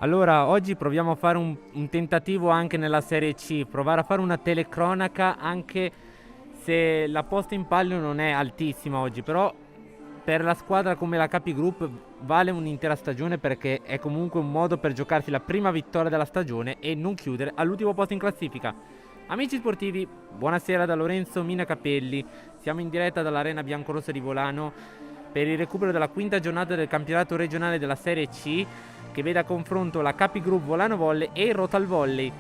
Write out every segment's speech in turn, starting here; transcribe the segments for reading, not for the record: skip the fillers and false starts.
Allora, oggi proviamo a fare un tentativo anche nella Serie C, provare a fare una telecronaca anche se la posta in palio non è altissima oggi, però per la squadra come la Capi Group vale un'intera stagione perché è comunque un modo per giocarsi la prima vittoria della stagione e non chiudere all'ultimo posto in classifica. Amici sportivi, buonasera da Lorenzo Mina Capelli, siamo in diretta dall'Arena Biancorossa di Volano per il recupero della quinta giornata del campionato regionale della Serie C che vede a confronto la Capi Group Volano Volley e il Rotal Volley.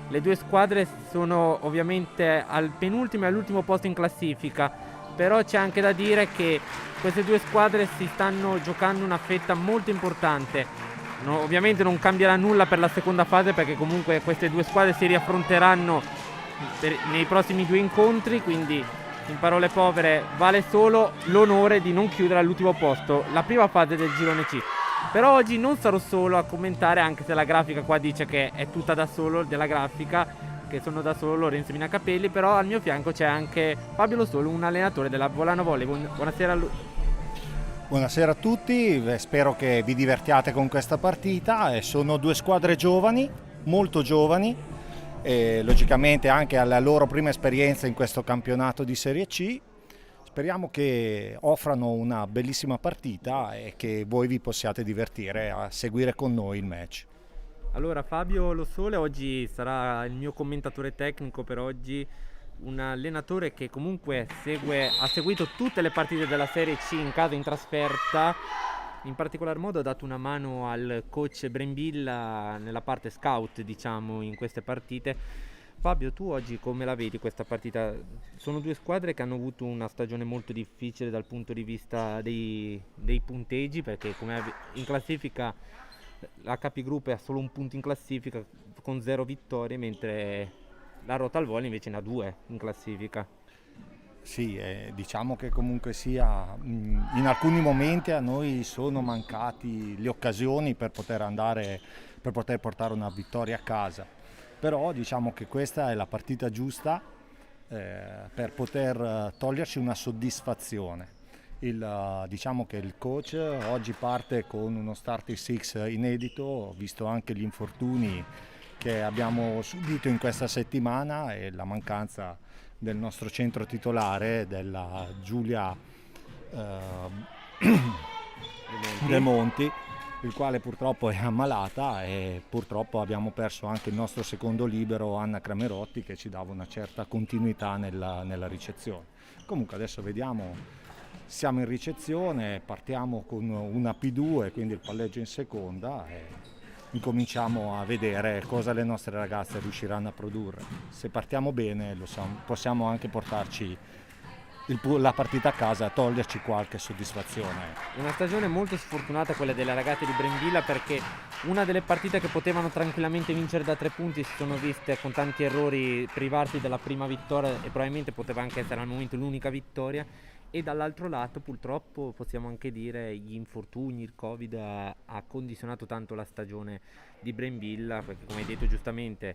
Le due squadre sono ovviamente al penultimo e all'ultimo posto in classifica, però c'è anche da dire che queste due squadre si stanno giocando una fetta molto importante. Ovviamente non cambierà nulla per la seconda fase perché comunque queste due squadre si riaffronteranno nei prossimi due incontri, quindi in parole povere vale solo l'onore di non chiudere all'ultimo posto la prima fase del girone C. Però oggi non sarò solo a commentare, anche se la grafica qua dice che è tutta da solo della grafica, che sono da solo Lorenzo Mina Capelli, però al mio fianco c'è anche Fabio Lo Solo, un allenatore della Volano Volley. Buonasera a lui. Buonasera a tutti, spero che vi divertiate con questa partita. Sono due squadre giovani, molto giovani, e logicamente anche alla loro prima esperienza in questo campionato di Serie C. Speriamo che offrano una bellissima partita e che voi vi possiate divertire a seguire con noi il match. Allora, Fabio Lo Sole oggi sarà il mio commentatore tecnico per oggi, un allenatore che comunque ha seguito tutte le partite della Serie C in casa e in trasferta. In particolar modo ha dato una mano al coach Brembilla nella parte scout, diciamo, in queste partite. Fabio, tu oggi come la vedi questa partita? Sono due squadre che hanno avuto una stagione molto difficile dal punto di vista dei punteggi, perché in classifica la Capi Group ha solo un punto in classifica con 0 vittorie, mentre la Rotal Volley invece ne ha 2 in classifica. Sì, diciamo che comunque sia, in alcuni momenti a noi sono mancati le occasioni per poter portare una vittoria a casa, però diciamo che questa è la partita giusta per poter toglierci una soddisfazione. Diciamo che il coach oggi parte con uno starting six inedito, visto anche gli infortuni che abbiamo subito in questa settimana e la mancanza del nostro centro titolare, della Giulia De Monti, il quale purtroppo è ammalata, e purtroppo abbiamo perso anche il nostro secondo libero Anna Cramerotti, che ci dava una certa continuità nella ricezione. Comunque adesso vediamo, siamo in ricezione, partiamo con una P2, quindi il palleggio in seconda, e incominciamo a vedere cosa le nostre ragazze riusciranno a produrre. Se partiamo bene possiamo anche portarci la partita a casa, toglierci qualche soddisfazione. Una stagione molto sfortunata quella delle ragazze di Brembilla, perché una delle partite che potevano tranquillamente vincere da 3 punti si sono viste con tanti errori privarsi della prima vittoria, e probabilmente poteva anche essere al momento l'unica vittoria. E dall'altro lato purtroppo possiamo anche dire gli infortuni, il Covid ha condizionato tanto la stagione di Brembilla, perché come hai detto giustamente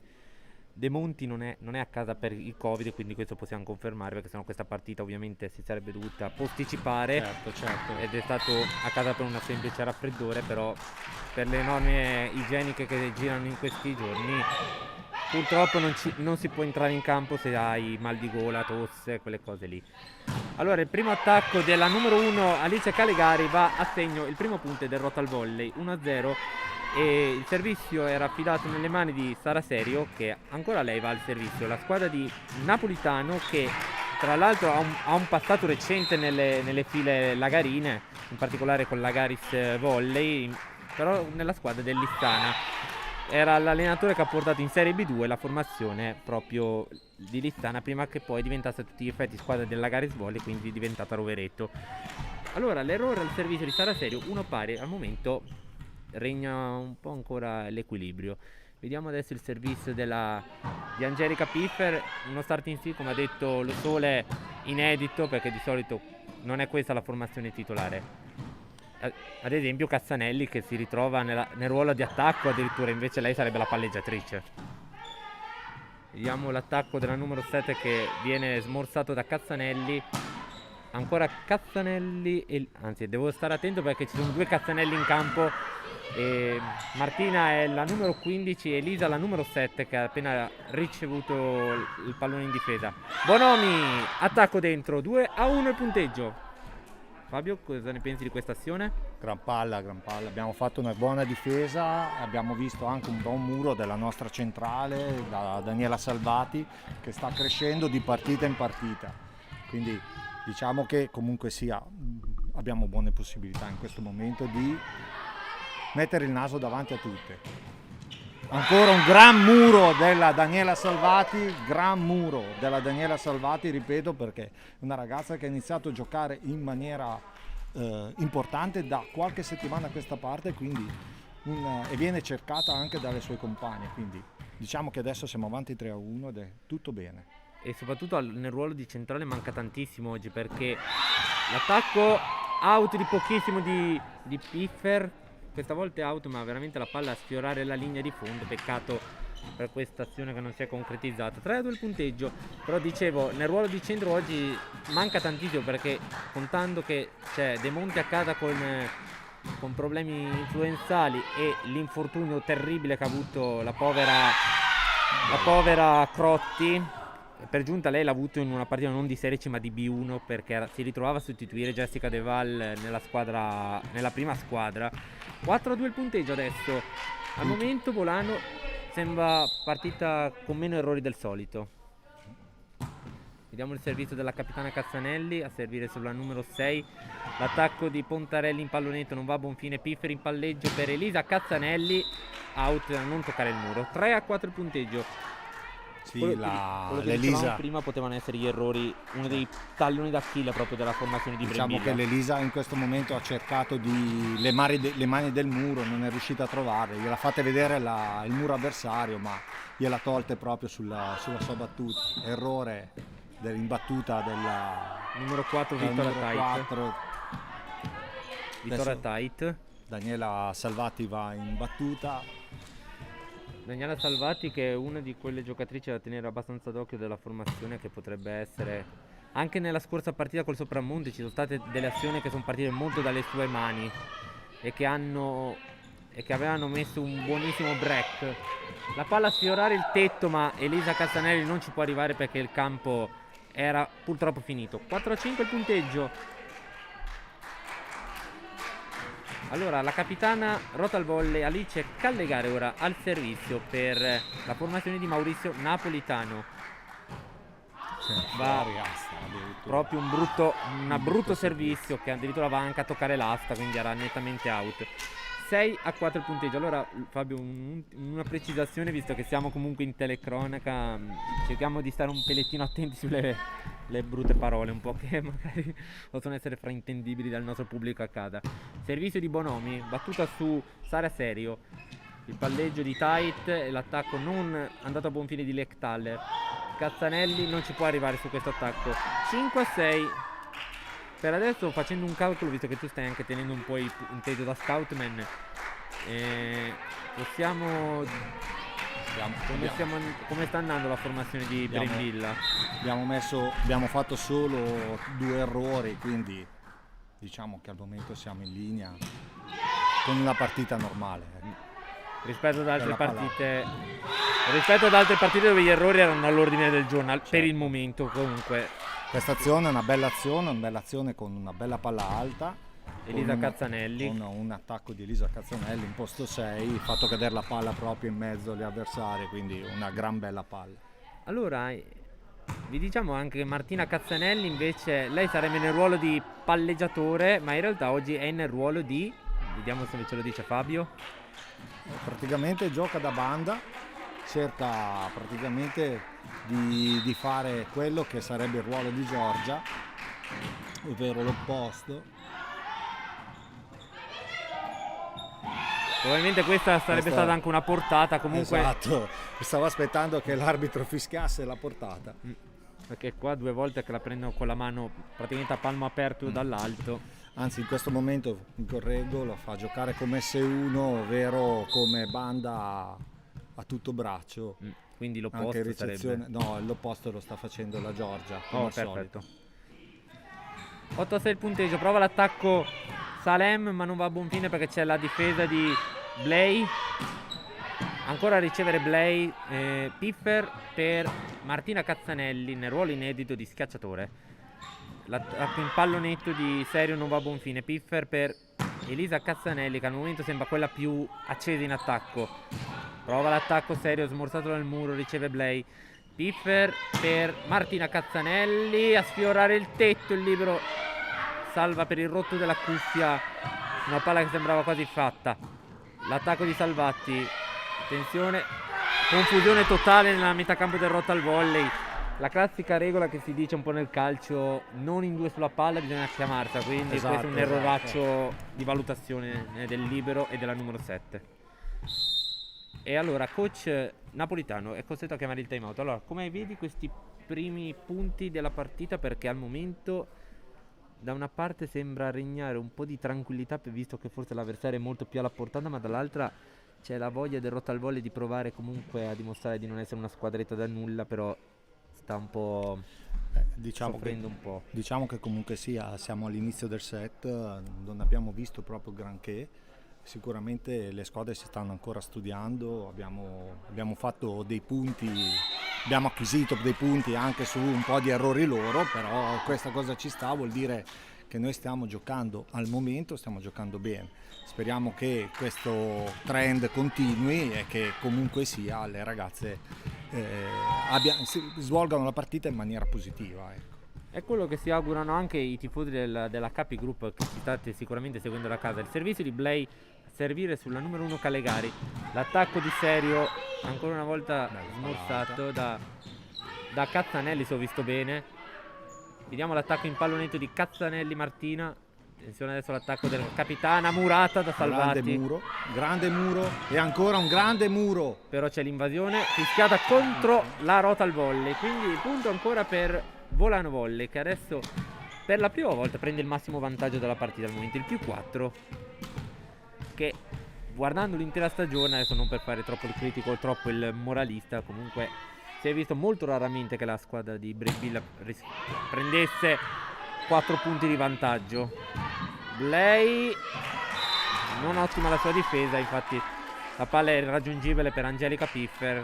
De Monti non è a casa per il Covid, quindi questo possiamo confermare, perché sennò questa partita ovviamente si sarebbe dovuta posticipare. Certo. Ed è stato a casa per una semplice raffreddore, però per le norme igieniche che girano in questi giorni purtroppo non si può entrare in campo se hai mal di gola, tosse, quelle cose lì. Allora, il primo attacco della numero 1 Alice Calegari va a segno il primo punto del Rotal Volley 1-0, e il servizio era affidato nelle mani di Sara Serio, che ancora lei va al servizio. La squadra di Napolitano, che tra l'altro ha un passato recente nelle file lagarine, in particolare con l'Agaris Volley, però nella squadra dell'Istana. Era l'allenatore che ha portato in Serie B2 la formazione proprio di Listana, prima che poi diventasse a tutti gli effetti squadra dell'Agaris Volley, quindi diventata Rovereto. Allora, l'errore al servizio di Sara Serio, 1 pari, al momento regna un po' ancora l'equilibrio. Vediamo adesso il servizio di Angelica Piffer, uno starting six, come ha detto Lo Sole, inedito, perché di solito non è questa la formazione titolare. Ad esempio Cazzanelli, che si ritrova nel ruolo di attacco, addirittura invece lei sarebbe la palleggiatrice. Vediamo l'attacco della numero 7 che viene smorzato da Cazzanelli. Ancora Cazzanelli, anzi devo stare attento perché ci sono 2 Cazzanelli in campo E Martina è la numero 15 e Elisa la numero 7 che ha appena ricevuto il pallone in difesa. Bonomi, attacco dentro, 2-1 il punteggio. Fabio, cosa ne pensi di questa azione? Gran palla, abbiamo fatto una buona difesa, abbiamo visto anche un buon muro della nostra centrale, da Daniela Salvati, che sta crescendo di partita in partita, quindi diciamo che comunque sia abbiamo buone possibilità in questo momento di mettere il naso davanti a tutte. Ancora un gran muro della Daniela Salvati, ripeto, perché è una ragazza che ha iniziato a giocare in maniera importante da qualche settimana a questa parte, quindi e viene cercata anche dalle sue compagne, quindi diciamo che adesso siamo avanti 3-1 ed è tutto bene. E soprattutto nel ruolo di centrale manca tantissimo oggi, perché l'attacco out di pochissimo di Piffer. Questa volta è out, ma veramente la palla a sfiorare la linea di fondo. Peccato per questa azione che non si è concretizzata. 3-2 il punteggio. Però dicevo, nel ruolo di centro oggi manca tantissimo, perché contando che c'è De Monti a casa con problemi influenzali e l'infortunio terribile che ha avuto la povera Crotti. Per giunta lei l'ha avuto in una partita non di Serie C ma di B1, perché si ritrovava a sostituire Jessica De Val nella prima squadra. 4-2 il punteggio adesso. Al momento Volano sembra partita con meno errori del solito. Vediamo il servizio della capitana Cazzanelli a servire sulla numero 6. L'attacco di Pontarelli in pallonetto non va a buon fine. Piffer in palleggio per Elisa Cazzanelli, out a non toccare il muro. 3-4 il punteggio. Sì, quello che l'Elisa prima potevano essere gli errori, uno dei talloni d'Achille proprio della formazione di Brembilla. Diciamo che l'Elisa in questo momento ha cercato le mani del muro, non è riuscita a trovarle, gliela fate vedere il muro avversario, ma gliela tolte proprio sulla sua battuta. Errore dell'imbattuta della numero 4 Vittoria Tait. Daniela Salvati va in battuta. Daniela Salvati, che è una di quelle giocatrici da tenere abbastanza d'occhio della formazione, che potrebbe essere anche nella scorsa partita col Sopramonte. Ci sono state delle azioni che sono partite molto dalle sue mani e che avevano messo un buonissimo break. La palla a sfiorare il tetto, ma Elisa Cazzanelli non ci può arrivare perché il campo era purtroppo finito. 4-5 il punteggio. Allora, la capitana rota al volley Alice Callegare ora al servizio per la formazione di Maurizio Napolitano. Va proprio un brutto servizio che addirittura va anche a toccare l'asta, quindi era nettamente out. 6-4 il punteggio. Allora Fabio, una precisazione, visto che siamo comunque in telecronaca, cerchiamo di stare un pelettino attenti sulle brutte parole, un po' che magari possono essere fraintendibili dal nostro pubblico a casa. Servizio di Bonomi, battuta su Sara Serio, il palleggio di Tait e l'attacco non andato a buon fine di Lectaller. Cazzanelli non ci può arrivare su questo attacco. 5-6. Per adesso, facendo un calcolo, visto che tu stai anche tenendo un po' il punteggio da scoutman, possiamo... Come sta andando la formazione di Brembilla? Abbiamo fatto solo 2 errori, quindi diciamo che al momento siamo in linea con una partita normale. Rispetto ad altre partite dove gli errori erano all'ordine del giorno, certo. Per il momento comunque. Questa azione è una bella azione con una bella palla alta. Elisa Cazzanelli. Con un attacco di Elisa Cazzanelli in posto 6, fatto cadere la palla proprio in mezzo agli avversari, quindi una gran bella palla. Allora, vi diciamo anche che Martina Cazzanelli invece, lei sarebbe nel ruolo di palleggiatore, ma in realtà oggi è nel ruolo di... Vediamo se ce lo dice Fabio. Praticamente gioca da banda, cerca praticamente di fare quello che sarebbe il ruolo di Giorgia, ovvero l'opposto. Probabilmente questa sarebbe stata anche una portata, comunque. Esatto, stavo aspettando che l'arbitro fischiasse la portata. Perché qua 2 volte che la prendo con la mano praticamente a palmo aperto dall'alto. Anzi, in questo momento, mi correggo, lo fa giocare come S1, ovvero come banda a tutto braccio. Quindi l'opposto sarebbe... No, l'opposto lo sta facendo la Giorgia, come al perfetto. solito. 8-6 il punteggio, prova l'attacco Salem, ma non va a buon fine perché c'è la difesa di Blay, ancora a ricevere Blay, Piffer per Martina Cazzanelli nel ruolo inedito di schiacciatore. L'attacco in pallonetto di Serio non va a buon fine. Piffer per Elisa Cazzanelli, che al momento sembra quella più accesa in attacco. Prova l'attacco Serio, smorzato dal muro, riceve Blay. Piffer per Martina Cazzanelli, a sfiorare il tetto, il libero salva per il rotto della cuffia una palla che sembrava quasi fatta. L'attacco di Salvatti, attenzione, confusione totale nella metà campo del Rotal Volley. La classica regola che si dice un po' nel calcio, non in due sulla palla, bisogna chiamarsela, quindi Esatto, questo è un erroraccio di valutazione del libero e della numero 7. E allora, coach Napolitano è costretto a chiamare il time out. Allora, come vedi questi primi punti della partita? Perché al momento da una parte sembra regnare un po' di tranquillità, visto che forse l'avversario è molto più alla portata, ma dall'altra c'è la voglia del Rotal Volley di provare comunque a dimostrare di non essere una squadretta da nulla, però sta un po' soffrendo un po'. Diciamo che comunque sia, siamo all'inizio del set, non abbiamo visto proprio granché. Sicuramente le squadre si stanno ancora studiando, abbiamo fatto dei punti, abbiamo acquisito dei punti anche su un po' di errori loro, però questa cosa ci sta, vuol dire che noi stiamo giocando al momento, stiamo giocando bene. Speriamo che questo trend continui e che comunque sia le ragazze svolgano la partita in maniera positiva. Ecco. È quello che si augurano anche i tifosi della Capi Group, che ci state sicuramente seguendo da casa. Il servizio di Blay a servire sulla numero 1 Calegari. L'attacco di Serio, ancora una volta smorzato da Cazzanelli, se ho visto bene. Vediamo l'attacco in pallonetto di Cazzanelli Martina. Attenzione adesso l'attacco della capitana, murata da Salvati. Grande muro e ancora un grande muro. Però c'è l'invasione fischiata contro la Rotal Volley. Quindi punto ancora per Volano Volley, che adesso per la prima volta prende il massimo vantaggio della partita al momento, il +4, che guardando l'intera stagione, adesso non per fare troppo il critico o troppo il moralista, comunque si è visto molto raramente che la squadra di Brembilla prendesse 4 punti di vantaggio. Blay non ottima la sua difesa, infatti la palla è irraggiungibile per Angelica Piffer,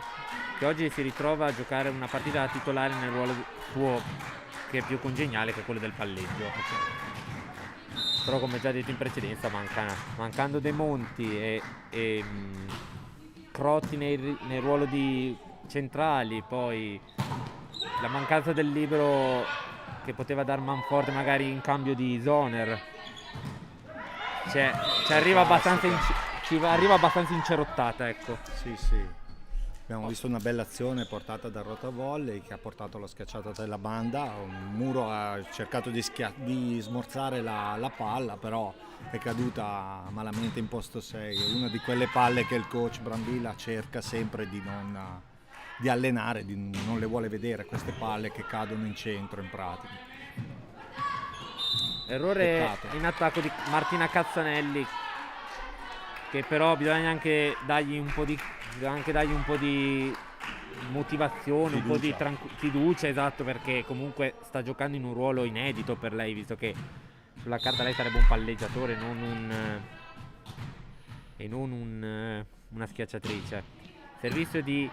che oggi si ritrova a giocare una partita da titolare nel ruolo suo, che è più congeniale, che è quello del palleggio. Però come già detto in precedenza, mancando De Monti e Crotti nel ruolo di centrali, poi la mancanza del libero che poteva dar manforte magari in cambio di Zoner, ci arriva abbastanza incerottata, ecco. Sì. Abbiamo visto una bella azione portata dal Rotavolley che ha portato alla schiacciata della banda. Un muro ha cercato di smorzare la palla, però è caduta malamente in posto 6. È una di quelle palle che il coach Brambilla cerca sempre di allenare, non le vuole vedere queste palle che cadono in centro in pratica. Errore Peccato. in attacco di Martina Cazzanelli, che però bisogna anche dargli un po' di motivazione, un po' di fiducia, esatto, perché comunque sta giocando in un ruolo inedito per lei, visto che sulla carta lei sarebbe un palleggiatore, non una schiacciatrice. Servizio di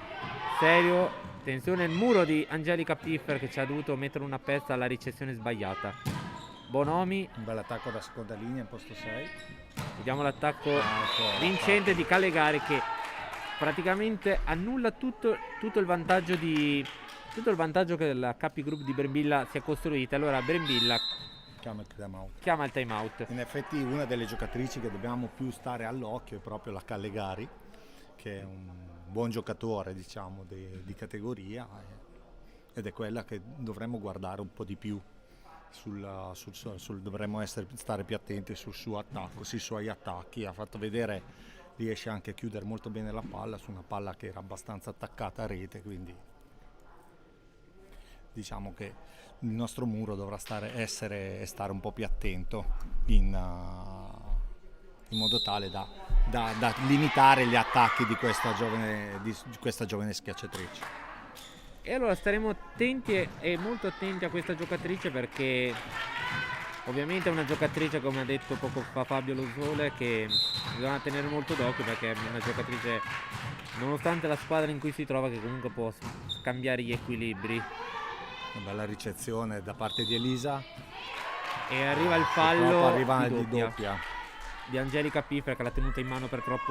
Serio, attenzione il muro di Angelica Piffer, che ci ha dovuto mettere una pezza alla ricezione sbagliata. Bonomi, Un bel attacco da seconda linea in posto 6. vediamo l'attacco vincente di Calegari, che praticamente annulla tutto il vantaggio che la Capi Group di Brembilla si è costruita. Allora Brembilla chiama il time out. In effetti una delle giocatrici che dobbiamo più stare all'occhio è proprio la Calegari, che è un buon giocatore, diciamo, di categoria, ed è quella che dovremmo guardare un po' di più. Dovremmo stare più attenti sul suo attacco, sui suoi attacchi. Ha fatto vedere, riesce anche a chiudere molto bene la palla su una palla che era abbastanza attaccata a rete, quindi diciamo che il nostro muro dovrà stare un po' più attento in modo tale da limitare gli attacchi di questa giovane schiacciatrice. E allora staremo attenti e molto attenti a questa giocatrice, perché Ovviamente è una giocatrice, come ha detto poco fa Fabio Lo Sole, che bisogna tenere molto d'occhio, perché è una giocatrice, nonostante la squadra in cui si trova, che comunque può scambiare gli equilibri. Una bella ricezione da parte di Elisa. E arriva il fallo arriva di di doppia di Angelica Piffer, che l'ha tenuta in mano per una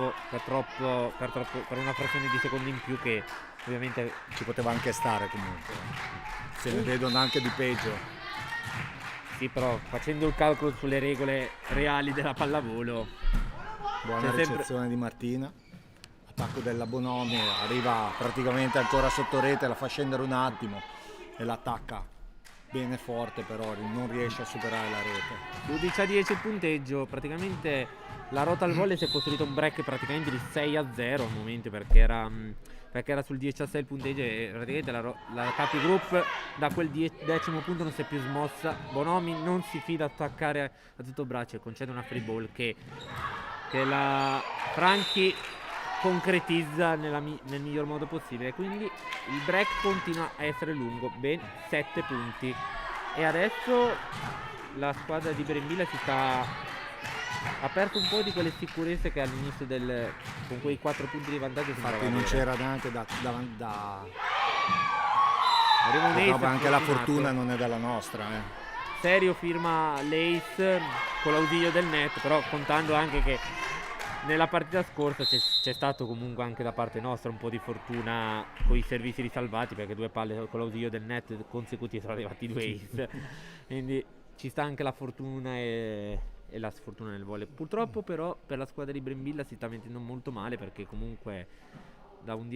frazione di secondi in più, che ovviamente ci poteva anche stare comunque. Se ne vedono anche di peggio. sì, però facendo il calcolo sulle regole reali della pallavolo. Buona ricezione di Martina. Attacco della Bonomi, arriva praticamente ancora sotto rete, la fa scendere un attimo e l'attacca bene forte, però non riesce a superare la rete. 12-10 il punteggio, praticamente la Rotal Volley si è costruito un break praticamente di 6-0 al momento, perché era sul 10-6 il punteggio, e praticamente la Capi Group da quel 10° punto non si è più smossa. Bonomi non si fida a attaccare a tutto braccio e concede una free ball che la Franchi concretizza nel miglior modo possibile. Quindi il break continua a essere lungo, ben 7 punti. E adesso la squadra di Brembilla ha perso un po' di quelle sicurezze che all'inizio con quei 4 punti di vantaggio infatti non c'era neanche arriva un ace, anche la fortuna non è dalla nostra, Serio firma l'ace con l'ausilio del net, però contando anche che nella partita scorsa c'è stato comunque anche da parte nostra un po' di fortuna con i servizi risalvati, perché 2 palle con l'ausilio del net consecutivi sono arrivati 2 ace. Quindi ci sta anche la fortuna e la sfortuna nel volley. Purtroppo però per la squadra di Brembilla si sta mettendo molto male, perché comunque da un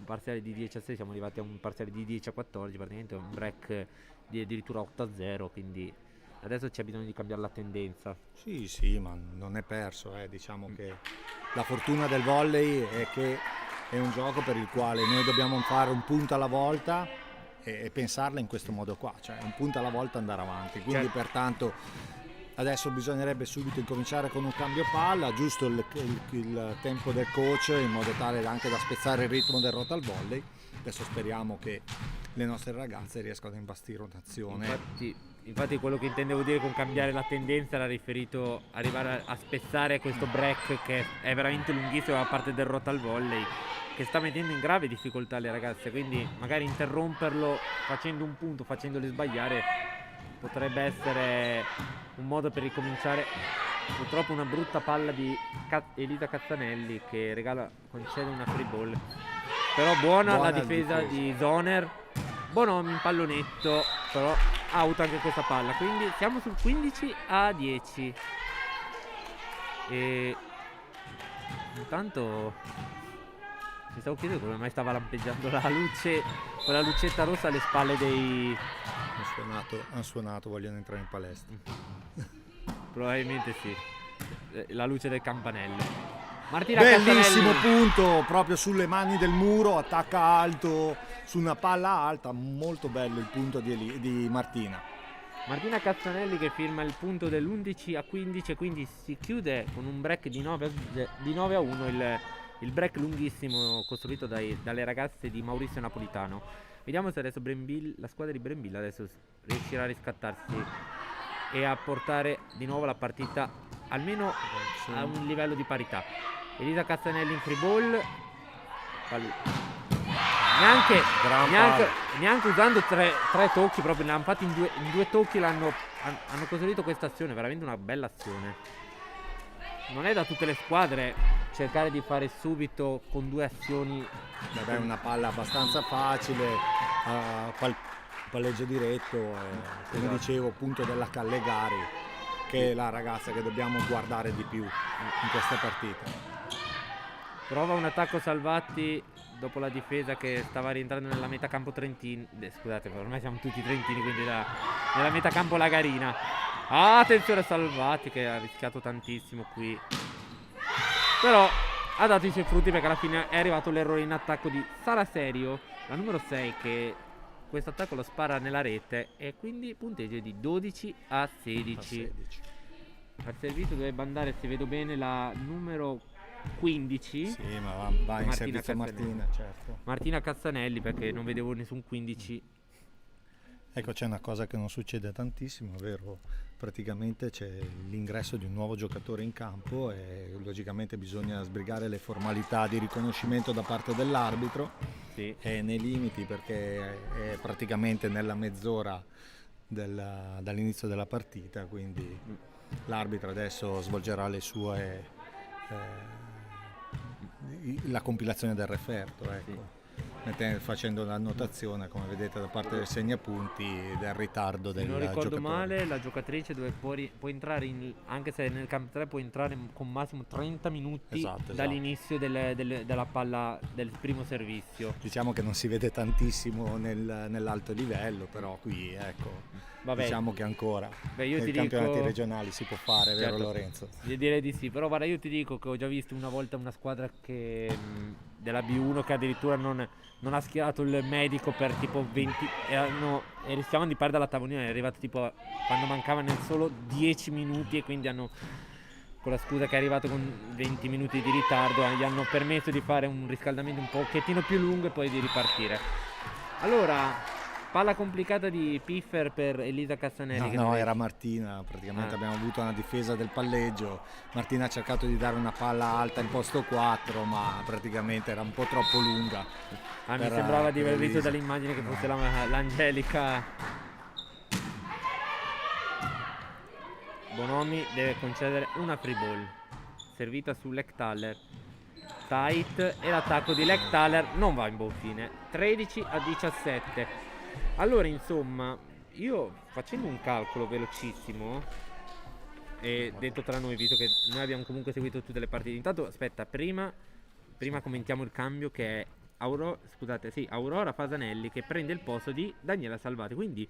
parziale di 10-6 siamo arrivati a un parziale di 10-14, praticamente un break di addirittura 8-0, quindi adesso c'è bisogno di cambiare la tendenza. Sì, ma non è perso, diciamo che la fortuna del volley è che è un gioco per il quale noi dobbiamo fare un punto alla volta e pensarla in questo modo qua, cioè un punto alla volta andare avanti, quindi pertanto adesso bisognerebbe subito incominciare con un cambio palla, giusto il tempo del coach, in modo tale anche da spezzare il ritmo del rotal volley. Adesso speriamo che le nostre ragazze riescano a imbastire un'azione. Infatti quello che intendevo dire con cambiare la tendenza era riferito a arrivare a spezzare questo break che è veramente lunghissimo da parte del rotal volley, che sta mettendo in grave difficoltà le ragazze, quindi magari interromperlo facendo un punto, facendole sbagliare, potrebbe essere un modo per ricominciare. Purtroppo una brutta palla di Elisa Cazzanelli che concede una free ball, però buona la difesa di Zoner. Bonomi in pallonetto, però out anche questa palla, quindi siamo sul 15-10. E intanto mi stavo chiedendo come mai stava lampeggiando la luce, quella lucetta rossa alle spalle dei... Hanno suonato, vogliono entrare in palestra. Probabilmente sì, la luce del campanello. Martina Bellissimo Cazzanelli. punto proprio sulle mani del muro, attacca alto su una palla alta, molto bello il punto di Martina. Martina Cazzanelli che firma il punto dell'11-15, quindi si chiude con un break di 9-1 il break lunghissimo costruito dalle ragazze di Maurizio Napolitano. Vediamo se adesso la squadra di Brembilla adesso riuscirà a riscattarsi e a portare di nuovo la partita almeno a un livello di parità. Elisa Cazzanelli in free ball, neanche usando tre tocchi, proprio infatti in due tocchi hanno costruito questa azione, veramente una bella azione. Non è da tutte le squadre cercare di fare subito con 2 azioni. È una palla abbastanza facile, palleggio diretto, come dicevo, punto della Callegari, che è la ragazza che dobbiamo guardare di più in questa partita. Prova un attacco Salvati dopo la difesa che stava rientrando nella metacampo trentina. Scusate, ormai siamo tutti trentini, quindi nella metacampo Lagarina. Attenzione a Salvati che ha rischiato tantissimo qui, però ha dato i suoi frutti, perché alla fine è arrivato l'errore in attacco di Sara Serio, la numero 6, che questo attacco lo spara nella rete, e quindi punteggio di 12-16. Al servizio dovrebbe andare, se vedo bene, la numero 15. Sì, ma va in servizio Martina, certo. Martina Cazzanelli, perché non vedevo nessun 15. Ecco, c'è una cosa che non succede tantissimo, ovvero praticamente c'è l'ingresso di un nuovo giocatore in campo e logicamente bisogna sbrigare le formalità di riconoscimento da parte dell'arbitro, Sì. e nei limiti, perché è praticamente nella mezz'ora dall'inizio della partita, quindi l'arbitro adesso svolgerà le sue la compilazione del referto, ecco. Facendo l'annotazione, come vedete, da parte del segnapunti del ritardo Se del non ricordo giocatore. male, la giocatrice può entrare anche se nel campo 3 può entrare con massimo 30 minuti Esatto. dall'inizio della palla del primo servizio. Diciamo che non si vede tantissimo nell'alto livello, però qui ecco, Vabbè, diciamo che ancora io nei ti campionati dico, regionali si può fare, vero certo, Lorenzo? io direi di sì, però guarda, io ti dico che ho già visto una volta una squadra della B1 che addirittura non ha schierato il medico per tipo 20 e rischiavano di perdere la tavolina. È arrivato tipo quando mancavano solo 10 minuti e quindi con la scusa che è arrivato con 20 minuti di ritardo, gli hanno permesso di fare un riscaldamento un pochettino più lungo e poi di ripartire. Allora, palla complicata di Piffer per Elisa Cassanelli. No, era Martina, praticamente abbiamo avuto una difesa del palleggio. Martina ha cercato di dare una palla alta in posto 4, ma praticamente era un po' troppo lunga. Mi sembrava di aver visto dall'immagine che fosse l'Angelica. Bonomi deve concedere una free ball servita su Lechtaler. Tight, e l'attacco di Lechtaler non va in buon fine. 13-17. Allora, insomma, io facendo un calcolo velocissimo, e detto tra noi, visto che noi abbiamo comunque seguito tutte le partite, intanto aspetta, prima commentiamo il cambio, che è Aurora Fasanelli che prende il posto di Daniela Salvati, quindi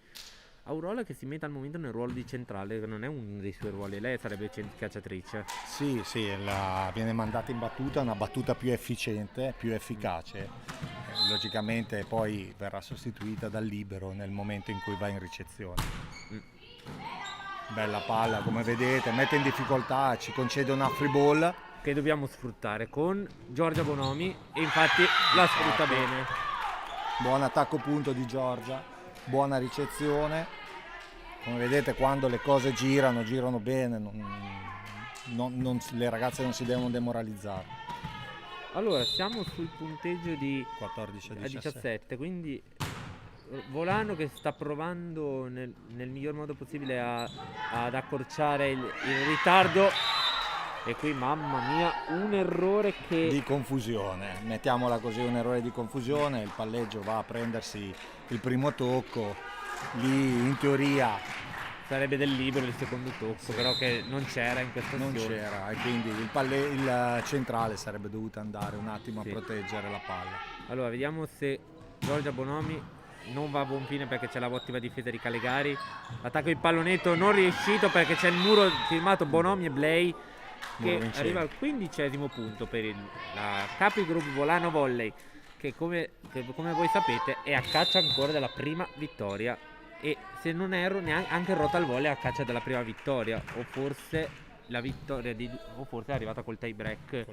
Aurora che si mette al momento nel ruolo di centrale, che non è uno dei suoi ruoli, lei sarebbe calciatrice. Sì, viene mandata in battuta, una battuta più efficiente, più efficace. Logicamente poi verrà sostituita dal libero nel momento in cui va in ricezione. Bella palla, come vedete, mette in difficoltà, ci concede una free ball che dobbiamo sfruttare con Giorgia Bonomi, e infatti la sfrutta bene. Buon attacco punto di Giorgia, buona ricezione. Come vedete, quando le cose girano bene, le ragazze non si devono demoralizzare. Allora, siamo sul punteggio di 14-17, quindi Volano che sta provando nel miglior modo possibile ad accorciare il ritardo. E qui, mamma mia, un errore di confusione, mettiamola così, un errore di confusione. Il palleggio va a prendersi il primo tocco, lì in teoria sarebbe del libero il secondo tocco, sì, però che non c'era in questa azione. Non c'era, e quindi il centrale sarebbe dovuto andare un attimo, sì, a proteggere la palla. Allora, vediamo se Giorgia Bonomi non va a buon fine, perché c'è la ottima difesa di Calegari. L'attacco di pallonetto non riuscito perché c'è il muro firmato Bonomi e Blei, che arriva al 15° punto per la Capigroup Volano Volley, che come voi sapete è a caccia ancora della prima vittoria, e se non erro anche il Rotal Volley è a caccia della prima vittoria, o forse la vittoria o forse è arrivata col tie break.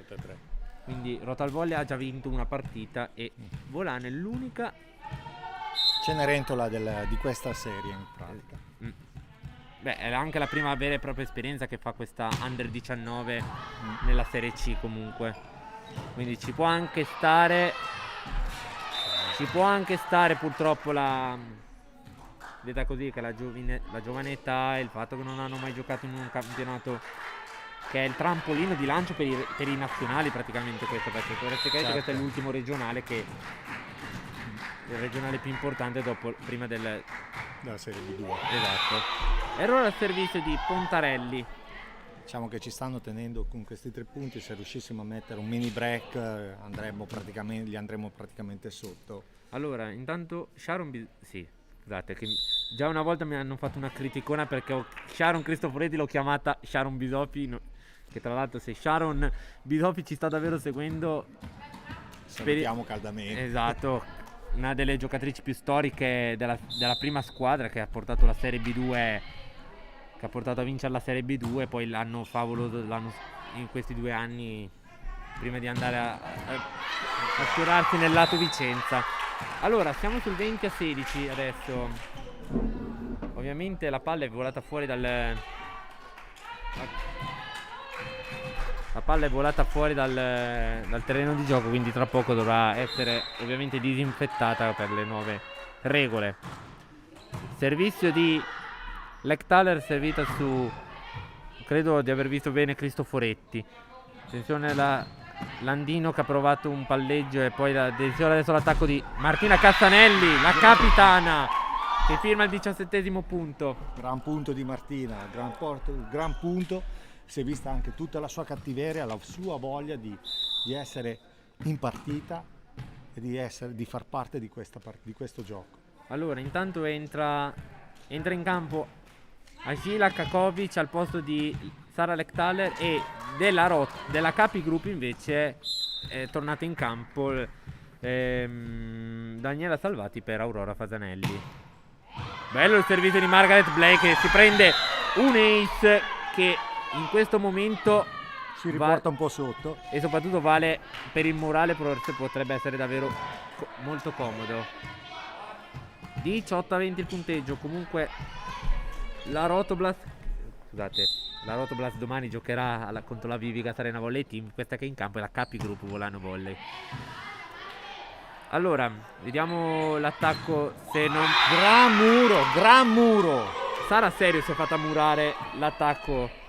Quindi Rotal Volley ha già vinto una partita e Volano è l'unica Cenerentola di questa serie in pratica. Beh, è anche la prima vera e propria esperienza che fa questa Under 19 nella Serie C comunque. Quindi ci può anche stare purtroppo detta così, che la giovane età e il fatto che non hanno mai giocato in un campionato che è il trampolino di lancio per i nazionali praticamente, questo, perché certo, questo è l'ultimo regionale, che il regionale più importante prima della Serie B2. Esatto. Errore al servizio di Pontarelli. Diciamo che ci stanno tenendo con questi 3 punti. Se riuscissimo a mettere un mini break li andremo praticamente sotto. Allora, intanto Sharon scusate, che già una volta mi hanno fatto una criticona perché Sharon Cristoforetti l'ho chiamata Sharon Bisopi, che tra l'altro, se Sharon Bisopi ci sta davvero seguendo, salutiamo caldamente. Esatto. Una delle giocatrici più storiche della prima squadra, che ha portato la Serie B2, che ha portato a vincere la Serie B2, poi l'anno favoloso in questi 2 anni prima di andare a schierarsi nel lato Vicenza. Allora, siamo sul 20-16 adesso. Ovviamente la palla è volata fuori la palla è volata fuori dal terreno di gioco, quindi tra poco dovrà essere ovviamente disinfettata per le nuove regole. Servizio di Lectaler, servita su, credo di aver visto bene, Cristoforetti. Attenzione Landino che ha provato un palleggio, e poi attenzione adesso l'attacco di Martina Castanelli, la capitana, che firma il 17° punto. Gran punto di Martina, gran punto. Si è vista anche tutta la sua cattiveria, la sua voglia di essere in partita e di far parte di questo gioco. Allora, intanto entra in campo Agila Kakovic al posto di Sara Lectaler, e della Capigroup invece è tornata in campo Daniela Salvati per Aurora Fasanelli. Bello il servizio di Margaret Blake, che si prende un ace che in questo momento si riporta un po' sotto, e soprattutto vale per il morale, forse potrebbe essere davvero molto comodo. 18-20 il punteggio. Comunque la Rotoblast domani giocherà contro la Vivigas Arena Volley Team. Questa che è in campo è la Capigroup Volano Volley. Allora, vediamo l'attacco. Gran muro. Sara Serio si è fatta murare l'attacco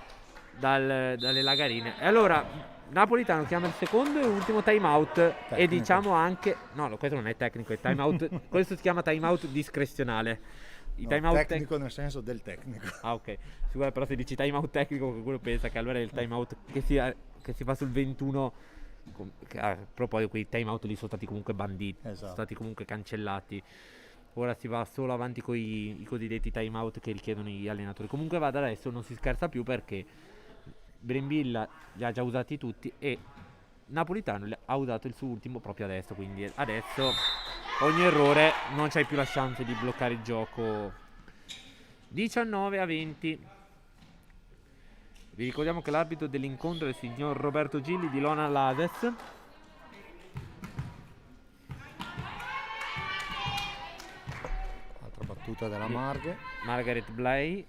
dalle Lagarine. E allora Napolitano chiama il secondo e ultimo time out tecnico. E diciamo anche questo non è tecnico, è time out. Questo si chiama time out discrezionale. Tecnico nel senso del tecnico. Ah, ok. Sicuro, però se dici time out tecnico, quello pensa che allora è il time out che si fa sul 21. A proposito, quei time out lì sono stati comunque banditi, esatto. Sono stati comunque cancellati. Ora si va solo avanti con i cosiddetti time out che richiedono gli allenatori. Comunque da adesso non si scherza più, perché Brembilla li ha già usati tutti e Napolitano ha usato il suo ultimo proprio adesso, quindi adesso ogni errore non c'hai più la chance di bloccare il gioco. 19-20. Vi ricordiamo che l'arbitro dell'incontro è il signor Roberto Gilli di Lona Lades. Altra battuta della Margaret Blay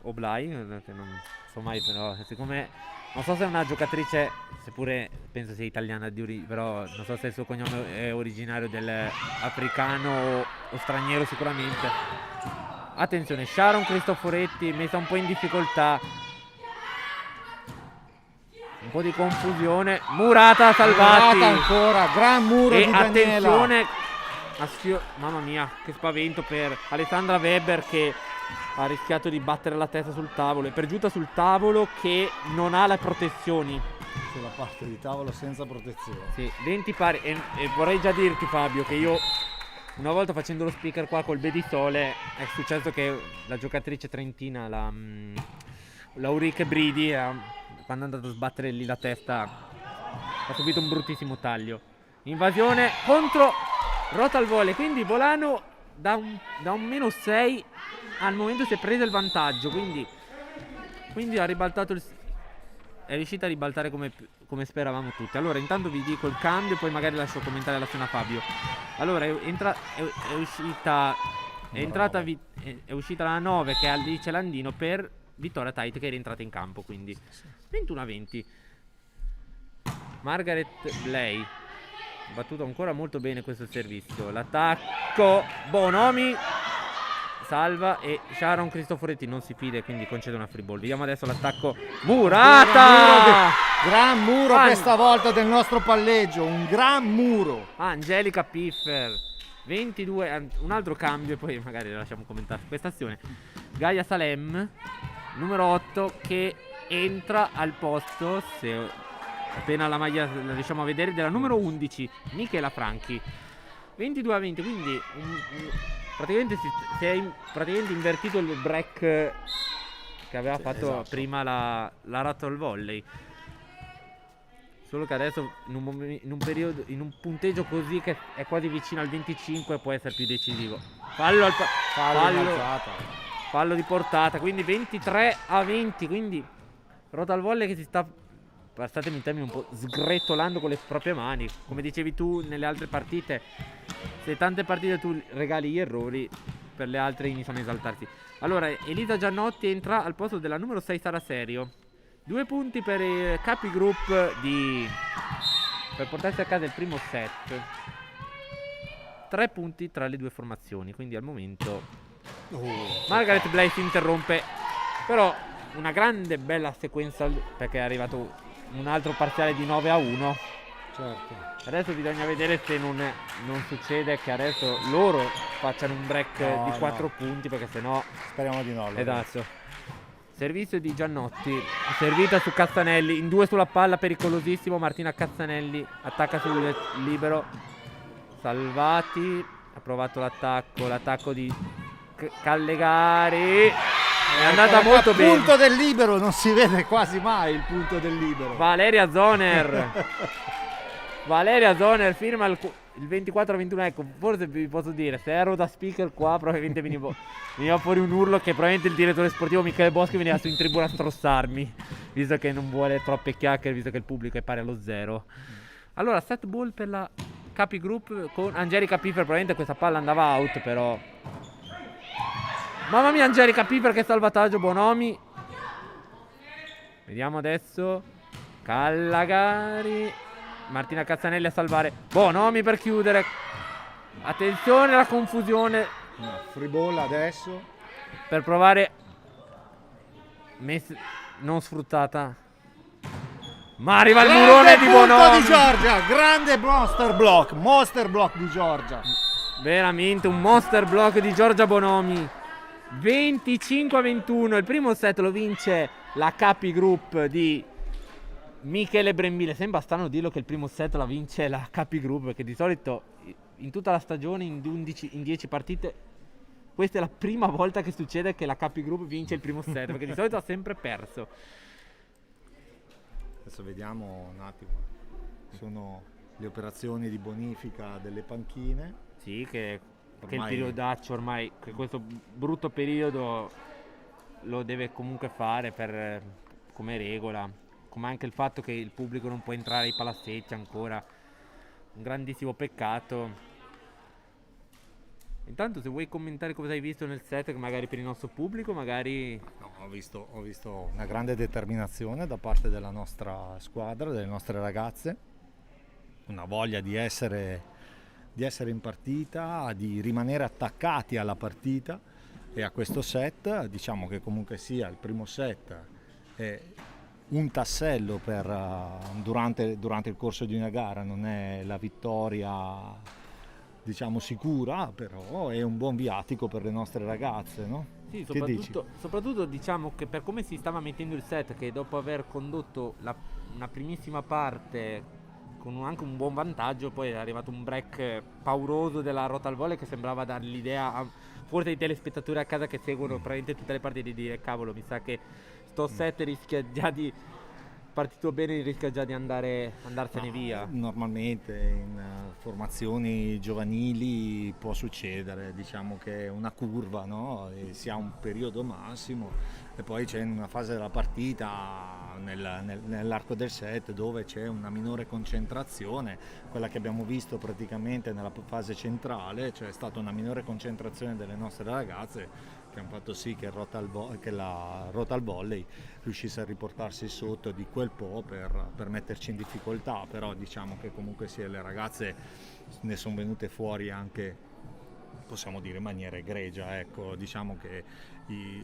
o Blay, che non so mai, però siccome non so se è una giocatrice, seppure penso sia italiana però non so se il suo cognome è originario dell'africano o straniero sicuramente. Attenzione, Sharon Cristoforetti messa un po' in difficoltà, un po' di confusione. Murata Salvati ancora, gran muro e di Daniela. Attenzione mamma mia, che spavento per Alessandra Weber, che ha rischiato di battere la testa sul tavolo. È per giunta sul tavolo che non ha le protezioni. Sulla parte di tavolo senza protezione. Sì, 20 pari. E vorrei già dirti, Fabio, che io una volta facendo lo speaker qua col Bedisole è successo che la giocatrice trentina, la Ulrike Bridi, quando è andato a sbattere lì la testa, ha subito un bruttissimo taglio. Invasione contro Rotal Volley, quindi Volano da un -6 al momento si è preso il vantaggio, quindi ha ribaltato è riuscita a ribaltare come speravamo tutti. Allora intanto vi dico il cambio, poi magari lascio commentare alla scena Fabio. Allora è uscita la 9 che è Alice Landino per Vittoria Tait, che è rientrata in campo, quindi 21-20. Margaret Blay battuto ancora molto bene questo servizio. L'attacco Bonomi salva e Sharon Cristoforetti non si fida, quindi concede una free ball. Vediamo adesso l'attacco Murata. Gran muro questa volta del nostro palleggio, un gran muro. Angelica Piffer 22, un altro cambio e poi magari lasciamo commentare questa azione. Gaia Salem numero 8 che entra al posto, se appena la maglia la riusciamo a vedere, della numero 11 Michela Franchi. 22-20, quindi praticamente si è invertito il break che aveva fatto esatto. Prima la Rattle Volley, solo che adesso in un punteggio così che è quasi vicino al 25 può essere più decisivo. Fallo di portata, quindi 23-20, quindi Rattle Volley che si sta, passatemi in termini, un po' sgretolando con le proprie mani. Come dicevi tu nelle altre partite, se tante partite tu regali gli errori, per le altre iniziano a esaltarsi. Allora, Elisa Giannotti entra al posto della numero 6 Sara Serio. 2 punti per il capigroup per portarsi a casa il primo set. 3 punti tra le due formazioni, quindi al momento Margaret Blaze interrompe, però una grande bella sequenza perché è arrivato un altro parziale di 9-1. Certo. Adesso bisogna vedere se non succede che adesso loro facciano un break di 4 punti, perché sennò... Speriamo di no. Esatto. Servizio di Giannotti, servita su Castanelli, in 2 sulla palla, pericolosissimo. Martina Castanelli attacca sul libero. Salvati, ha provato l'attacco di Callegari. È andata molto bene. Il punto del libero, non si vede quasi mai il punto del libero. Valeria Zoner. Valeria Zoner firma il 24-21. Ecco, forse vi posso dire, se ero da speaker qua probabilmente veniva fuori un urlo che probabilmente il direttore sportivo Michele Boschi veniva su in tribuna a strozzarmi, visto che non vuole troppe chiacchiere, visto che il pubblico è pari allo 0. Allora, set ball per la capigroup con Angelica Piffer. Probabilmente questa palla andava out, però... Mamma mia, Angelica Piffer, che salvataggio. Bonomi. Vediamo adesso. Callagari. Martina Cazzanelli a salvare. Bonomi per chiudere. Attenzione alla confusione. Free ball adesso. Per provare. Non sfruttata. Ma arriva il murone di Bonomi. Di Giorgia. Grande monster block di Giorgia. Veramente un monster block di Giorgia Bonomi. 25-21. Il primo set lo vince la capigroup di Michele Brembile. Sembra strano dirlo che il primo set la vince la capigroup, perché di solito in tutta la stagione in 10 partite questa è la prima volta che succede che la capigroup vince il primo set, perché di solito ha sempre perso. Adesso vediamo un attimo. Sono le operazioni di bonifica delle panchine. Sì, che il periodaccio ormai, che questo brutto periodo lo deve comunque fare come regola, come anche il fatto che il pubblico non può entrare ai palazzetti ancora, un grandissimo peccato. Intanto, se vuoi commentare cosa hai visto nel set, magari per il nostro pubblico, magari... No, ho visto una grande determinazione da parte della nostra squadra, delle nostre ragazze, una voglia di essere in partita, di rimanere attaccati alla partita e a questo set. Diciamo che comunque sia il primo set è un tassello durante il corso di una gara, non è la vittoria diciamo sicura, però è un buon viatico per le nostre ragazze, no? Sì, soprattutto diciamo che per come si stava mettendo il set, che dopo aver condotto una primissima parte con anche un buon vantaggio, poi è arrivato un break pauroso della rota al volley che sembrava dare l'idea forse ai telespettatori a casa che seguono praticamente tutte le partite, di dire cavolo, mi sa che sto set rischia già di, partito bene, rischia già di andarsene via. Normalmente in formazioni giovanili può succedere, diciamo che è una curva, no? E si ha un periodo massimo e poi c'è una fase della partita nell'arco del set dove c'è una minore concentrazione, quella che abbiamo visto praticamente nella fase centrale, cioè è stata una minore concentrazione delle nostre ragazze che hanno fatto sì che la rota al volley riuscisse a riportarsi sotto di quel po' per metterci in difficoltà, però diciamo che comunque sia le ragazze ne sono venute fuori anche, possiamo dire, in maniera egregia, ecco, diciamo che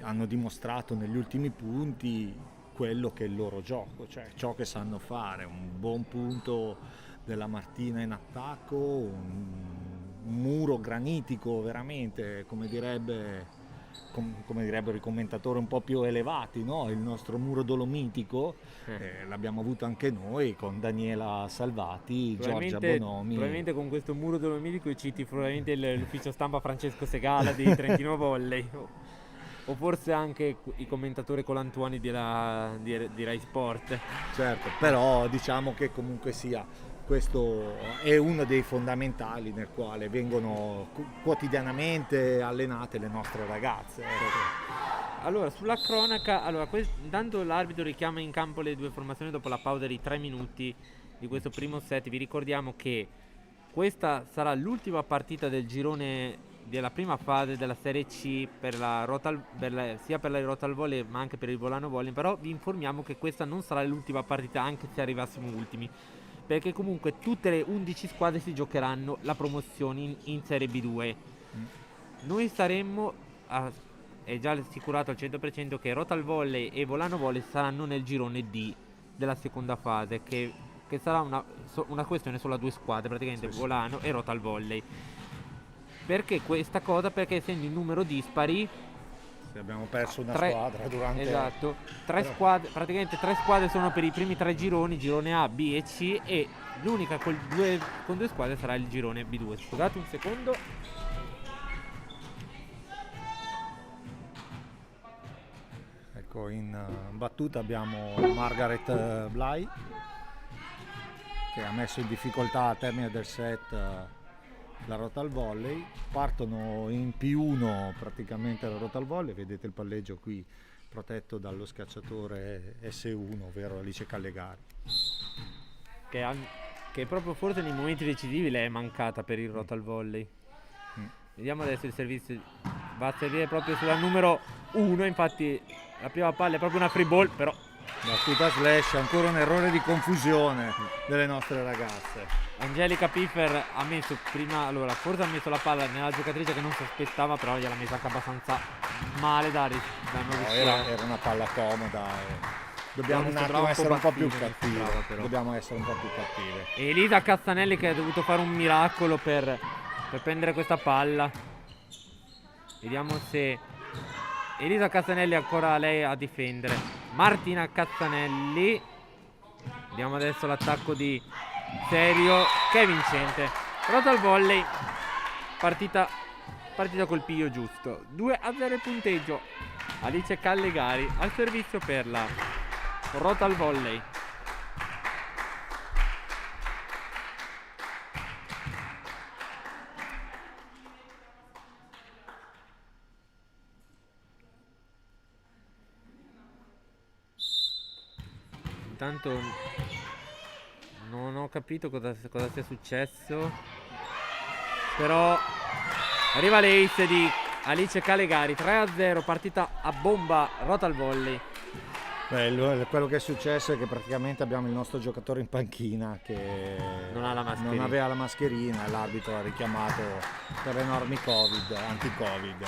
hanno dimostrato negli ultimi punti quello che è il loro gioco, cioè ciò che sanno fare, un buon punto della Martina in attacco, un muro granitico veramente, come direbbero i commentatori un po' più elevati, no? Il nostro muro dolomitico l'abbiamo avuto anche noi con Daniela Salvati, Giorgia Bonomi. Probabilmente con questo muro dolomitico citi probabilmente l'ufficio stampa Francesco Segala di Trentino Volley o forse anche i commentatori colantuani di Rai Sport. Certo, però diciamo che comunque sia questo è uno dei fondamentali nel quale vengono quotidianamente allenate le nostre ragazze. Allora, sulla cronaca, intanto l'arbitro richiama in campo le due formazioni dopo la pausa di 3 minuti di questo primo set. Vi ricordiamo che questa sarà l'ultima partita del girone della prima fase della Serie C per la sia per la Rotal Volley ma anche per il Volano Volley, però vi informiamo che questa non sarà l'ultima partita anche se arrivassimo ultimi, perché comunque tutte le 11 squadre si giocheranno la promozione in Serie B2. Noi saremmo, è già assicurato al 100% che Rotal Volley e Volano Volley saranno nel girone D della seconda fase, che sarà una questione solo a 2 squadre, praticamente Volano e Rotal Volley. Perché questa cosa? Perché essendo in numero dispari, se abbiamo perso una squadra durante... Esatto, praticamente 3 squadre sono per i primi 3 gironi, girone A, B e C, e l'unica con 2 squadre sarà il girone B2. Scusate un secondo. Ecco, in battuta abbiamo Margaret Bly, che ha messo in difficoltà a termine del set la Rotal Volley. Partono in P1 praticamente la Rotal Volley, vedete il palleggio qui protetto dallo scacciatore S1, ovvero Alice Callegari, che proprio forse nei momenti decisivi le è mancata per il Rotal Volley. Vediamo adesso il servizio, va a servire proprio sulla numero 1, infatti la prima palla è proprio una free ball, però battuta slash, ancora un errore di confusione delle nostre ragazze. Angelica Piffer ha messo prima, allora forse ha messo la palla nella giocatrice che non si aspettava, però gliel'ha messa anche abbastanza male da non riuscire. Era una palla comoda. Dobbiamo un attimo essere un po' più cattivi. Dobbiamo essere un po' più cattivi. E Elisa Castanelli che ha dovuto fare un miracolo per prendere questa palla. Vediamo se Elisa Castanelli ancora lei a difendere. Martina Castanelli. Vediamo adesso l'attacco di Serio, che è vincente. Rotal Volley, partita col piglio giusto. 2-0 il punteggio. Alice Callegari al servizio per la Rotal Volley. Intanto non ho capito cosa sia successo, però arriva l'ace di Alice Callegari. 3-0, partita a bomba Rotal Volley. Quello che è successo è che praticamente abbiamo il nostro giocatore in panchina che non aveva la mascherina e l'arbitro ha richiamato per le norme anti-Covid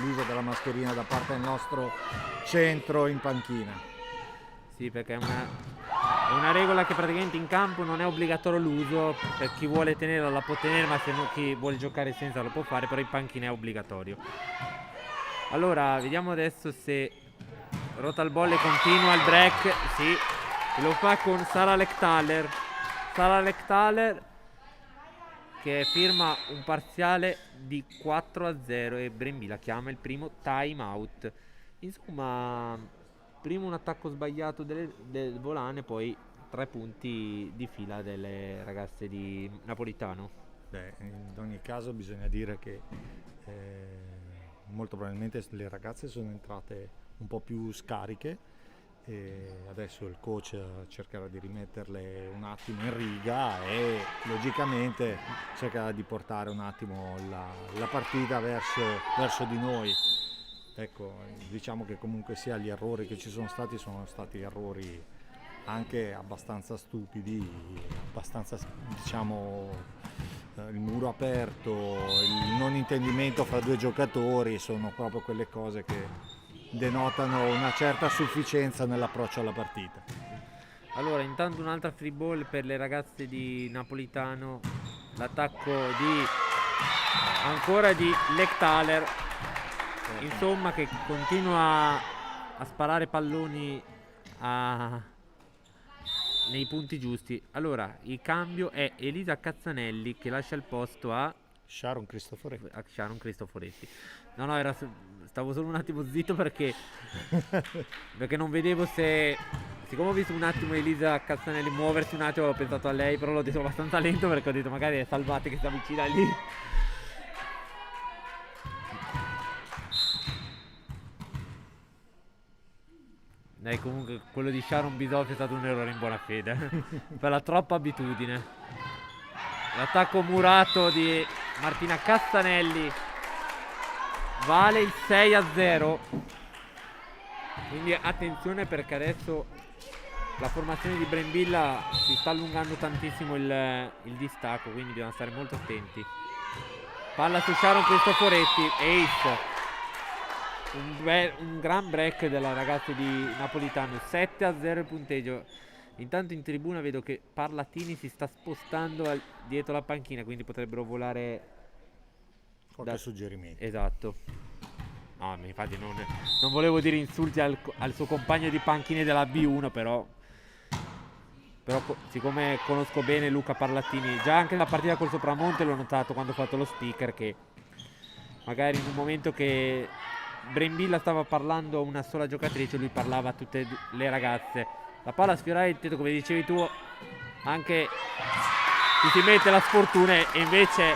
l'uso della mascherina da parte del nostro centro in panchina. Sì, perché è una regola che praticamente in campo non è obbligatorio l'uso, per chi vuole tenerla la può tenere, ma se no chi vuole giocare senza lo può fare, però in panchina è obbligatorio. Allora, vediamo adesso se Rotal Volley continua il break. Sì, lo fa con Sara Lectaler. Sara Lectaler che firma un parziale di 4-0 e Brembilla chiama il primo time out. Insomma, prima un attacco sbagliato del Volane, poi 3 punti di fila delle ragazze di Napolitano. In ogni caso bisogna dire che molto probabilmente le ragazze sono entrate un po' più scariche e adesso il coach cercherà di rimetterle un attimo in riga e logicamente cercherà di portare un attimo la partita verso di noi. Ecco, diciamo che comunque sia gli errori che ci sono stati errori anche abbastanza stupidi, abbastanza, diciamo, il muro aperto, il non intendimento fra 2 giocatori sono proprio quelle cose che denotano una certa sufficienza nell'approccio alla partita. Allora, intanto un'altra free ball per le ragazze di Napolitano, l'attacco ancora di Lectaler, insomma, che continua a sparare palloni nei punti giusti. Allora, il cambio è Elisa Cazzanelli che lascia il posto a Sharon Cristoforetti. No, stavo solo un attimo zitto perché non vedevo siccome ho visto un attimo Elisa Cazzanelli muoversi un attimo, ho pensato a lei, però l'ho detto abbastanza lento perché ho detto magari è Salvati che sta vicina lì. Dai, comunque quello di Sharon Bisotti è stato un errore in buona fede per la troppa abitudine. L'attacco murato di Martina Castanelli vale il 6-0. Quindi attenzione, perché adesso la formazione di Brembilla si sta allungando tantissimo il distacco, quindi bisogna stare molto attenti. Palla su Sharon Cristoforetti, ace. Un gran break della ragazza di Napolitano, 7-0 il punteggio. Intanto in tribuna vedo che Parlatini si sta spostando dietro la panchina, quindi potrebbero volare Qualche suggerimento. Esatto. No, ma infatti non volevo dire insulti al suo compagno di panchine della B1, però siccome conosco bene Luca Parlatini, già anche nella partita col Sopramonte l'ho notato quando ho fatto lo speaker, che magari in un momento che Brembilla stava parlando a una sola giocatrice, lui parlava a tutte le ragazze. La palla sfiorava il tetto, come dicevi tu, anche ci si mette la sfortuna, e invece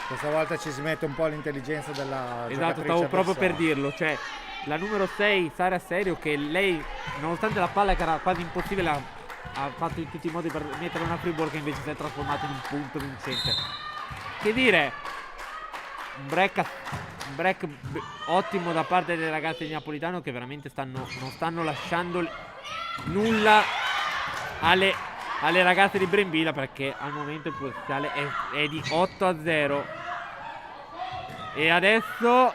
questa volta ci si mette un po' l'intelligenza della esatto, stavo proprio per dirlo, cioè la numero 6 Sara Serio, che lei, nonostante la palla che era quasi impossibile, ha fatto in tutti i modi per mettere una free ball, che invece si è trasformata in un punto vincente. Che dire, un break ottimo da parte dei ragazzi di Napolitano, che veramente non stanno lasciando nulla alle ragazze di Brembilla, perché al momento il potenziale è di 8-0 e adesso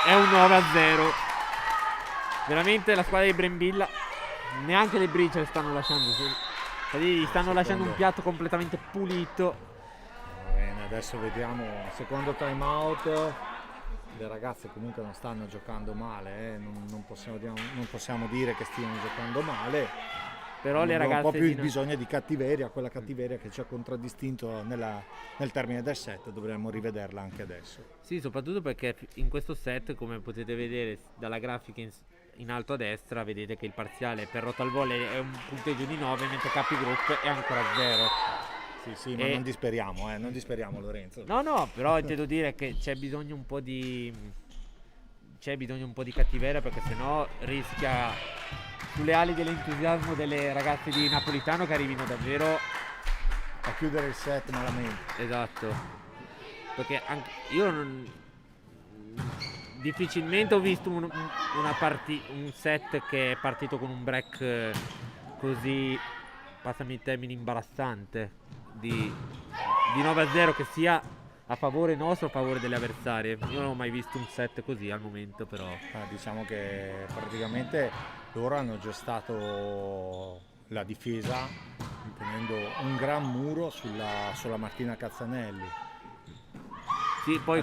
è un 9-0. Veramente la squadra di Brembilla, neanche le briciole stanno lasciando, gli stanno lasciando un piatto completamente pulito. Va bene, adesso vediamo secondo time out. Le ragazze comunque non stanno giocando male, non possiamo dire che stiano giocando male, però le ragazze un po' più il bisogno di cattiveria, quella cattiveria che ci ha contraddistinto nel termine del set. Dovremmo rivederla anche adesso. Sì, soprattutto perché in questo set, come potete vedere dalla grafica in alto a destra, vedete che il parziale per Rotal Volley è un punteggio di 9, mentre Capi Group è ancora 0. Sì, ma non disperiamo Lorenzo. No, però intendo dire che c'è bisogno un po' di cattiveria, perché sennò rischia, sulle ali dell'entusiasmo delle ragazze di Napolitano, che arrivino davvero a chiudere il set malamente. Esatto, perché anche io difficilmente ho visto un set che è partito con un break così, passami i termini, imbarazzante, di 9-0, che sia a favore nostro o a favore delle avversarie. Io non ho mai visto un set così al momento, però diciamo che praticamente loro hanno gestato la difesa imponendo un gran muro sulla Martina Cazzanelli. Sì, poi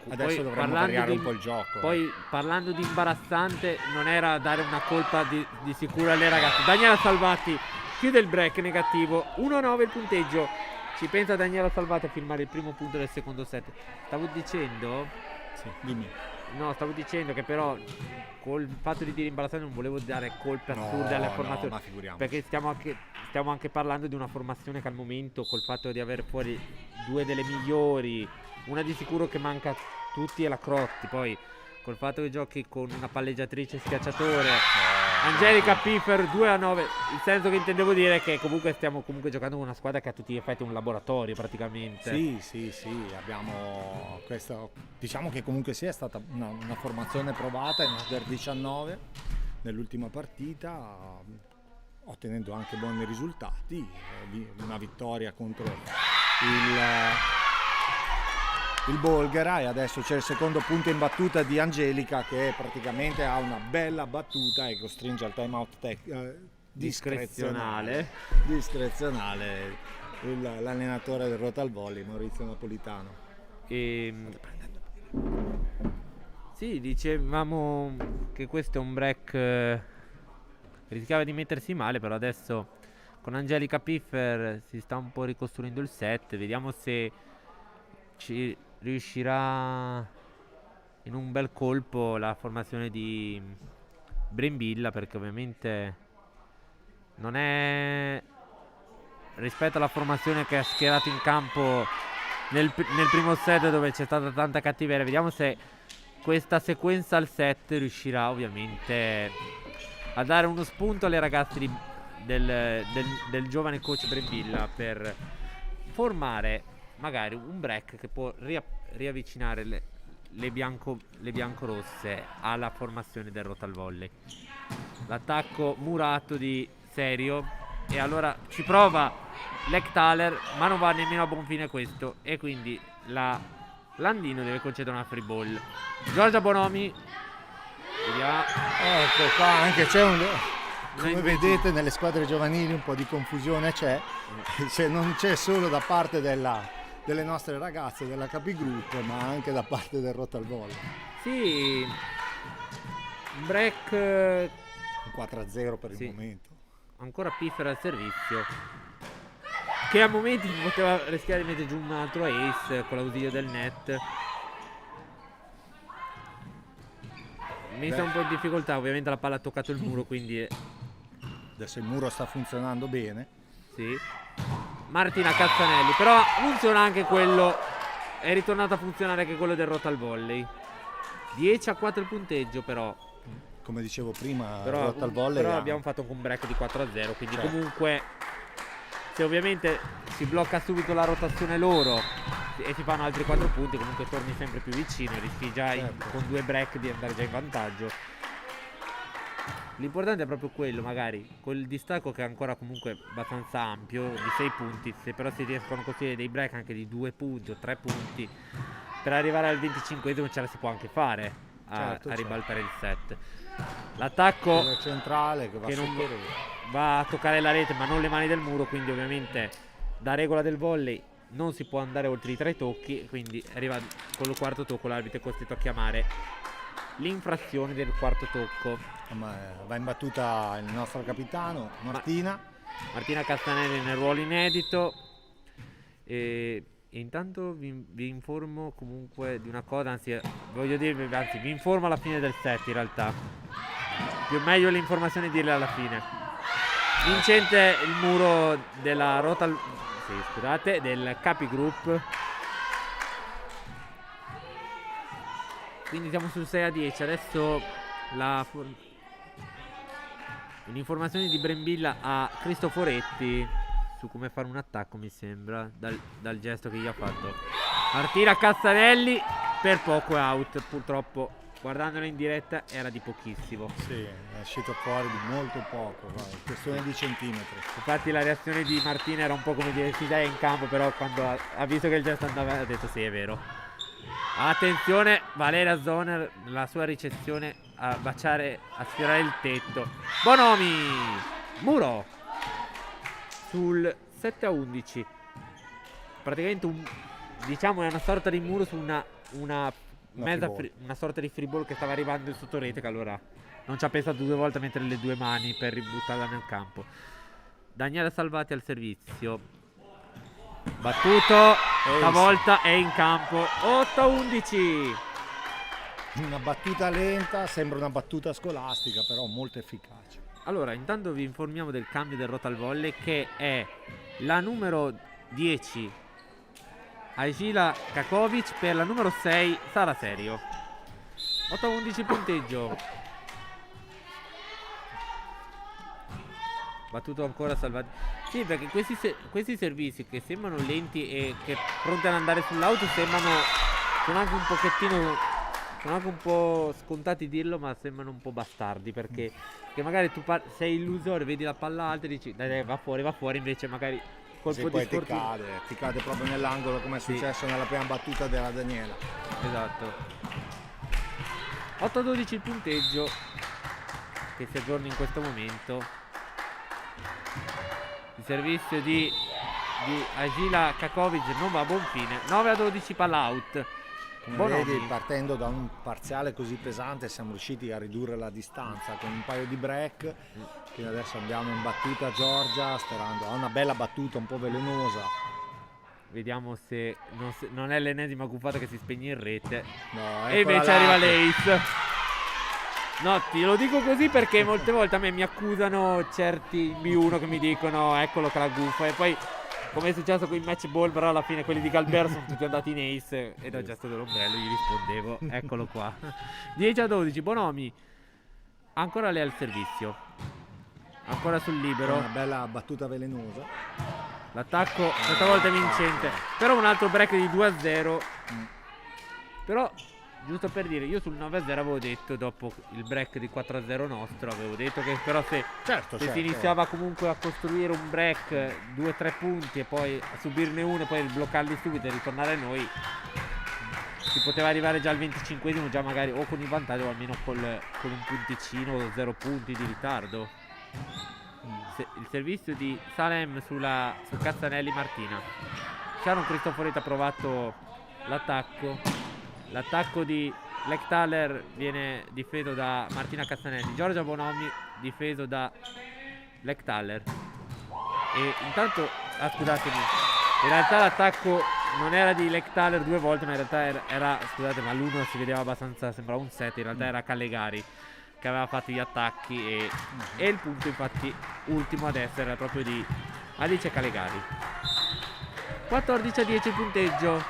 adesso dovremmo variare un po' il gioco. Poi parlando di imbarazzante, non era dare una colpa di sicuro alle ragazze. Daniela Salvati chiude il break negativo, 1-9 il punteggio. Ci pensa Daniela Salvati a firmare il primo punto del secondo set. Stavo dicendo? Sì, dimmi. No, stavo dicendo che però col fatto di dire imbarazzante non volevo dare colpe assurde alle formazioni. No, ma figuriamoci. Perché stiamo anche parlando di una formazione che al momento, col fatto di avere fuori due delle migliori, una di sicuro che manca tutti è la Crotti, poi col fatto che giochi con una palleggiatrice schiacciatore, Angelica Piffer 2-9, il senso che intendevo dire è che comunque stiamo giocando con una squadra che a tutti gli effetti è un laboratorio praticamente. Sì, abbiamo questo, diciamo che comunque sia stata una formazione provata in Under 19 nell'ultima partita, ottenendo anche buoni risultati, una vittoria contro il Bolghera, e adesso c'è il secondo punto in battuta di Angelica, che praticamente ha una bella battuta e costringe al time out discrezionale l'allenatore del Rotal Volley, Maurizio Napolitano. Sì, dicevamo che questo è un break, rischiava di mettersi male, però adesso con Angelica Piffer si sta un po' ricostruendo il set, vediamo se ci riuscirà in un bel colpo la formazione di Brembilla, perché ovviamente non è, rispetto alla formazione che ha schierato in campo nel primo set, dove c'è stata tanta cattiveria. Vediamo se questa sequenza al set riuscirà ovviamente a dare uno spunto alle ragazze del giovane coach Brembilla, per formare magari un break che può riavvicinare le biancorosse alla formazione del Rotal Volley. L'attacco murato di Serio, e allora ci prova Lectaler, ma non va nemmeno a buon fine questo, e quindi Landino deve concedere una free ball. Giorgia Bonomi, vediamo. Ecco qua, anche c'è come vedete nelle squadre giovanili un po' di confusione c'è, non c'è solo da parte delle nostre ragazze della Capigroup, ma anche da parte del Rotal Volley. Sì, break 4-0 per il momento. Ancora Piffer al servizio, che a momenti poteva rischiare di mettere giù un altro ace con l'ausilio del net. Messa un po' in difficoltà, ovviamente la palla ha toccato il muro, quindi adesso il muro sta funzionando bene. Sì. Martina Cazzanelli, però funziona anche quello, è ritornato a funzionare anche quello del Rotal Volley. 10-4 il punteggio, però come dicevo prima, però, Rotal Volley però abbiamo fatto un break di 4-0, quindi certo. Comunque se ovviamente si blocca subito la rotazione loro e si fanno altri 4 punti, comunque torni sempre più vicino e rischi già con 2 break di andare già in vantaggio. L'importante è proprio quello, magari quel distacco che è ancora comunque abbastanza ampio, di 6 punti, se però si riescono a costruire dei break anche di 2 punti o 3 punti, per arrivare al 25esimo ce la si può anche fare a ribaltare il set. L'attacco centrale che non va a toccare la rete ma non le mani del muro, quindi ovviamente da regola del volley non si può andare oltre i 3 tocchi, quindi arriva con il quarto tocco, l'arbitro è costretto a chiamare l'infrazione del quarto tocco. Va in battuta il nostro capitano Martina Castanelli nel ruolo inedito, e intanto vi informo comunque di una cosa, anzi vi informo alla fine del set. In realtà più meglio le informazioni dirle alla fine. Vincente il muro della del Capigroup, quindi siamo sul 6-10. Adesso un'informazione di Brembilla a Cristoforetti su come fare un attacco, mi sembra, dal gesto che gli ha fatto. Martina Cazzanelli per poco è out, purtroppo guardandolo in diretta era di pochissimo. Sì, è uscito fuori di molto poco, questione di centimetri. Infatti la reazione di Martina era un po' come dire: si dai in campo, però quando ha visto che il gesto andava ha detto sì, è vero. Attenzione, Valeria Zoner, la sua ricezione a sfiorare il tetto. Bonomi, muro sul 7-11. Praticamente diciamo è una sorta di muro su una sorta di free ball che stava arrivando in sottorete, che allora non ci ha pensato 2 volte a mettere le 2 mani per ributtarla nel campo. Daniela Salvati al servizio, battuto, stavolta è in campo. 8-11. Una battuta lenta, sembra una battuta scolastica, però molto efficace. Allora, intanto vi informiamo del cambio del Rotal Volley, che è la numero 10 Aisila Kakovic per la numero 6 Sara Serio. 8-11 punteggio. Battuto ancora Salvati. Sì, perché questi servizi che sembrano lenti e che pronti ad andare sull'auto sono anche un pochettino, sono anche un po' scontati dirlo, ma sembrano un po' bastardi, perché magari tu sei illusore, vedi la palla alta e dici dai, va fuori, invece magari colpo di sfortuna ti cade proprio nell'angolo, come è successo nella prima battuta della Daniela. Esatto. 8-12 il punteggio che si aggiorna in questo momento. Il servizio di Agila Kakovic non va a buon fine. 9-12 palla out. Come vedi, partendo da un parziale così pesante siamo riusciti a ridurre la distanza con un paio di break. Quindi adesso andiamo in battuta Giorgia, sperando, ha una bella battuta un po' velenosa. Vediamo se non è l'ennesima gufata che si spegne in rete. No, e invece arriva l'ace. No, te lo dico così perché molte volte a me mi accusano certi B1 che mi dicono eccolo che la gufa, e poi come è successo con i match ball, però alla fine quelli di Galbert sono tutti andati in ace e dal gesto dell'ombrello gli rispondevo eccolo qua. 10-12 Bonomi ancora lei al servizio, ancora sul libero, una bella battuta velenosa. L'attacco questa volta è vincente, però un altro break di 2-0. Però giusto per dire, io sul 9-0 avevo detto, dopo il break di 4-0 nostro, avevo detto che però se si iniziava comunque a costruire un break 2-3 punti e poi a subirne uno e poi bloccarli subito e ritornare noi, si poteva arrivare già al 25esimo, già magari o con il vantaggio o almeno con un punticino o 0 punti di ritardo. Il servizio di Salem su Cazzanelli Martina. Sharon Cristoforetti ha provato l'attacco di Lectaler viene difeso da Martina Cazzanelli, Giorgia Bonomi difeso da Lectaler. E intanto, scusatemi, in realtà l'attacco non era di Lectaler 2 volte, ma in realtà era scusate, ma l'uno si vedeva abbastanza, sembrava un set, in realtà era Callegari che aveva fatto gli attacchi e il punto infatti ultimo ad essere era proprio di Alice Callegari. 14-10 il punteggio,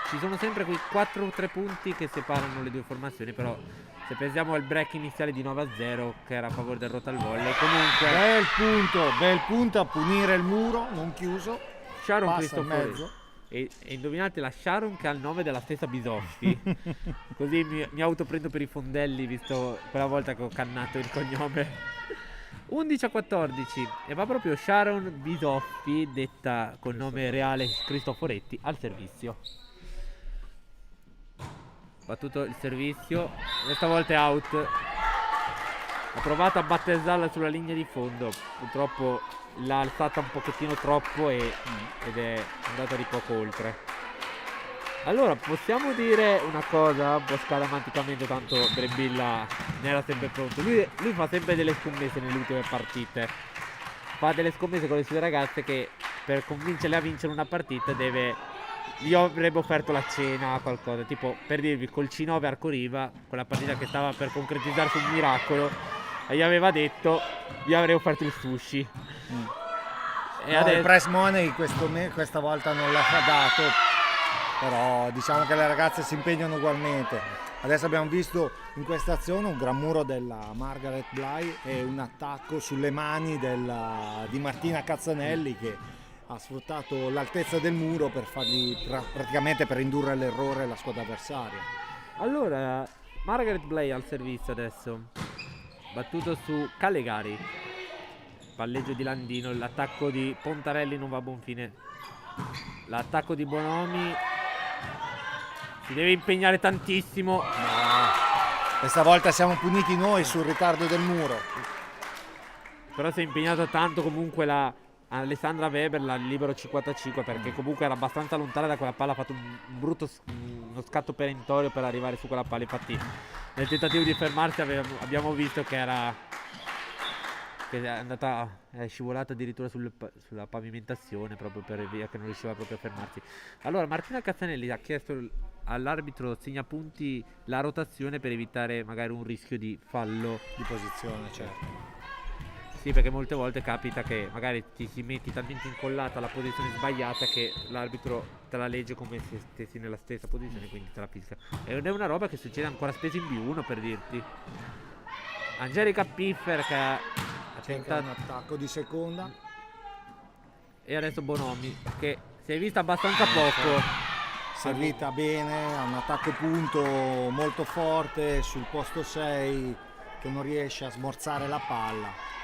ci sono sempre quei 4-3 punti che separano le due formazioni, però se pensiamo al break iniziale di 9-0 che era a favore del Rotal Volley, comunque bel punto a punire il muro non chiuso, Sharon passa in mezzo. E indovinate la Sharon che ha il nome della stessa Bisoffi. Così mi autoprendo per i fondelli, visto quella volta che ho cannato il cognome. 11-14 e va proprio Sharon Bisoffi, detta col nome reale Cristoforetti, al servizio. Battuto il servizio, questa volta è out. Ha provato a battezzarla sulla linea di fondo, purtroppo l'ha alzata un pochettino troppo ed è andata di poco oltre. Allora, possiamo dire una cosa un po' scaramanticamente, tanto Brembilla ne era sempre pronto. Lui fa sempre delle scommesse nelle ultime partite. Fa delle scommesse con le sue ragazze che per convincerle a vincere una partita gli avrebbe offerto la cena, qualcosa. Tipo, per dirvi, col C9 Arcoriva, quella partita che stava per concretizzarsi un miracolo, gli aveva detto gli avrei offerto il sushi. E adesso il prize money questa volta non l'ha dato, però diciamo che le ragazze si impegnano ugualmente. Adesso abbiamo visto in questa azione un gran muro della Margaret Bly e un attacco sulle mani di Martina Cazzanelli che ha sfruttato l'altezza del muro per praticamente per indurre all'errore la squadra avversaria. Allora, Margaret Bly al servizio adesso, battuto su Callegari, palleggio di Landino, l'attacco di Pontarelli non va a buon fine, l'attacco di Bonomi si deve impegnare tantissimo. Questa volta siamo puniti noi sul ritardo del muro, però si è impegnato tanto comunque Alessandra Weber, la libero 55, perché comunque era abbastanza lontana da quella palla, ha fatto uno scatto perentorio per arrivare su quella palla. Infatti nel tentativo di fermarsi abbiamo visto che è scivolata addirittura sulla pavimentazione, proprio per via che non riusciva proprio a fermarsi. Allora Martina Cazzanelli ha chiesto all'arbitro segnapunti la rotazione per evitare magari un rischio di fallo di posizione, certo. Sì, perché molte volte capita che magari ti si metti talmente incollata alla posizione sbagliata che l'arbitro te la legge come se stessi nella stessa posizione, quindi te la fischia. Ed è una roba che succede ancora spesso in B1, per dirti. Angelica Piffer che ha tentato un attacco di seconda. E adesso Bonomi che si è vista abbastanza poco. Servita bene, ha un attacco punto molto forte sul posto 6 che non riesce a smorzare la palla.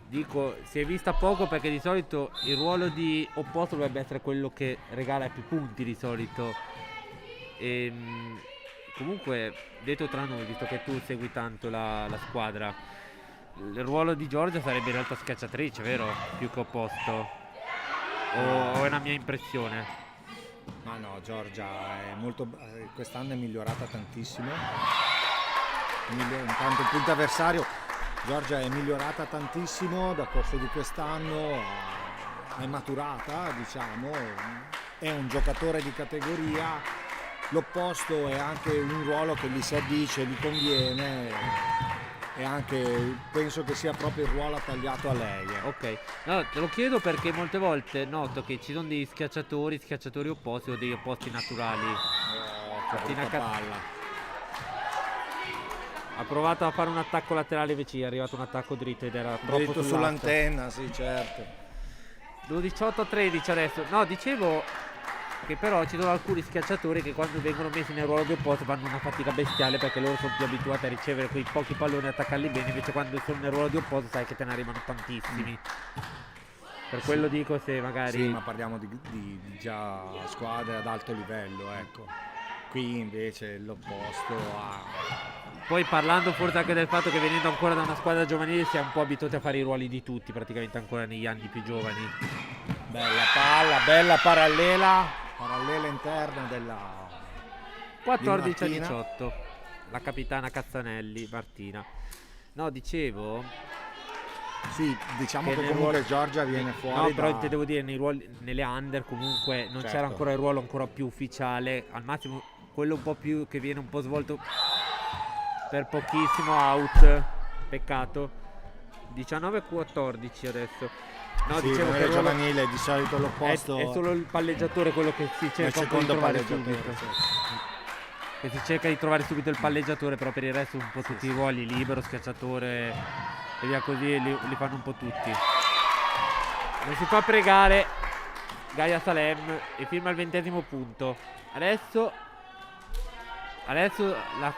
Dico, si è vista poco perché di solito il ruolo di opposto dovrebbe essere quello che regala più punti di solito. Comunque, detto tra noi, visto che tu segui tanto la squadra, il ruolo di Giorgia sarebbe in realtà schiacciatrice, vero? Più che opposto. O è una mia impressione? Ma no, Giorgia è quest'anno è migliorata tantissimo. Intanto il punto avversario, Giorgia è migliorata tantissimo dal corso di quest'anno, è maturata, diciamo, è un giocatore di categoria, l'opposto è anche un ruolo che gli si addice, gli conviene e anche penso che sia proprio il ruolo tagliato a lei. Ok, no, te lo chiedo perché molte volte noto che ci sono dei schiacciatori opposti o degli opposti naturali. Palla. Ha provato a fare un attacco laterale, invece è arrivato un attacco dritto ed era troppo sull'antenna, sì, certo. 18-13 adesso. No, dicevo, che però ci sono alcuni schiacciatori che quando vengono messi nel ruolo di opposto fanno una fatica bestiale, perché loro sono più abituati a ricevere quei pochi palloni e attaccarli bene, invece quando sono nel ruolo di opposto sai che te ne arrivano tantissimi. Per quello dico, se magari... Sì, ma parliamo di già squadre ad alto livello, ecco. Qui invece l'opposto ha... Poi parlando forse anche del fatto che venendo ancora da una squadra giovanile si è un po' abituati a fare i ruoli di tutti, praticamente ancora negli anni più giovani. Bella palla, bella parallela interna della 14 a 18, la capitana Cazzanelli, Martina. No, dicevo... Sì, diciamo che comunque ruolo... Giorgia viene fuori. No, però te devo dire, nei ruoli, nelle under comunque non certo. c'era ancora il ruolo ancora più ufficiale. Al massimo quello un po' più che viene un po' svolto per pochissimo, out. Peccato. 19-14 adesso. No, sì, dicevo che il giovanile di solito l'opposto è solo il palleggiatore quello che si cerca di trovare subito. Che si cerca di trovare subito il palleggiatore, però per il resto un po' tutti i ruoli, libero, schiacciatore e via così, li fanno un po' tutti. Non si fa pregare Gaia Salem e firma il 20° punto. Adesso la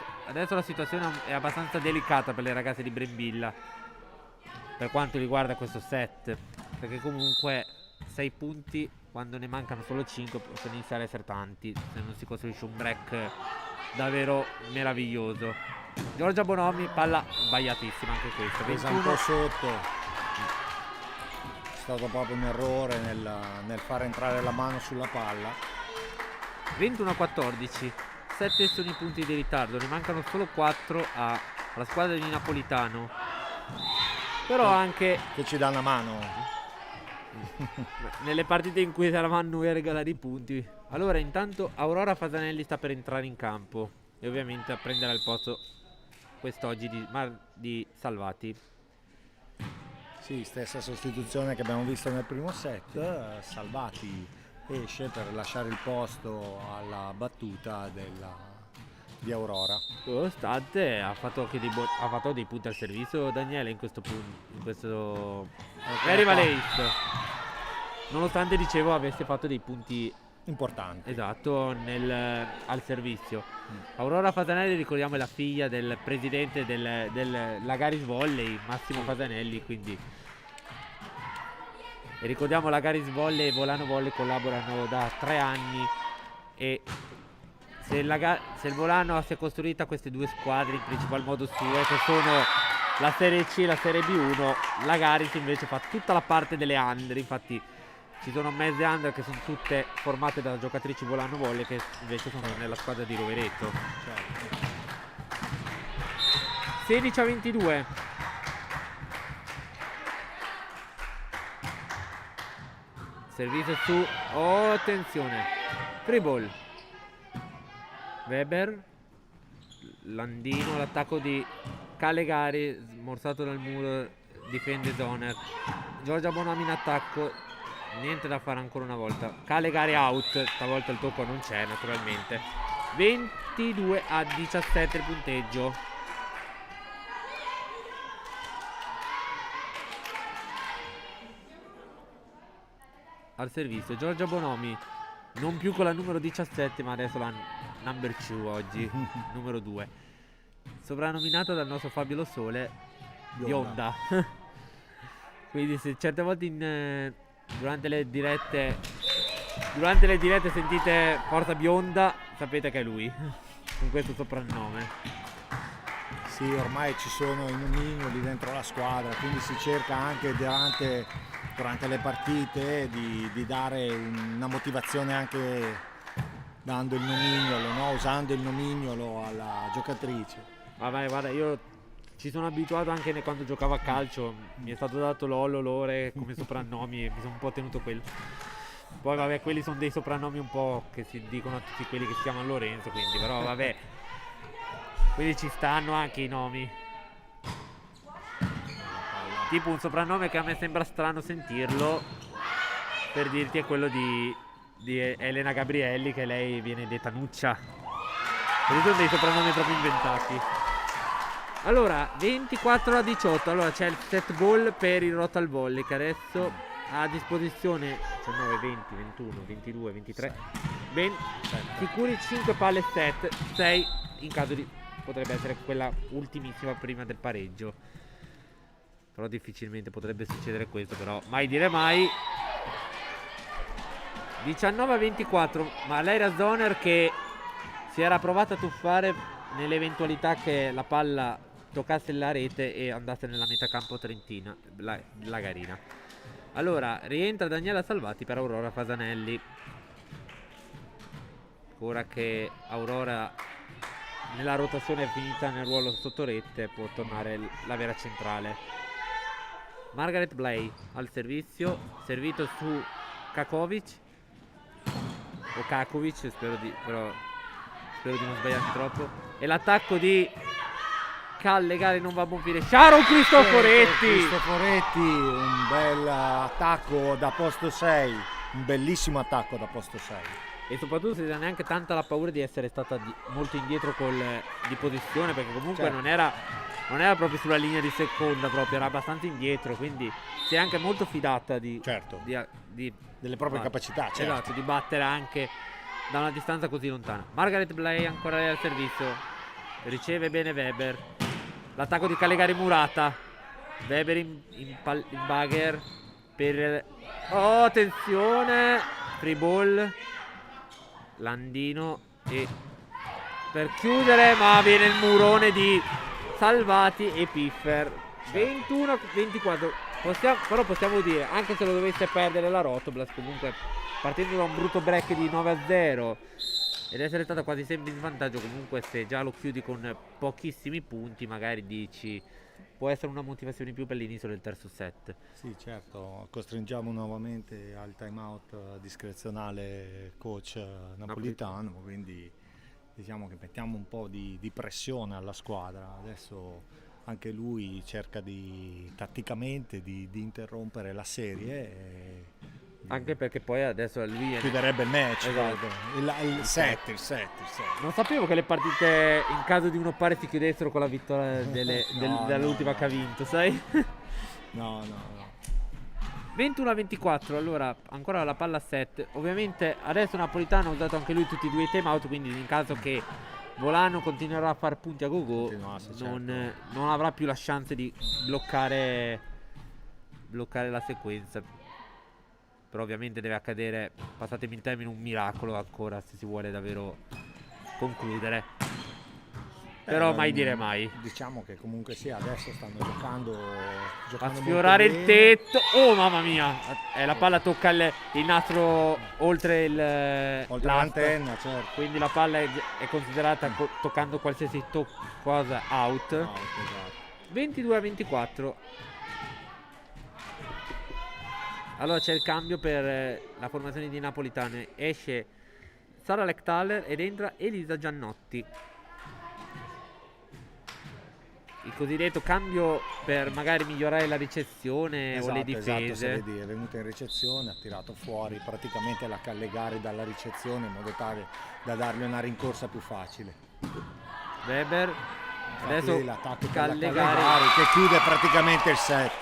situazione è abbastanza delicata per le ragazze di Brembilla per quanto riguarda questo set, perché comunque 6 punti quando ne mancano solo 5 possono iniziare a essere tanti se non si costruisce un break davvero meraviglioso. Giorgia Bonomi, palla sbagliatissima anche questa, presa un po' sotto, è stato proprio un errore nel far entrare la mano sulla palla. 21-14, 7 sono i punti di ritardo, ne mancano solo 4 alla squadra di Napolitano, però anche che ci dà una mano nelle partite in cui eravamo noi a regalare i punti. Allora intanto Aurora Fasanelli sta per entrare in campo e ovviamente prenderà il posto quest'oggi di Salvati. Sì, stessa sostituzione che abbiamo visto nel primo set. Salvati esce per lasciare il posto alla battuta di Aurora. Nonostante ha fatto dei punti al servizio Daniele in questo arriva l'Ace. Nonostante, dicevo, avesse fatto dei punti importanti. Esatto, al servizio. Aurora Fasanelli, ricordiamo, è la figlia del presidente del Lagaris Volley, Massimo Fasanelli, quindi. E ricordiamo, Lagaris Volley e Volano Volley collaborano da 3 anni e se il Volano si è costruita queste due squadre in principal modo sue, che sono la Serie C e la Serie B1, Lagaris invece fa tutta la parte delle under, infatti ci sono mezze under che sono tutte formate da giocatrici Volano Volley che invece sono nella squadra di Rovereto. Certo. 16-22. Servizio su, oh, attenzione, free ball. Weber, Landino, l'attacco di Calegari, smorzato dal muro, difende Zoner. Giorgia Bonomi in attacco, niente da fare ancora una volta. Calegari out, stavolta il tocco non c'è naturalmente. 22-17 il punteggio. Al servizio Giorgia Bonomi, non più con la numero 17 ma adesso la number 2 oggi, numero 2, soprannominata dal nostro Fabio Lo Sole Bionda. Quindi se certe volte durante le dirette sentite Forza Bionda, sapete che è lui con questo soprannome. Sì, ormai ci sono i nomignoli dentro la squadra, quindi si cerca anche durante le partite di dare una motivazione anche dando il nomignolo, no? Usando il nomignolo alla giocatrice. Vabbè, guarda, io ci sono abituato anche quando giocavo a calcio, mi è stato dato Lollo, Lore come soprannomi e mi sono un po' tenuto quello. Poi vabbè, quelli sono dei soprannomi un po' che si dicono a tutti quelli che si chiamano Lorenzo, quindi però vabbè, quindi ci stanno anche i nomi. Tipo un soprannome che a me sembra strano sentirlo, per dirti, è quello di Elena Gabrielli, che lei viene detta Nuccia. Questi sono dei soprannomi proprio inventati. Allora, 24-18, allora c'è il set ball per il Rotal Volley che adesso ha a disposizione 19, 20, 21, 22, 23, Ben sicuri 5 palle set, 6 in caso di... potrebbe essere quella ultimissima prima del pareggio. Però difficilmente potrebbe succedere questo, però mai dire mai. 19-24, ma l'Aira Zoner che si era provata a tuffare nell'eventualità che la palla toccasse la rete e andasse nella metacampo trentina, la garina. Allora, rientra Daniela Salvati per Aurora Fasanelli. Ora che Aurora nella rotazione è finita nel ruolo sotto rete, può tornare la vera centrale. Margaret Bley al servizio, servito su Kakovic o Kakovic, spero di non sbagliare troppo. E l'attacco di Callegari non va a buon fine. Sharon Cristoforetti, un bel attacco da posto 6, un bellissimo attacco da posto 6. e soprattutto senza neanche tanta la paura di essere stata molto indietro di posizione, perché comunque certo. non era proprio sulla linea di seconda, proprio era abbastanza indietro, quindi si è anche molto fidata delle proprie capacità, certo. Esatto, di battere anche da una distanza così lontana. Margaret Bley ancora lì al servizio, riceve bene Weber, l'attacco di Callegari Murata, Weber in bagger per attenzione, free ball, Landino e per chiudere, ma viene il murone di Salvati e Piffer. 21-24. Però possiamo dire, anche se lo dovesse perdere la Rotoblast, comunque partendo da un brutto break di 9-0 ed essere stata quasi sempre in vantaggio, comunque se già lo chiudi con pochissimi punti, magari dici può essere una motivazione in più per l'inizio del terzo set. Sì, certo, costringiamo nuovamente al time out discrezionale coach napolitano, quindi diciamo che mettiamo un po' di pressione alla squadra. Adesso anche lui cerca tatticamente di interrompere la serie anche perché poi adesso lui chiuderebbe il match. Esatto. il set. Non sapevo che le partite in caso di uno pari si chiudessero con la vittoria dell'ultima che ha vinto, sai? No. 21-24, allora ancora la palla a set. Ovviamente adesso Napolitano ha usato anche lui tutti e due i time out, quindi in caso che Volano continuerà a far punti a go-go, non avrà più la chance di bloccare la sequenza. Però ovviamente deve accadere, passatemi il termine, un miracolo ancora se si vuole davvero concludere. Però mai dire mai. Diciamo che comunque sia, adesso stanno giocando a sfiorare il tetto. Oh mamma mia, la palla tocca il nastro oltre l'antenna, certo. Quindi la palla è considerata toccando qualsiasi cosa out. Esatto. 22-24. Allora c'è il cambio per la formazione di Napolitano. Esce Sara Lectaler ed entra Elisa Giannotti. Il cosiddetto cambio per magari migliorare la ricezione o le difese. Esatto, è venuta in ricezione, ha tirato fuori praticamente la Callegari dalla ricezione in modo tale da dargli una rincorsa più facile. Weber, adesso l'attacco Callegari che chiude praticamente il set.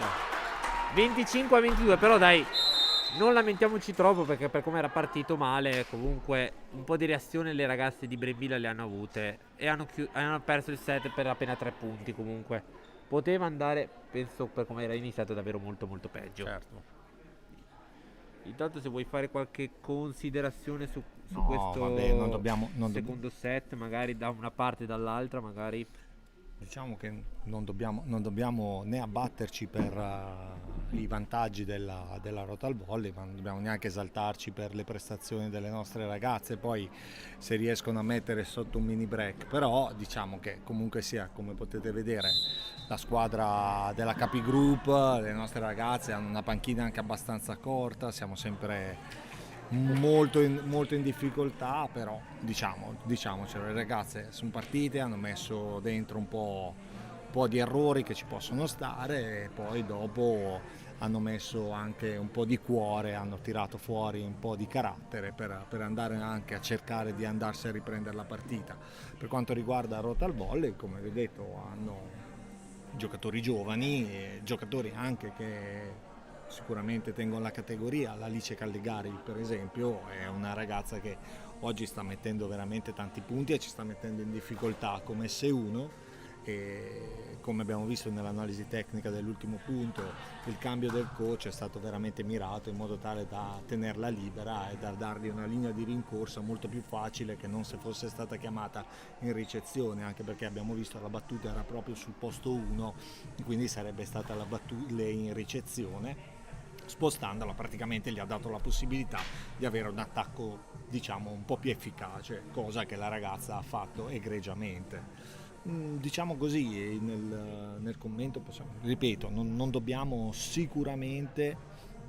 25-22, però dai, non lamentiamoci troppo, perché per come era partito male, comunque un po' di reazione le ragazze di Brembilla le hanno avute e hanno perso il set per appena 3 punti. Comunque poteva andare, penso, per come era iniziato, davvero molto molto peggio. Certo. Intanto se vuoi fare qualche considerazione su No, questo vabbè, non dobbiamo set, magari da una parte e dall'altra, magari. Diciamo che non dobbiamo né abbatterci per i vantaggi della Rotal Volley, ma non dobbiamo neanche esaltarci per le prestazioni delle nostre ragazze, poi se riescono a mettere sotto un mini break. Però diciamo che comunque sia, come potete vedere, la squadra della Capi Group, le nostre ragazze hanno una panchina anche abbastanza corta, siamo sempre molto in difficoltà, però diciamocelo, le ragazze sono partite, hanno messo dentro un po' di errori che ci possono stare, e poi dopo hanno messo anche un po' di cuore, hanno tirato fuori un po' di carattere per andare anche a cercare di andarsi a riprendere la partita. Per quanto riguarda Rotal Volley, come vi ho detto, hanno giocatori giovani, giocatori anche che sicuramente tengono la categoria. L'Alice Callegari, per esempio, è una ragazza che oggi sta mettendo veramente tanti punti e ci sta mettendo in difficoltà come S1, e come abbiamo visto nell'analisi tecnica dell'ultimo punto il cambio del coach è stato veramente mirato in modo tale da tenerla libera e da dargli una linea di rincorsa molto più facile che non se fosse stata chiamata in ricezione, anche perché abbiamo visto la battuta era proprio sul posto 1, quindi sarebbe stata la battuta in ricezione. Spostandola praticamente gli ha dato la possibilità di avere un attacco diciamo un po' più efficace, cosa che la ragazza ha fatto egregiamente. Diciamo così, nel commento ripeto, non dobbiamo sicuramente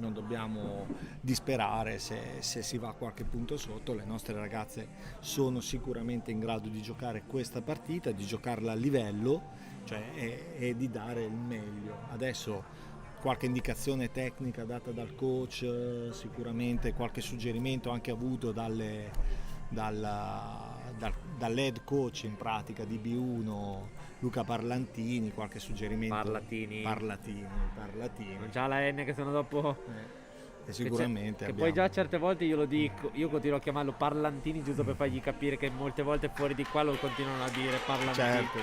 non dobbiamo disperare se si va a qualche punto sotto. Le nostre ragazze sono sicuramente in grado di giocare questa partita, di giocarla a livello, cioè, e di dare il meglio. Adesso qualche indicazione tecnica data dal coach, sicuramente qualche suggerimento anche avuto dall'head coach in pratica di B1 Luca Parlantini, qualche suggerimento. Parlatini. Non c'ha la N che sono dopo. E sicuramente che poi già certe volte io lo dico, io continuo a chiamarlo Parlantini giusto per fargli capire che molte volte fuori di qua lo continuano a dire Parlantini. Certo.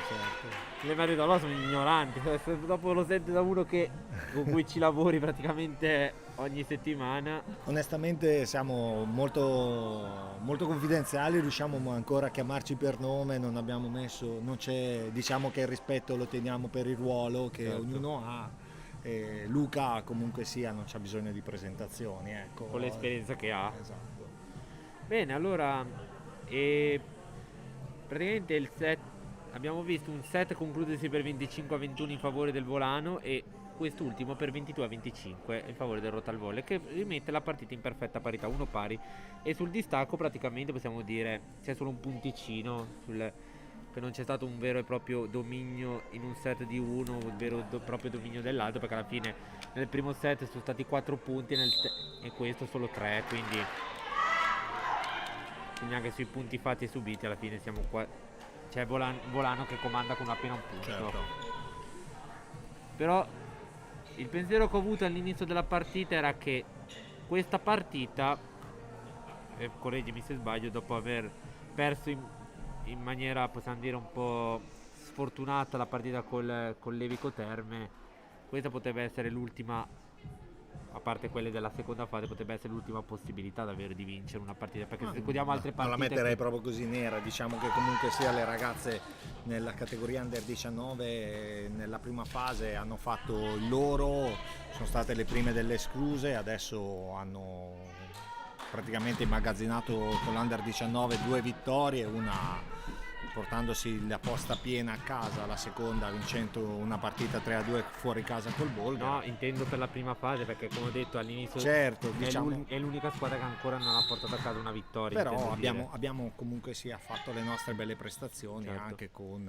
Le marito allora sono ignoranti, se dopo lo sente da uno con cui ci lavori praticamente ogni settimana. Onestamente siamo molto confidenziali, riusciamo ancora a chiamarci per nome, non c'è, diciamo che il rispetto lo teniamo per il ruolo che ognuno ha. Luca comunque sia non c'ha bisogno di presentazioni, ecco, con l'esperienza che ha. Esatto. Bene, allora praticamente il set, abbiamo visto un set concludersi per 25-21 in favore del Volano e quest'ultimo per 22-25 in favore del Rotal Volley, che rimette la partita in perfetta parità, 1 pari, e sul distacco praticamente possiamo dire c'è solo un punticino che non c'è stato un vero e proprio dominio in un set di uno, un vero e proprio dominio dell'altro, perché alla fine nel primo set sono stati 4 punti e questo solo 3, quindi anche sui punti fatti e subiti alla fine siamo qua, c'è Volano che comanda con appena un punto. Certo. Però il pensiero che ho avuto all'inizio della partita era che questa partita, correggimi se sbaglio, dopo aver perso in maniera, possiamo dire, un po' sfortunata la partita col Levico Terme, questa potrebbe essere l'ultima, a parte quelle della seconda fase, potrebbe essere l'ultima possibilità davvero di vincere una partita, perché se guardiamo altre partite non la metterei proprio così nera, diciamo che comunque sia le ragazze nella categoria under 19 nella prima fase hanno fatto il loro, sono state le prime delle escluse, adesso hanno praticamente immagazzinato con l'Under 19 2 vittorie, una portandosi la posta piena a casa, la seconda vincendo una partita 3-2 fuori casa col Bologna. No, intendo per la prima fase, perché come ho detto all'inizio, certo, diciamo, è l'unica squadra che ancora non ha portato a casa una vittoria. Però abbiamo comunque sia fatto le nostre belle prestazioni, certo, anche con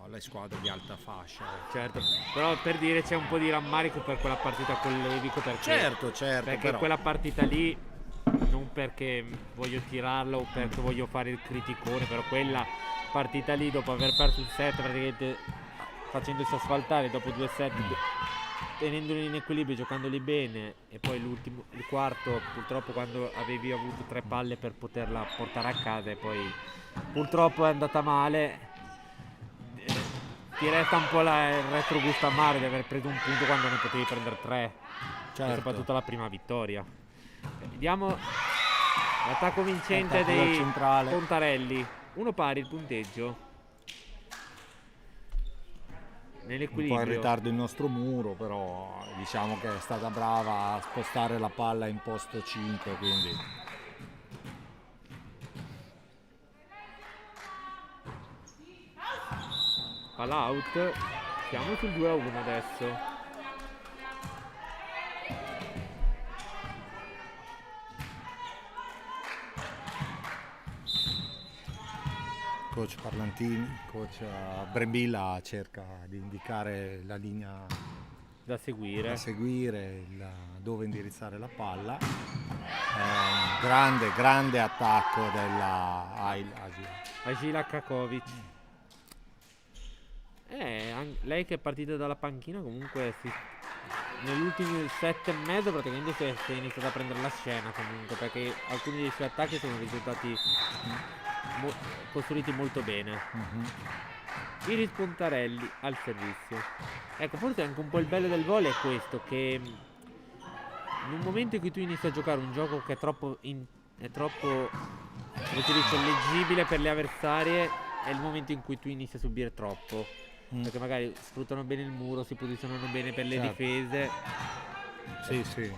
le squadre di alta fascia. Certo, però per dire c'è un po' di rammarico per quella partita con l'Evico, perché certo, perché però quella partita lì, non perché voglio tirarla o perché voglio fare il criticone, però quella partita lì, dopo aver perso un set praticamente facendosi asfaltare dopo 2 set, tenendoli in equilibrio, giocandoli bene, e poi il quarto purtroppo, quando avevi avuto 3 palle per poterla portare a casa e poi purtroppo è andata male, ti resta un po' il retrogusto amaro di aver preso un punto quando ne potevi prendere 3, certo, e soprattutto la prima vittoria. Vediamo l'attacco vincente dei Contarelli. 1 pari il punteggio. Nell'equilibrio. Un po' in ritardo il nostro muro, però diciamo che è stata brava a spostare la palla in posto 5, quindi palla out. Siamo sul 2-1 adesso. coach Parlantini, coach Brembilla cerca di indicare la linea da seguire, dove indirizzare la palla. Grande attacco della Agila Kakovic. Lei che è partita dalla panchina comunque negli ultimi set e mezzo praticamente si è iniziato a prendere la scena comunque, perché alcuni dei suoi attacchi sono risultati mo- costruiti molto bene. Iris Pontarelli al servizio. Ecco, forse anche un po' il bello del volley è questo, che in un momento in cui tu inizi a giocare un gioco che è troppo, come si dice, leggibile per le avversarie, è il momento in cui tu inizi a subire troppo. Perché magari sfruttano bene il muro, si posizionano bene per le Certo. difese. Sì, sì.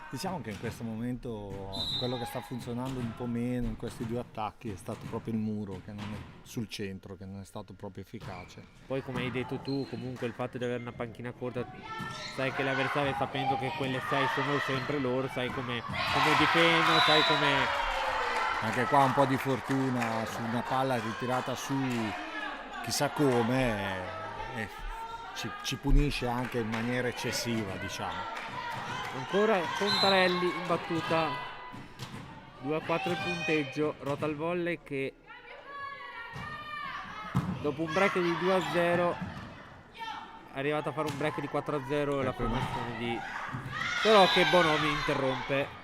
Diciamo che in questo momento quello che sta funzionando un po' meno in questi due attacchi è stato proprio il muro che non è sul centro, che non è stato proprio efficace. Poi come hai detto tu, comunque il fatto di avere una panchina corta, sai che l'avversario, sapendo che quelle 6 sono sempre loro, sai come difendono, sai come... Anche qua un po' di fortuna su una palla ritirata su chissà come ci punisce anche in maniera eccessiva, diciamo. Ancora Pontarelli in battuta, 2-4 il punteggio, rota il volley che dopo un break di 2-0 è arrivato a fare un break di 4-0 la formazione di... però che Bonomi interrompe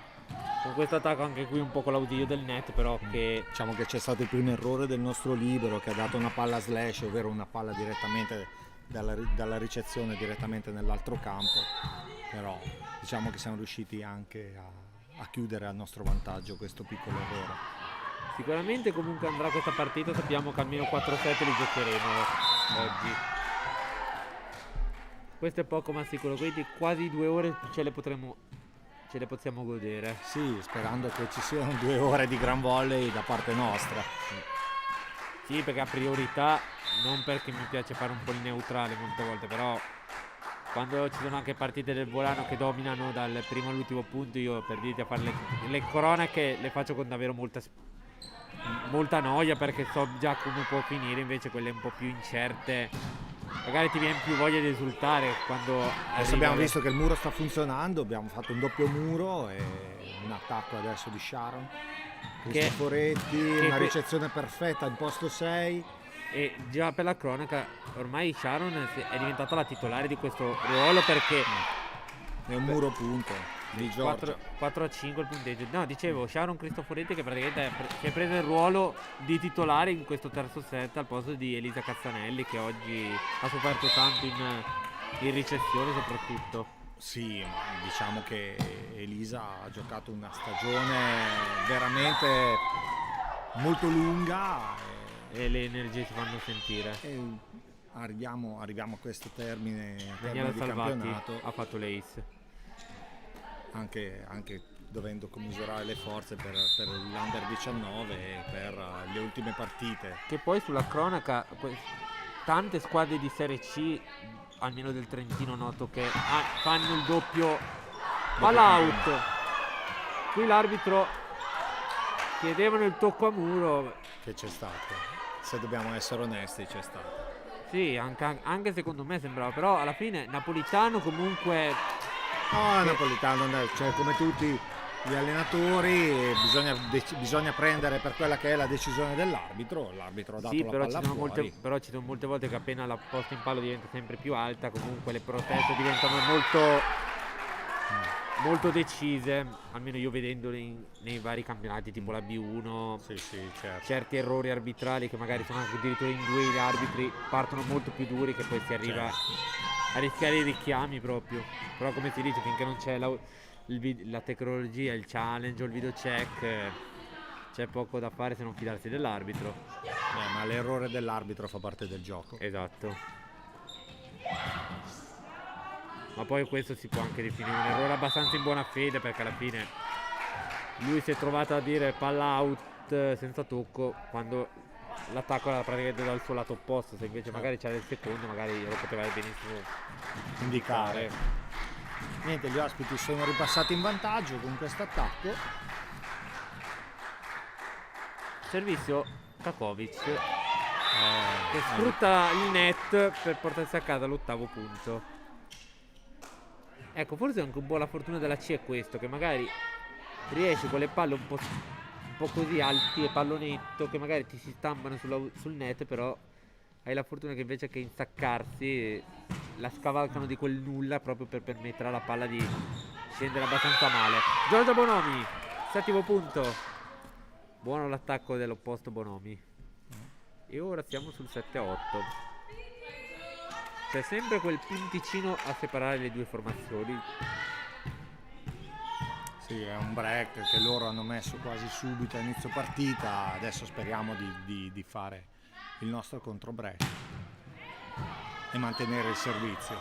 con questo attacco, anche qui un po' con l'ausilio del net, però che... Diciamo che c'è stato più un errore del nostro libero che ha dato una palla slash, ovvero una palla direttamente dalla ricezione direttamente nell'altro campo, però diciamo che siamo riusciti anche a chiudere a nostro vantaggio questo piccolo errore. Sicuramente comunque andrà questa partita, sappiamo che almeno 4-7 li giocheremo oggi. Questo è poco ma sicuro, quindi quasi 2 ore ce le possiamo godere. Sì, sperando che ci siano 2 ore di gran volley da parte nostra. Sì, perché a priorità, non perché mi piace fare un po' il neutrale molte volte, però quando ci sono anche partite del volano che dominano dal primo all'ultimo punto, io per dirti a fare le cronache le faccio con davvero molta noia, perché so già come può finire, invece quelle un po' più incerte magari ti viene più voglia di esultare quando adesso abbiamo visto che il muro sta funzionando, abbiamo fatto un doppio muro e un attacco adesso di Sharon, Cristoforetti, una ricezione perfetta in posto 6. E già per la cronaca ormai Sharon è diventata la titolare di questo ruolo, perché è un muro punto di Giorgia. 4-5 il punteggio. No, dicevo Sharon Cristoforetti che praticamente si è preso il ruolo di titolare in questo terzo set al posto di Elisa Cazzanelli, che oggi ha sofferto tanto in ricezione soprattutto. Sì, diciamo che Elisa ha giocato una stagione veramente molto lunga e le energie si fanno sentire. Arriviamo a questo termine Daniela di Salvati campionato. ha fatto l'ace. Anche dovendo commisurare le forze per l'Under 19 e per le ultime partite. Che poi sulla cronaca tante squadre di Serie C, almeno del Trentino, noto che fanno il doppio all-out. Qui l'arbitro chiedevano il tocco a muro. Che c'è stato, se dobbiamo essere onesti, c'è stato. Sì, anche secondo me sembrava, però alla fine Napolitano comunque... No, Napolitano, cioè come tutti gli allenatori bisogna prendere per quella che è la decisione dell'arbitro. L'arbitro ha dato la palla fuori. Però ci sono molte volte che appena la posta in pallo diventa sempre più alta, comunque le proteste diventano molto decise, almeno io vedendole nei vari campionati tipo la B1. Sì, certo. Certi errori arbitrali che magari sono anche addirittura in due, gli arbitri partono molto più duri, che poi si arriva a rischiare i richiami proprio. Però come si dice, finché non c'è la tecnologia, il challenge o il video check, c'è poco da fare se non fidarsi dell'arbitro. Ma l'errore dell'arbitro fa parte del gioco. Esatto. Ma poi questo si può anche definire un errore abbastanza in buona fede, perché alla fine lui si è trovato a dire palla out senza tocco quando l'attacco era praticamente dal suo lato opposto. Se invece magari c'era il secondo, magari lo poteva benissimo indicare. Niente, gli ospiti sono ripassati in vantaggio con questo attacco. Servizio Kakovic che sfrutta il net per portarsi a casa l'8° punto. Ecco, forse anche un po' la fortuna della C è questo, che magari riesci con le palle un po' così alti e pallonetto, che magari ti si stampano sul net, però hai la fortuna che invece che instaccarsi la scavalcano di quel nulla proprio per permettere alla palla di scendere abbastanza male. Giorgio Bonomi, settimo punto. Buono l'attacco dell'opposto Bonomi. E ora siamo sul 7-8. C'è sempre quel punticino a separare le due formazioni. Sì, è un break che loro hanno messo quasi subito a inizio partita. Adesso speriamo di fare il nostro contro break e mantenere il servizio.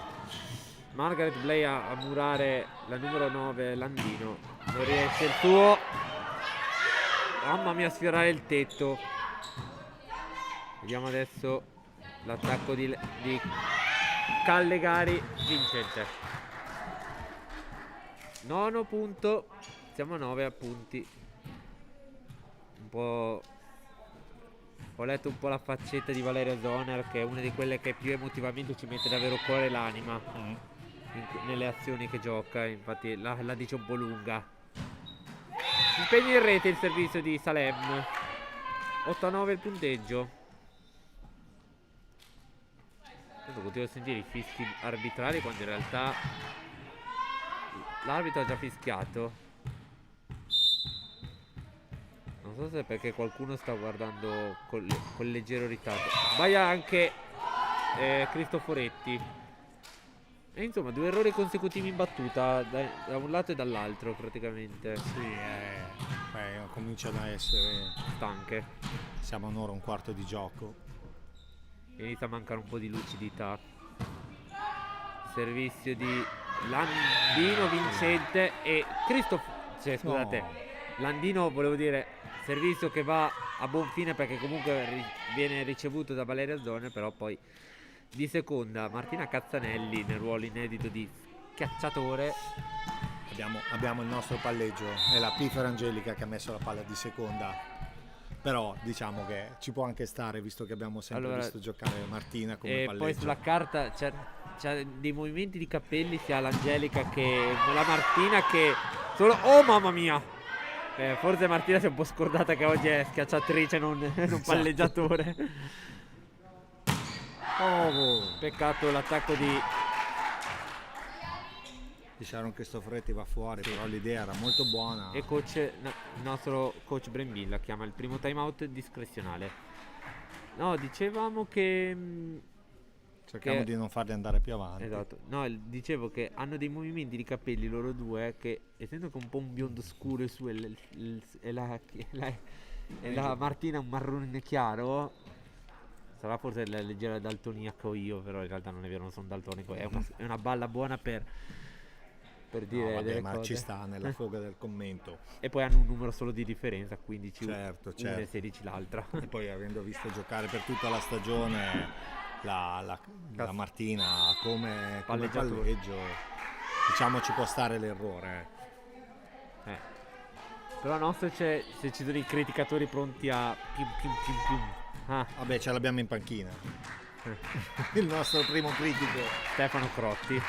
Margaret Bley a murare la numero 9 Landino. Non riesce il suo. Mamma mia, sfiorare il tetto. Vediamo adesso l'attacco di Callegari vincente. Nono punto. Siamo a 9 appunti. Un po'. Ho letto un po' la faccetta di Valeria Zoner, che è una di quelle che più emotivamente ci mette davvero cuore e l'anima nelle azioni che gioca. Infatti la dice un po' lunga. Si spegne in rete il servizio di Salem. 8-9 il punteggio. Continuo a sentire i fischi arbitrali quando in realtà l'arbitro ha già fischiato. Non so se è perché qualcuno sta guardando col leggero ritardo. Sbaglia anche Cristoforetti. E insomma 2 errori consecutivi in battuta da un lato e dall'altro praticamente. Sì, cominciano a essere stanche. Siamo un'ora e un quarto di gioco. Inizia a mancare un po' di lucidità. Servizio di Landino vincente e scusate, Landino, volevo dire, servizio che va a buon fine perché comunque viene ricevuto da Valeria Zoner, però poi di seconda Martina Cazzanelli nel ruolo inedito di schiacciatore. Abbiamo il nostro palleggio, è la Piffer Angelica che ha messo la palla di seconda. Però diciamo che ci può anche stare, visto che abbiamo sempre visto giocare Martina come palleggio. Poi sulla carta c'è dei movimenti di capelli sia l'Angelica che la Martina che solo... Oh mamma mia! Forse Martina si è un po' scordata che oggi è schiacciatrice, non Esatto. palleggiatore. Peccato l'attacco di Sharon Cristoforetti va fuori, però l'idea era molto buona. E il nostro coach Brembilla chiama il primo time out discrezionale. No, dicevamo che cerchiamo di non farli andare più avanti. Esatto. No, dicevo che hanno dei movimenti di capelli loro due che, essendo che un po' un biondo scuro su e la Martina un marrone chiaro, sarà forse la leggera daltonia che ho io, però in realtà non è vero, non sono daltonico. È una balla buona per dire delle ma cose. ci sta nella foga del commento. E poi hanno un numero solo di differenza, 15 certo. una e 16 l'altra. E poi avendo visto giocare per tutta la stagione la Martina come palleggio, diciamo ci può stare l'errore. Però nostro se ci sono i criticatori pronti a pium. Vabbè, ce l'abbiamo in panchina. Il nostro primo critico Stefano Crotti.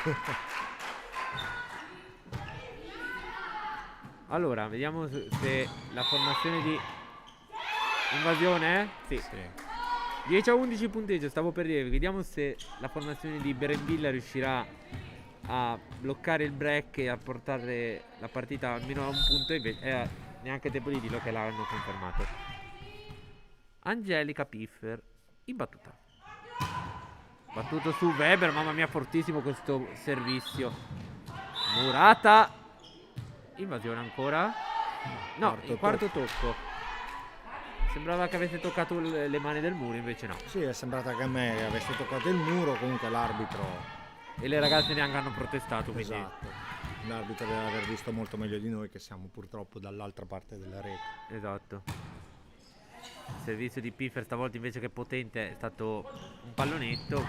Allora, vediamo se la formazione di invasione sì. 10-11 punteggio, stavo per dire. Vediamo se la formazione di Brembilla riuscirà a bloccare il break e a portare la partita almeno a un punto. Invece neanche tempo di dirlo che l'hanno confermato. Angelica Piffer in battuta. Battuto su Weber, mamma mia, fortissimo questo servizio. Murata. Invasione ancora. No, il quarto tocco. Sembrava che avesse toccato le mani del muro, invece no. Sì, è sembrata che a me avesse toccato il muro, comunque l'arbitro. E le ragazze neanche hanno protestato, quindi. Esatto. L'arbitro deve aver visto molto meglio di noi, che siamo purtroppo dall'altra parte della rete. Esatto. Il servizio di Piffer stavolta invece che potente è stato un pallonetto,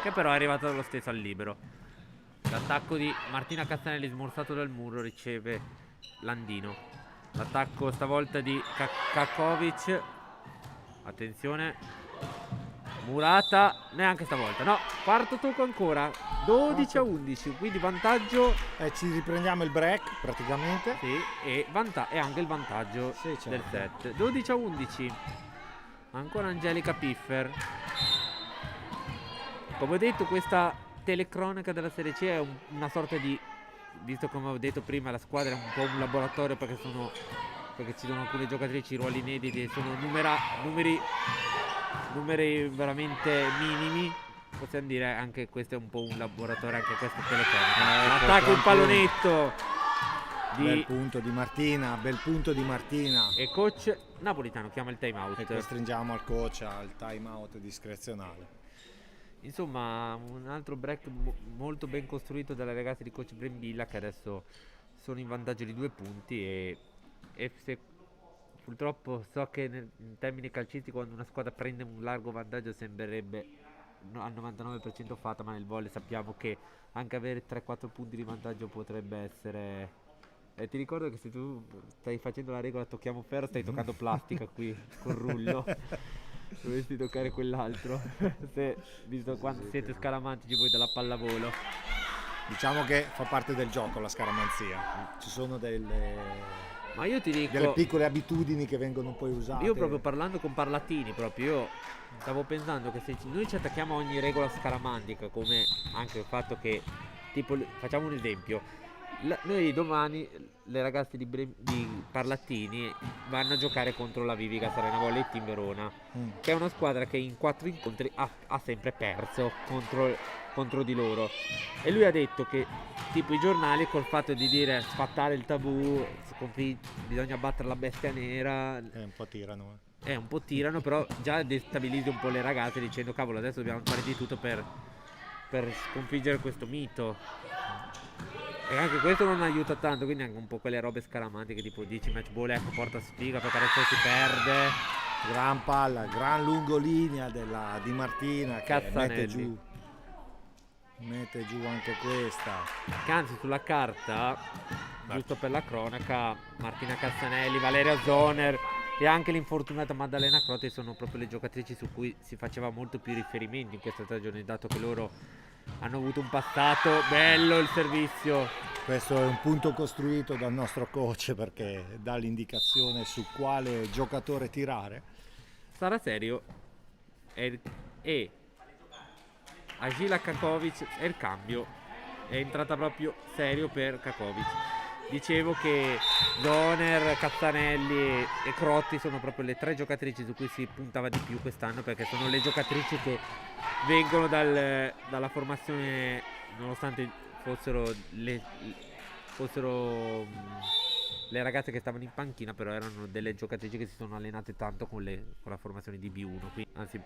che però è arrivato lo stesso al libero. L'attacco di Martina Castanelli smorzato dal muro riceve Landino. L'attacco stavolta di Kakovic. Attenzione. Murata. Neanche stavolta. No, quarto tocco ancora. 12-11. Quindi vantaggio. Ci riprendiamo il break praticamente. Sì, e anche il vantaggio del set. 12-11. Ancora Angelica Piffer. Come ho detto, questa telecronaca della Serie C è una sorta di, visto come ho detto prima, la squadra è un po' un laboratorio perché ci sono alcune giocatrici, ruoli inediti e sono numeri veramente minimi. Possiamo dire anche questo è un po' un laboratorio, anche questa telecronaca. Attacco il pallonetto bel punto di Martina, bel punto di Martina. E coach Napolitano chiama il time out E costringiamo al coach al time out discrezionale. Insomma, un altro break molto ben costruito dalle ragazze di coach Brembilla, che adesso sono in vantaggio di 2 punti e se purtroppo so che in termini calcistici quando una squadra prende un largo vantaggio sembrerebbe al 99% fatta, ma nel volley sappiamo che anche avere 3-4 punti di vantaggio potrebbe essere... ti ricordo che se tu stai facendo la regola tocchiamo ferro, stai toccando plastica qui col rullo. Dovresti toccare quell'altro. Visto quanto siete scaramantici voi della pallavolo. Diciamo che fa parte del gioco la scaramanzia. Ci sono ma io ti dico, delle piccole abitudini che vengono poi usate. Io proprio parlando con Parlatini, io stavo pensando che se noi ci attacchiamo a ogni regola scaramantica, come anche il fatto che, tipo, facciamo un esempio, noi domani le ragazze di Parlattini vanno a giocare contro la Vivica Serena Volley Team Verona, che è una squadra che in 4 incontri ha sempre perso contro di loro, e lui ha detto che tipo i giornali col fatto di dire sfattare il tabù, bisogna battere la bestia nera, un po' tirano un po' tirano, però già destabilizza un po' le ragazze dicendo cavolo adesso dobbiamo fare di tutto per sconfiggere questo mito. E anche questo non aiuta tanto, quindi anche un po' quelle robe scaramantiche tipo 10 match ball, ecco, porta sfiga perché adesso si perde. Gran palla, gran lungolinea di Martina che Cazzanelli. mette giù anche questa. Che anzi sulla carta, giusto per la cronaca, Martina Cazzanelli, Valeria Zoner e anche l'infortunata Maddalena Crote sono proprio le giocatrici su cui si faceva molto più riferimento in questa stagione, dato che loro hanno avuto un passato bello. Il servizio, questo è un punto costruito dal nostro coach perché dà l'indicazione su quale giocatore tirare. Sarà serio e Agila Kakovic è il cambio, è entrata proprio serio per Kakovic. Dicevo che Zoner, Cazzanelli e Crotti sono proprio le 3 giocatrici su cui si puntava di più quest'anno, perché sono le giocatrici che vengono dalla formazione, nonostante fossero le ragazze che stavano in panchina, però erano delle giocatrici che si sono allenate tanto con la formazione di B1. Quindi, anzi,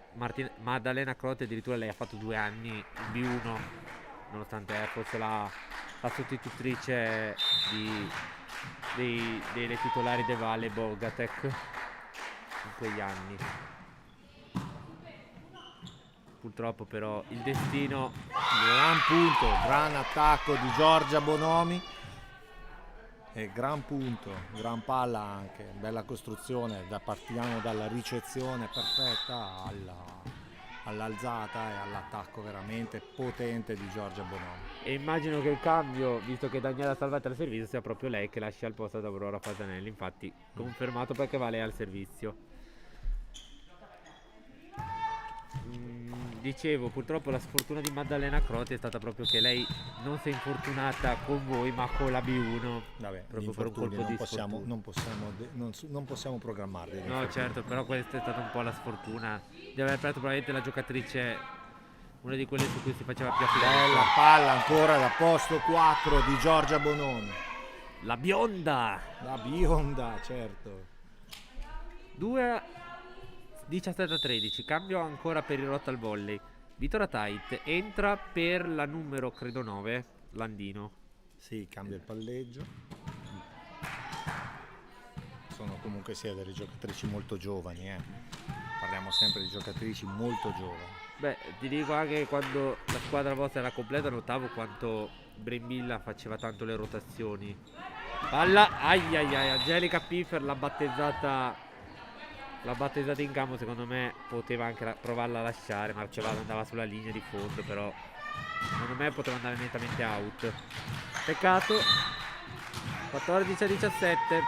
Maddalena Crotti addirittura lei ha fatto 2 anni in B1, nonostante fosse la sostitutrice delle titolari De Valle Bogatek in quegli anni. Purtroppo però il destino. Gran punto, gran attacco di Giorgia Bonomi e gran punto, gran palla anche, bella costruzione, partiamo dalla ricezione perfetta all'alzata e all'attacco veramente potente di Giorgia Bonomi. E immagino che il cambio, visto che Daniela Salvati al servizio, sia proprio lei che lascia il posto ad Aurora Fasanelli, infatti confermato perché va lei al servizio. Dicevo, purtroppo la sfortuna di Maddalena Crotti è stata proprio che lei non si è infortunata con voi ma con la B1. Vabbè, proprio per un colpo di sfortuna. Non possiamo programmarli. No, certo, però questa è stata un po' la sfortuna di aver aperto probabilmente la giocatrice, una di quelle su cui si faceva più affidamento. Bella palla ancora da posto 4 di Giorgia Bonomi. La bionda, certo. 17-13, cambio ancora per il Rotal Volley. Vittoria Tait entra per la numero credo 9, Landino. Sì, cambia il palleggio. Sono comunque sia delle giocatrici molto giovani, parliamo sempre di giocatrici molto giovani. Beh, ti dico anche quando la squadra vostra era completa notavo quanto Brembilla faceva tanto le rotazioni. Palla, Angelica Piffer l'ha battezzata in campo, secondo me poteva anche provarla a lasciare, Marcellata andava sulla linea di fondo, però secondo me poteva andare nettamente out. Peccato. 14-17.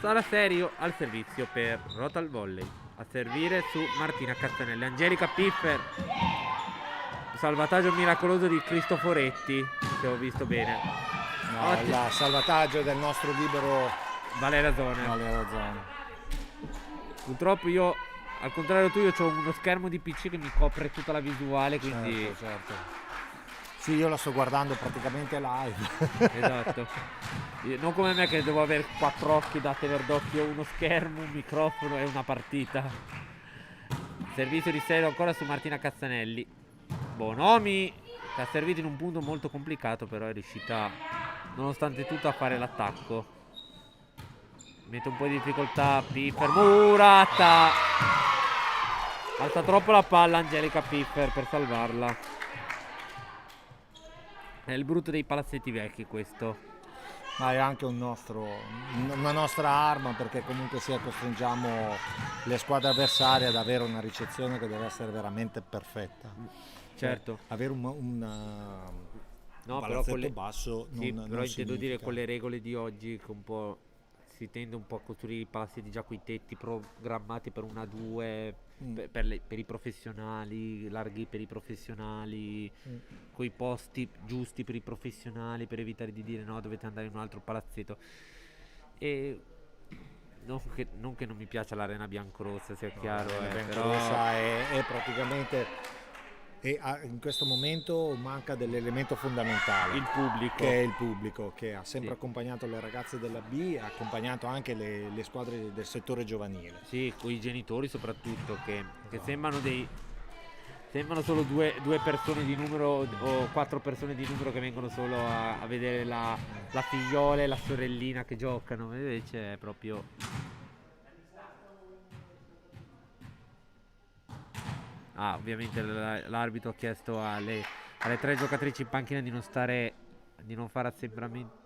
Sarà serio al servizio per Rotal Volley, a servire su Martina Castanelli. Angelica Piffer salvataggio miracoloso di Cristoforetti, se ho visto bene. No, il salvataggio del nostro libero Valera Zone. Purtroppo io, al contrario tu, ho uno schermo di PC che mi copre tutta la visuale, quindi... Certo. Sì, io la sto guardando praticamente live. Esatto. Non come me che devo avere 4 occhi da tenere d'occhio, uno schermo, un microfono e una partita. Servizio di serio ancora su Martina Cazzanelli. Bonomi che ha servito in un punto molto complicato, però è riuscita nonostante tutto a fare l'attacco. Mette un po' di difficoltà Piffer. Murata alza troppo la palla Angelica Piffer per salvarla. È il brutto dei palazzetti vecchi questo. Ma è anche una nostra arma, perché comunque sia costringiamo le squadre avversarie ad avere una ricezione che deve essere veramente perfetta. Certo. Avere no, palazzetto però basso non, sì, non però intendo dire significa. con le regole di oggi che un po' si tende un po' a costruire i palazzetti già coi tetti programmati per 1-2 per i professionali, larghi per i professionali, coi posti giusti per i professionali, per evitare di dire no, dovete andare in un altro palazzetto. E non che non mi piaccia l'arena biancorossa, sia chiaro, però è praticamente... E in questo momento manca dell'elemento fondamentale, il pubblico, che è il pubblico, che ha sempre accompagnato le ragazze della B, ha accompagnato anche le squadre del settore giovanile. Sì, con i genitori soprattutto, che sembrano solo due persone di numero o 4 persone di numero che vengono solo a vedere la figliola e la sorellina che giocano, invece è proprio... ovviamente l'arbitro ha chiesto alle 3 giocatrici in panchina di non fare assembramenti.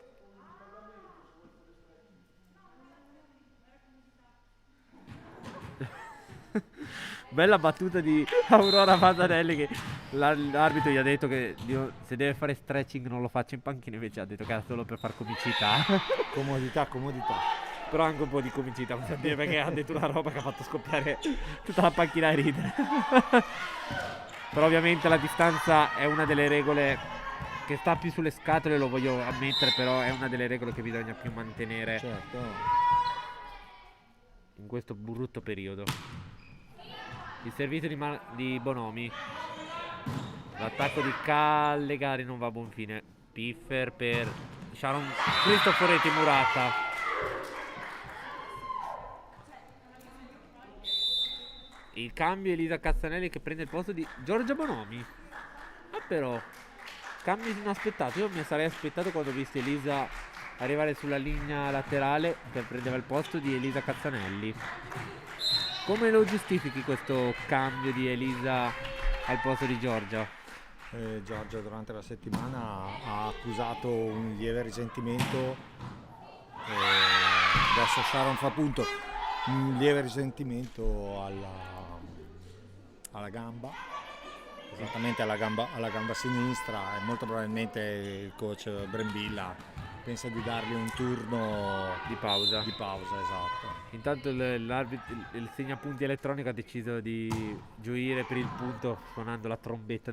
Bella battuta di Aurora Fasanelli, che l'arbitro gli ha detto che se deve fare stretching non lo faccia in panchina, invece ha detto che era solo per far comicità. Comodità. Però anche un po' di comicità, perché ha detto una roba che ha fatto scoppiare tutta la panchina a ridere. Però ovviamente la distanza è una delle regole che sta più sulle scatole, lo voglio ammettere, però è una delle regole che bisogna più mantenere, certo, in questo brutto periodo. Il servizio di Bonomi, l'attacco di Callegari non va a buon fine. Piffer per Sharon Cristoforetti Murata. Il cambio Elisa Cazzanelli che prende il posto di Giorgia Bonomi. Però cambio inaspettato. Io mi sarei aspettato, quando ho visto Elisa arrivare sulla linea laterale, che prendeva il posto di Elisa Cazzanelli. Come lo giustifichi questo cambio di Elisa al posto di Giorgia? Giorgia durante la settimana ha accusato un lieve risentimento, adesso Sharon fa punto, un lieve risentimento alla gamba, esattamente alla gamba sinistra, e molto probabilmente il coach Brembilla pensa di dargli un turno di pausa. Esatto. Intanto il segnapunti elettronico ha deciso di gioire per il punto suonando la trombetta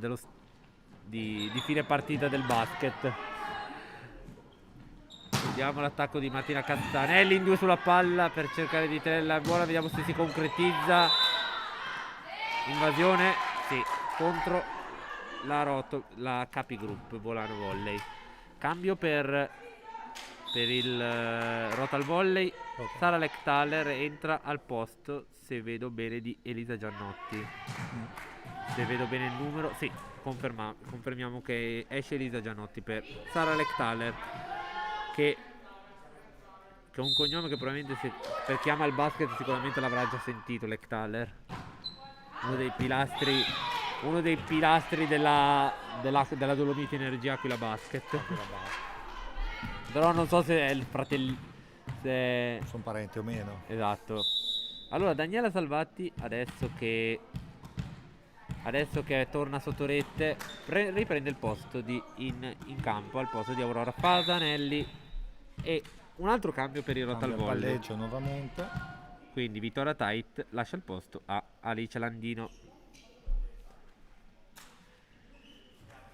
di fine partita del basket. Vediamo l'attacco di Martina Cazzanelli in 2 sulla palla per cercare di tenerla buona, vediamo se si concretizza. Invasione, sì, contro la Capi Group Volano Volley. Cambio per il Rotal Volley. Sara Lectaler entra al posto, se vedo bene, di Elisa Giannotti. Se vedo bene il numero, sì, confermiamo che esce Elisa Giannotti per Sara Lectaler, che è un cognome che probabilmente per chi ama il basket sicuramente l'avrà già sentito. Lectaler, uno dei pilastri della Dolomiti Energia Aquila Basket. Però non so se è il fratello, sono parenti o meno. Esatto. Allora Daniela Salvatti adesso che torna sotto rete riprende il posto in campo al posto di Aurora Fasanelli, e un altro cambio per il Rotal Volley. Palleggio nuovamente. Quindi Vittoria Tait lascia il posto a Alice Landino.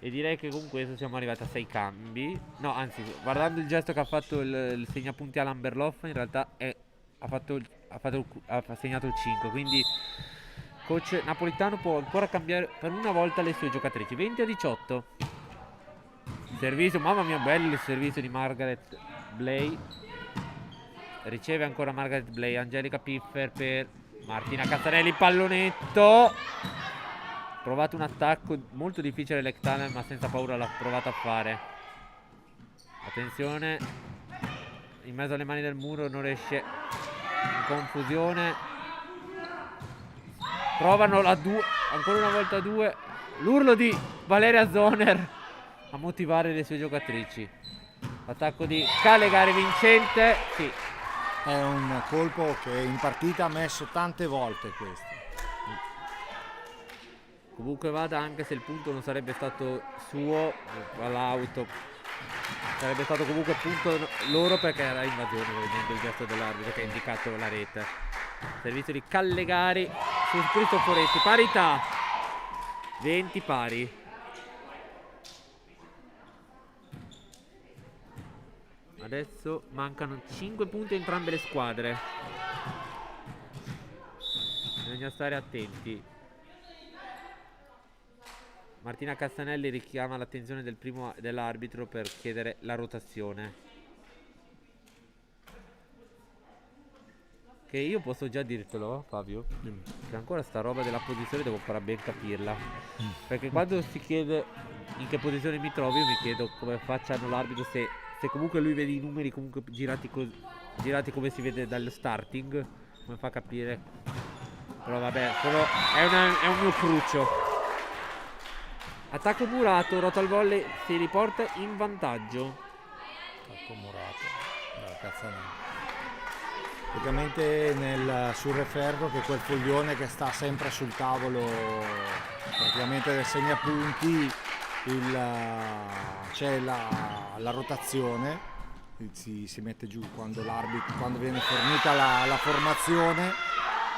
E direi che con questo siamo arrivati a 6 cambi. No, anzi, guardando il gesto che ha fatto il segnapunti a Lamberloff, in realtà ha segnato il 5. Quindi coach napolitano può ancora cambiare per una volta le sue giocatrici. 20 a 18. Servizio, mamma mia, bello il servizio di Margaret Bley. Riceve ancora Margaret Bley. Angelica Piffer per Martina Cassanelli. Pallonetto. Provato un attacco molto difficile Lectaner, ma senza paura l'ha provato a fare. Attenzione, in mezzo alle mani del muro, non riesce, in confusione. Provano la 2, ancora una volta 2. L'urlo di Valeria Zoner a motivare le sue giocatrici. Attacco di Calegari vincente. Sì. È un colpo che in partita ha messo tante volte questo. Comunque vada, anche se il punto non sarebbe stato suo, all'auto sarebbe stato comunque punto loro, perché era invasione, vedendo il gesto dell'arbitro che ha indicato la rete. Servizio di Callegari su Cristoforetti, parità, 20 pari. Adesso mancano 5 punti a entrambe le squadre, bisogna stare attenti. Martina Cassanelli richiama l'attenzione dell'arbitro per chiedere la rotazione. Che io posso già dirtelo, Fabio, che ancora sta roba della posizione devo ancora ben capirla. Perché quando si chiede in che posizione mi trovo, io mi chiedo come facciano l'arbitro, se comunque lui vede i numeri comunque girati come si vede dallo starting, come fa a capire. Però vabbè, è un mio cruccio. Attacco murato, rota al volley, si riporta in vantaggio. Attacco murato da Cazzanelli. Praticamente sul referto, che è quel foglione che sta sempre sul tavolo praticamente del segnapunti, c'è la rotazione, si mette giù quando viene fornita la formazione.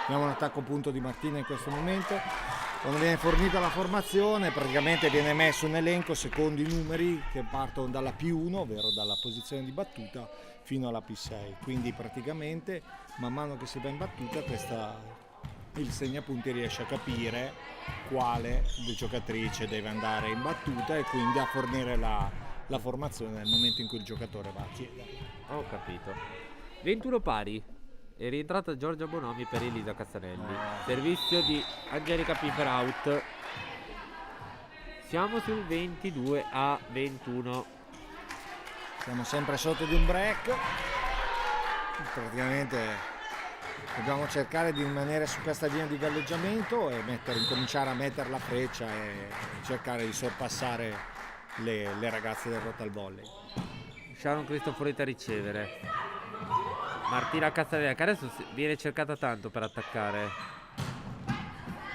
Abbiamo un attacco punto di Martina in questo momento. Quando viene fornita la formazione, praticamente viene messo un elenco secondo i numeri che partono dalla P1, ovvero dalla posizione di battuta, fino alla P6. Quindi praticamente man mano che si va in battuta, il segnapunti riesce a capire quale giocatrice deve andare in battuta e quindi a fornire la formazione nel momento in cui il giocatore va a chiedere. Ho capito. 21 pari. È rientrata Giorgia Bonomi per Elisa Cassanelli. Servizio di Angelica Piffer out. Siamo sul 22 a 21. Siamo sempre sotto di un break. Praticamente dobbiamo cercare di rimanere su questa linea di galleggiamento e cominciare a mettere la freccia e cercare di sorpassare le ragazze del rota al volley. Sharon Cristoforetti a ricevere. Martina Cassanelli, che adesso viene cercata tanto per attaccare.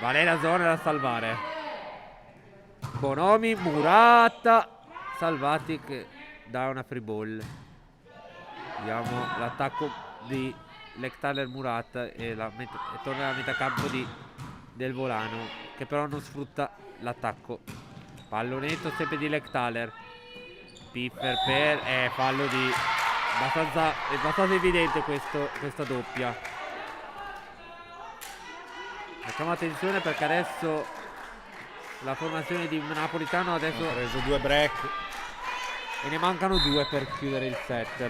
Valeria Zoner da salvare. Bonomi, Murata, salvati, che dà una free ball. Vediamo l'attacco di Lectaler Murata e torna alla metà campo del Volano, che però non sfrutta l'attacco. Pallonetto sempre di Lectaler. Piffer per fallo di è abbastanza evidente questa doppia. Facciamo attenzione perché adesso la formazione di Napolitano adesso ha preso 2 break e ne mancano 2 per chiudere il set.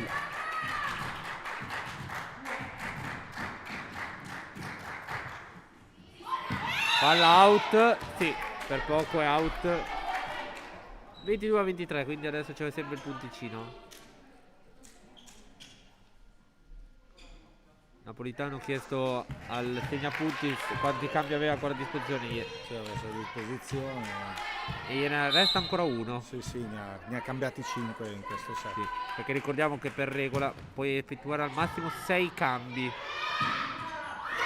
Palla out, sì, per poco è out. 22 a 23, quindi adesso c'è sempre il punticino. Napolitano chiesto al segnapunti quanti cambi aveva ancora a disposizione. E gliene resta ancora uno. Sì, ne ha cambiati 5 in questo set. Sì, perché ricordiamo che per regola puoi effettuare al massimo 6 cambi.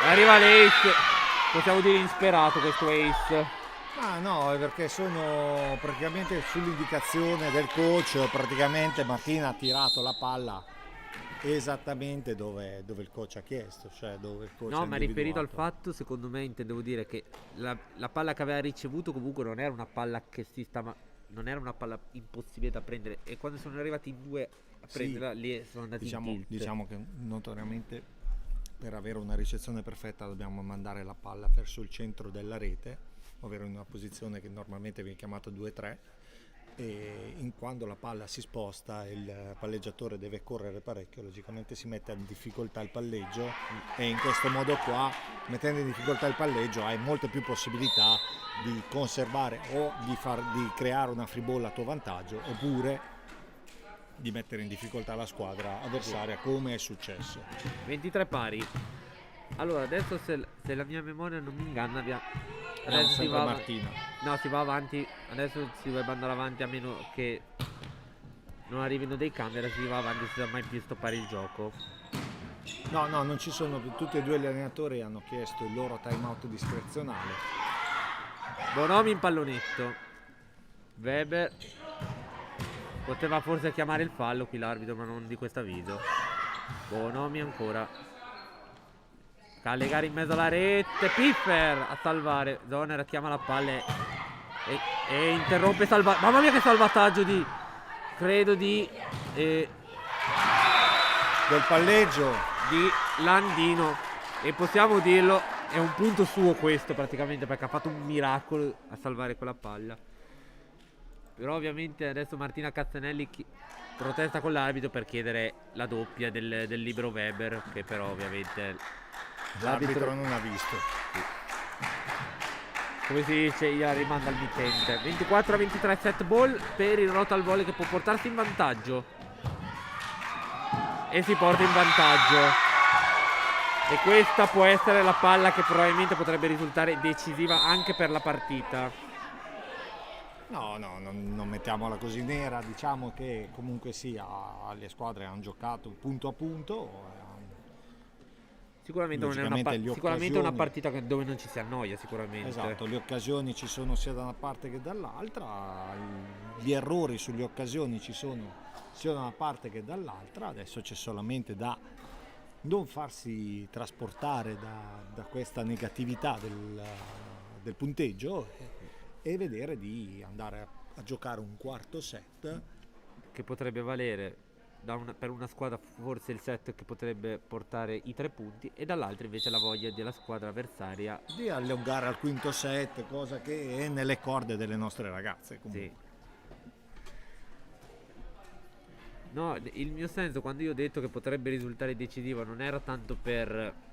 Arriva l'ace, possiamo dire insperato questo ace. Ah no, è perché sono praticamente sull'indicazione del coach. Praticamente Martina ha tirato la palla esattamente dove il coach ha chiesto, cioè dove il coach no, ma riferito al fatto, secondo me intendevo dire che la palla che aveva ricevuto comunque non era una palla che si sta non era una palla impossibile da prendere, e quando sono arrivati in due a prenderla, lì sono andati in tilt. Diciamo che notoriamente per avere una ricezione perfetta dobbiamo mandare la palla verso il centro della rete, ovvero in una posizione che normalmente viene chiamata 2-3, e quando la palla si sposta il palleggiatore deve correre parecchio, logicamente si mette in difficoltà il palleggio, e in questo modo qua, mettendo in difficoltà il palleggio, hai molte più possibilità di conservare o di creare una free ball a tuo vantaggio, oppure di mettere in difficoltà la squadra avversaria, come è successo. 23 pari. Allora, adesso se la mia memoria non mi inganna, adesso si va Martina. No, si va avanti. Adesso si dovrebbe andare avanti, a meno che non arrivino dei cambi. Adesso si va avanti, si deve mai più stoppare il gioco. No, non ci sono. Tutti e due gli allenatori hanno chiesto il loro time out discrezionale. Bonomi in pallonetto. Weber poteva forse chiamare il fallo qui l'arbitro, ma non di questo avviso. Bonomi ancora. Callegare in mezzo alla rete, Piffer a salvare. Zoner chiama la palla e interrompe salvataggio. Mamma mia che salvataggio del palleggio di Landino. E possiamo dirlo, è un punto suo questo praticamente, perché ha fatto un miracolo a salvare quella palla. Però ovviamente adesso Martina Cazzanelli protesta con l'arbitro per chiedere la doppia del libero Weber, che però ovviamente l'arbitro non ha visto. Sì. Come si dice, gliela rimanda al mittente. 24-23 set ball per il Rotal Volley, che può portarsi in vantaggio. E si porta in vantaggio. E questa può essere la palla che probabilmente potrebbe risultare decisiva anche per la partita. No, non mettiamola così nera. Diciamo che comunque sia, le squadre hanno giocato punto a punto. Sicuramente non è una partita dove non ci si annoia, sicuramente. Esatto, le occasioni ci sono sia da una parte che dall'altra, gli errori sulle occasioni ci sono sia da una parte che dall'altra. Adesso c'è solamente da non farsi trasportare da questa negatività del punteggio e vedere di andare a giocare un quarto set che potrebbe valere per una squadra forse il set che potrebbe portare i 3 punti, e dall'altra invece la voglia della squadra avversaria di allungare al quinto set, cosa che è nelle corde delle nostre ragazze comunque. Sì. No, il mio senso quando io ho detto che potrebbe risultare decisivo non era tanto per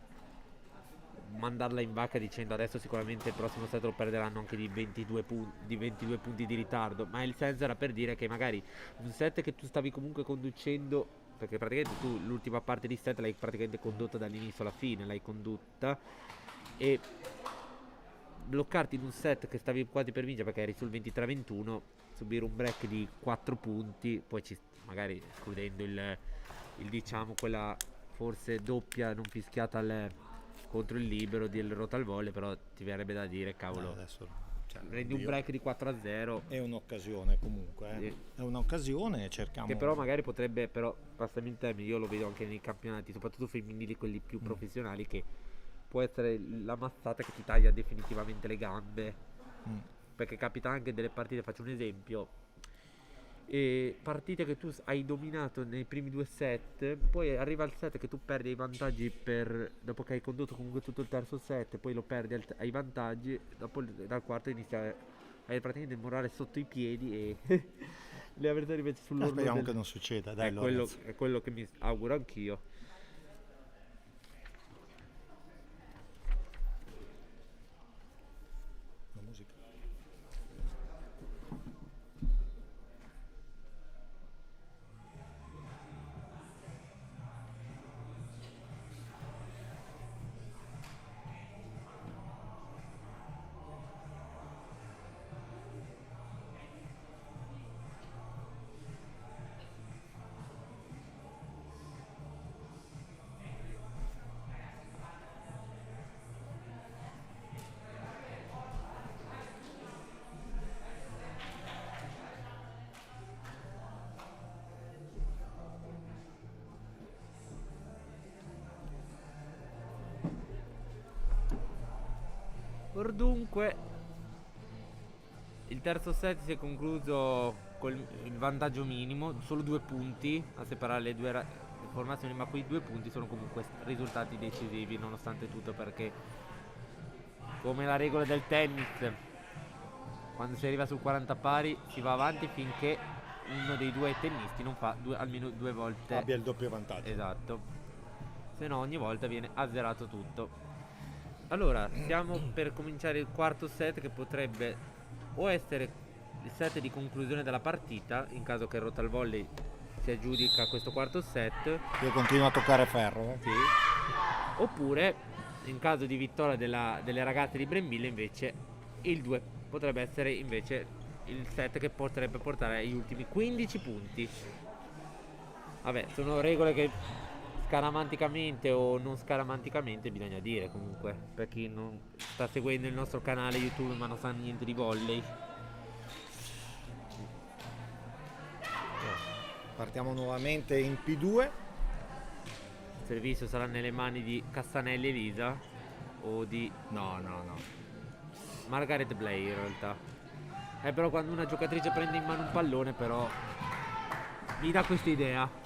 mandarla in vacca dicendo adesso sicuramente il prossimo set lo perderanno anche di 22 punti di ritardo, ma il senso era per dire che magari un set che tu stavi comunque conducendo, perché praticamente tu l'ultima parte di set l'hai praticamente condotta dall'inizio alla fine, l'hai condotta, e bloccarti in un set che stavi quasi per vincere perché eri sul 23-21, subire un break di 4 punti, poi magari escludendo il diciamo quella forse doppia non fischiata contro il libero del Rotal Volley, però ti verrebbe da dire cavolo, adesso prendi un break di 4-0, è un'occasione comunque, sì. È un'occasione, cerchiamo che però magari potrebbe, però passami il termine, io lo vedo anche nei campionati soprattutto femminili, quelli più professionali, che può essere la mazzata che ti taglia definitivamente le gambe, perché capita anche delle partite, faccio un esempio, e partite che tu hai dominato nei primi 2 set, poi arriva il set che tu perdi i vantaggi dopo che hai condotto comunque tutto il terzo set, poi lo perdi ai vantaggi, dopo dal quarto inizia a praticamente il morale sotto i piedi e le avversarie invece sull'orlo speriamo che non succeda, dai, è quello che mi auguro anch'io. Dunque Il terzo set si è concluso con il vantaggio minimo, solo 2 punti a separare le due formazioni, ma quei 2 punti sono comunque risultati decisivi nonostante tutto, perché come la regola del tennis, quando si arriva sul 40 pari si va avanti finché uno dei due tennisti non fa almeno 2 volte abbia il doppio vantaggio. esatto, se no ogni volta viene azzerato tutto. Allora, stiamo per cominciare il quarto set, che potrebbe o essere il set di conclusione della partita in caso che il Rotal Volley si aggiudica questo quarto set. Io continuo a toccare ferro. Sì. Oppure in caso di vittoria delle ragazze di Brembilla invece il 2 potrebbe essere invece il set che potrebbe portare agli ultimi 15 punti. Vabbè, sono regole che scaramanticamente o non scaramanticamente bisogna dire, comunque, per chi non sta seguendo il nostro canale YouTube ma non sa niente di volley. Partiamo nuovamente in P2. Il servizio sarà nelle mani di Cassanelli Elisa o di No. Margaret Blair in realtà. Però quando una giocatrice prende in mano un pallone, però mi dà questa idea.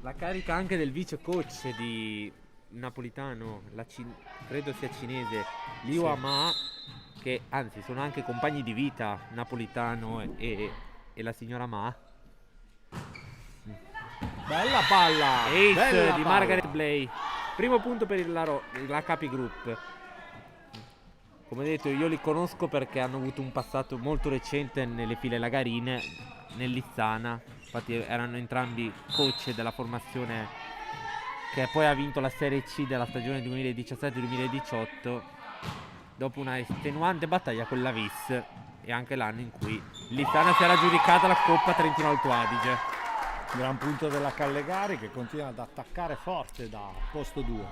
La carica anche del vice coach di napolitano, credo sia cinese, Liu Sì. Ma, che anzi sono anche compagni di vita, Napolitano e la signora Ma. Bella palla! Ace Bella di palla. Margaret Blay. Primo punto per la Capi Group. Come detto, io li conosco perché hanno avuto un passato molto recente nelle file lagarine nell'Izzana. Infatti erano entrambi coach della formazione che poi ha vinto la Serie C della stagione 2017-2018 dopo una estenuante battaglia con la Vis, e anche l'anno in cui l'Izzana si era aggiudicata la Coppa Trentino Alto Adige. Gran punto della Callegari, che continua ad attaccare forte da posto 2.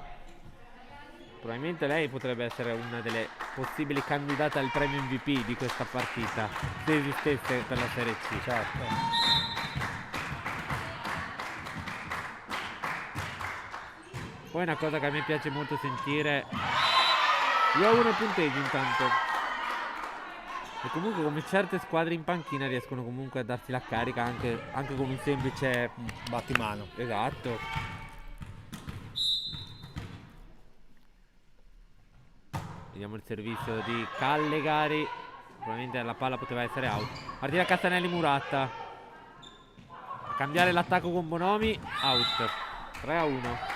Probabilmente lei potrebbe essere una delle possibili candidate al premio MVP di questa partita, se esistesse per la Serie C. Certo. Poi una cosa che a me piace molto sentire, io ho uno punteggio intanto, e comunque come certe squadre in panchina riescono comunque a darsi la carica anche con un semplice Battimano. esatto. Vediamo il servizio di Callegari, probabilmente la palla poteva essere out. Partita Castanelli Muratta a cambiare l'attacco con Bonomi, out. 3-1.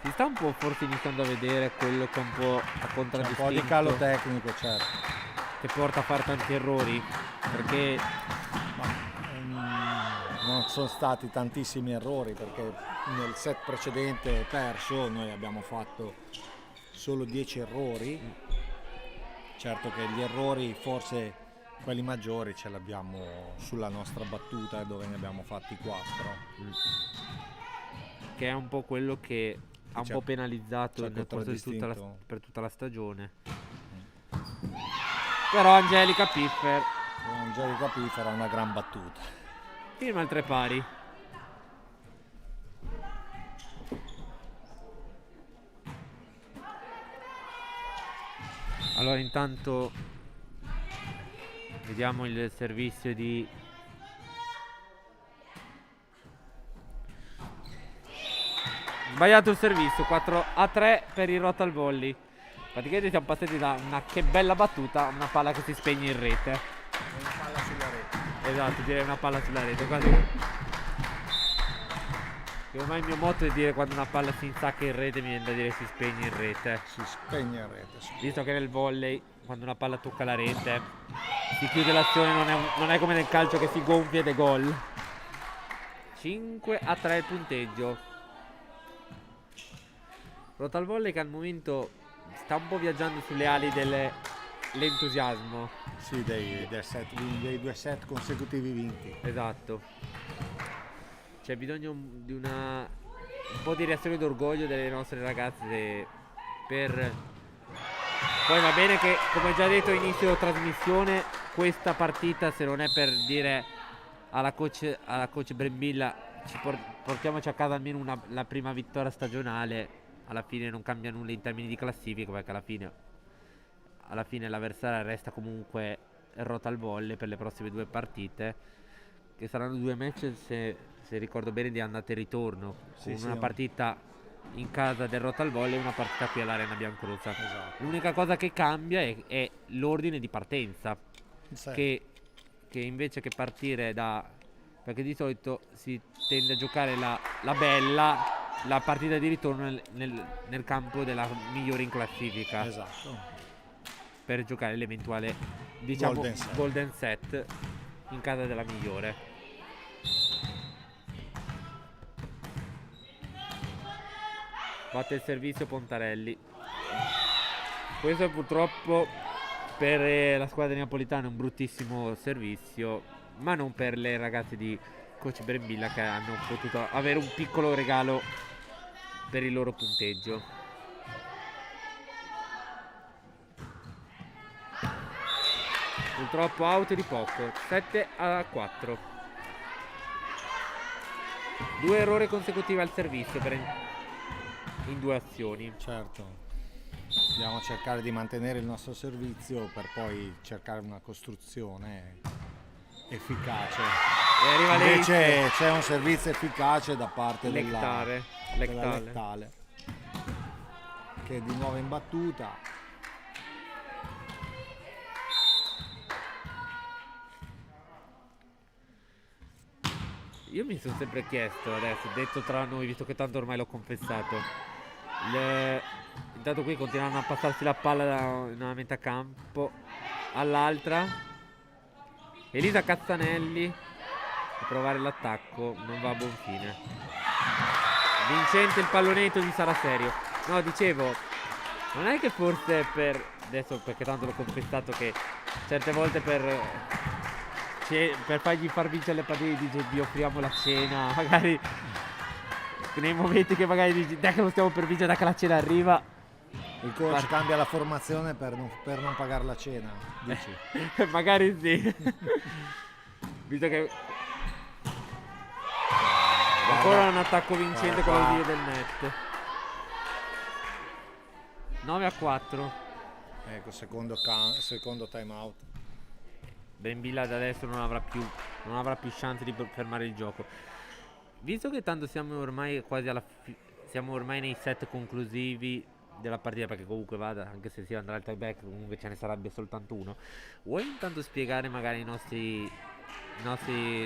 Si sta un po' forse iniziando a vedere quello che un po' ha C'è un contraddistinto, po' di calo tecnico, certo. che porta a fare tanti errori, perché Non sono stati tantissimi errori, perché nel set precedente perso noi abbiamo fatto solo 10 errori. Certo che gli errori, forse quelli maggiori, ce li abbiamo sulla nostra battuta, dove ne abbiamo fatti 4. che è un po' quello che ha un Ci po' ha- penalizzato ci ha nel corso di contraddistinto. per tutta la stagione. Però Angelica Piffer Angelica P farà una gran battuta. firma il 3 pari. Allora intanto vediamo il servizio di sbagliato il servizio, 4-3 per il Rotal Volley. Praticamente siamo passati da una che bella battuta a una palla che si spegne in rete. Una palla sulla rete. Esatto, direi una palla sulla rete, quasi. Che ormai il mio motto è dire quando una palla si insacca in rete, mi viene da dire si spegne in rete. Si spegne in rete. Sì. Visto che nel volley, quando una palla tocca la rete, si chiude l'azione, non è come nel calcio che si gonfia ed è gol. 5-3 il punteggio. Rotal Volley che al momento sta un po' viaggiando sulle ali dell'entusiasmo. Sì, dei 2 set consecutivi vinti. Esatto. C'è bisogno di un po' di reazione d'orgoglio delle nostre ragazze per... Poi va bene che, come già detto a inizio trasmissione, questa partita, se non è per dire alla coach Brembilla, portiamoci a casa almeno la prima vittoria stagionale. Alla fine non cambia nulla in termini di classifica, perché alla fine l'avversario resta comunque Rotal Volley per le prossime 2 partite, che saranno 2 match, se ricordo bene, di andata e ritorno, con una partita in casa del Rotal Volley e una partita qui all'Arena Biancorossa. Esatto. L'unica cosa che cambia è l'ordine di partenza, Sì. che invece che partire perché di solito si tende a giocare la partita di ritorno nel campo della migliore in classifica, Esatto. per giocare l'eventuale, diciamo, golden set in casa della migliore. Batte il servizio Pontarelli. Questo purtroppo per la squadra napolitana è un bruttissimo servizio, ma non per le ragazze di coach Brembilla, che hanno potuto avere un piccolo regalo per il loro punteggio. Purtroppo out di poco, 7-4. 2 errori consecutivi al servizio in 2 azioni. Certo. Dobbiamo cercare di mantenere il nostro servizio per poi cercare una costruzione efficace. E arriva Invece c'è un servizio efficace da parte della Lectale, Lectale, che è di nuovo in battuta. Io mi sono sempre chiesto, adesso detto tra noi, visto che tanto ormai l'ho confessato, intanto qui continuano a passarsi la palla da una metà campo all'altra. Elisa Cazzanelli a provare l'attacco, non va a buon fine. Vincente il pallonetto di Saraserio. No, dicevo, non è che forse adesso, perché tanto l'ho confessato, che certe volte per fargli far vincere le partite dice vi offriamo la cena, magari nei momenti che magari dici dai che lo stiamo per vincere, dai che la cena arriva, Il coach cambia la formazione per non pagare la cena, dici? magari sì. Visto che ancora un attacco vincente con l'audio del net. 9-4. Ecco, secondo time out. Brembilla da adesso non avrà più chance di fermare il gioco. Visto che tanto siamo ormai quasi siamo ormai nei set conclusivi della partita, perché comunque vada, anche se si andrà al tieback, comunque ce ne sarebbe soltanto uno. Vuoi intanto spiegare magari ai nostri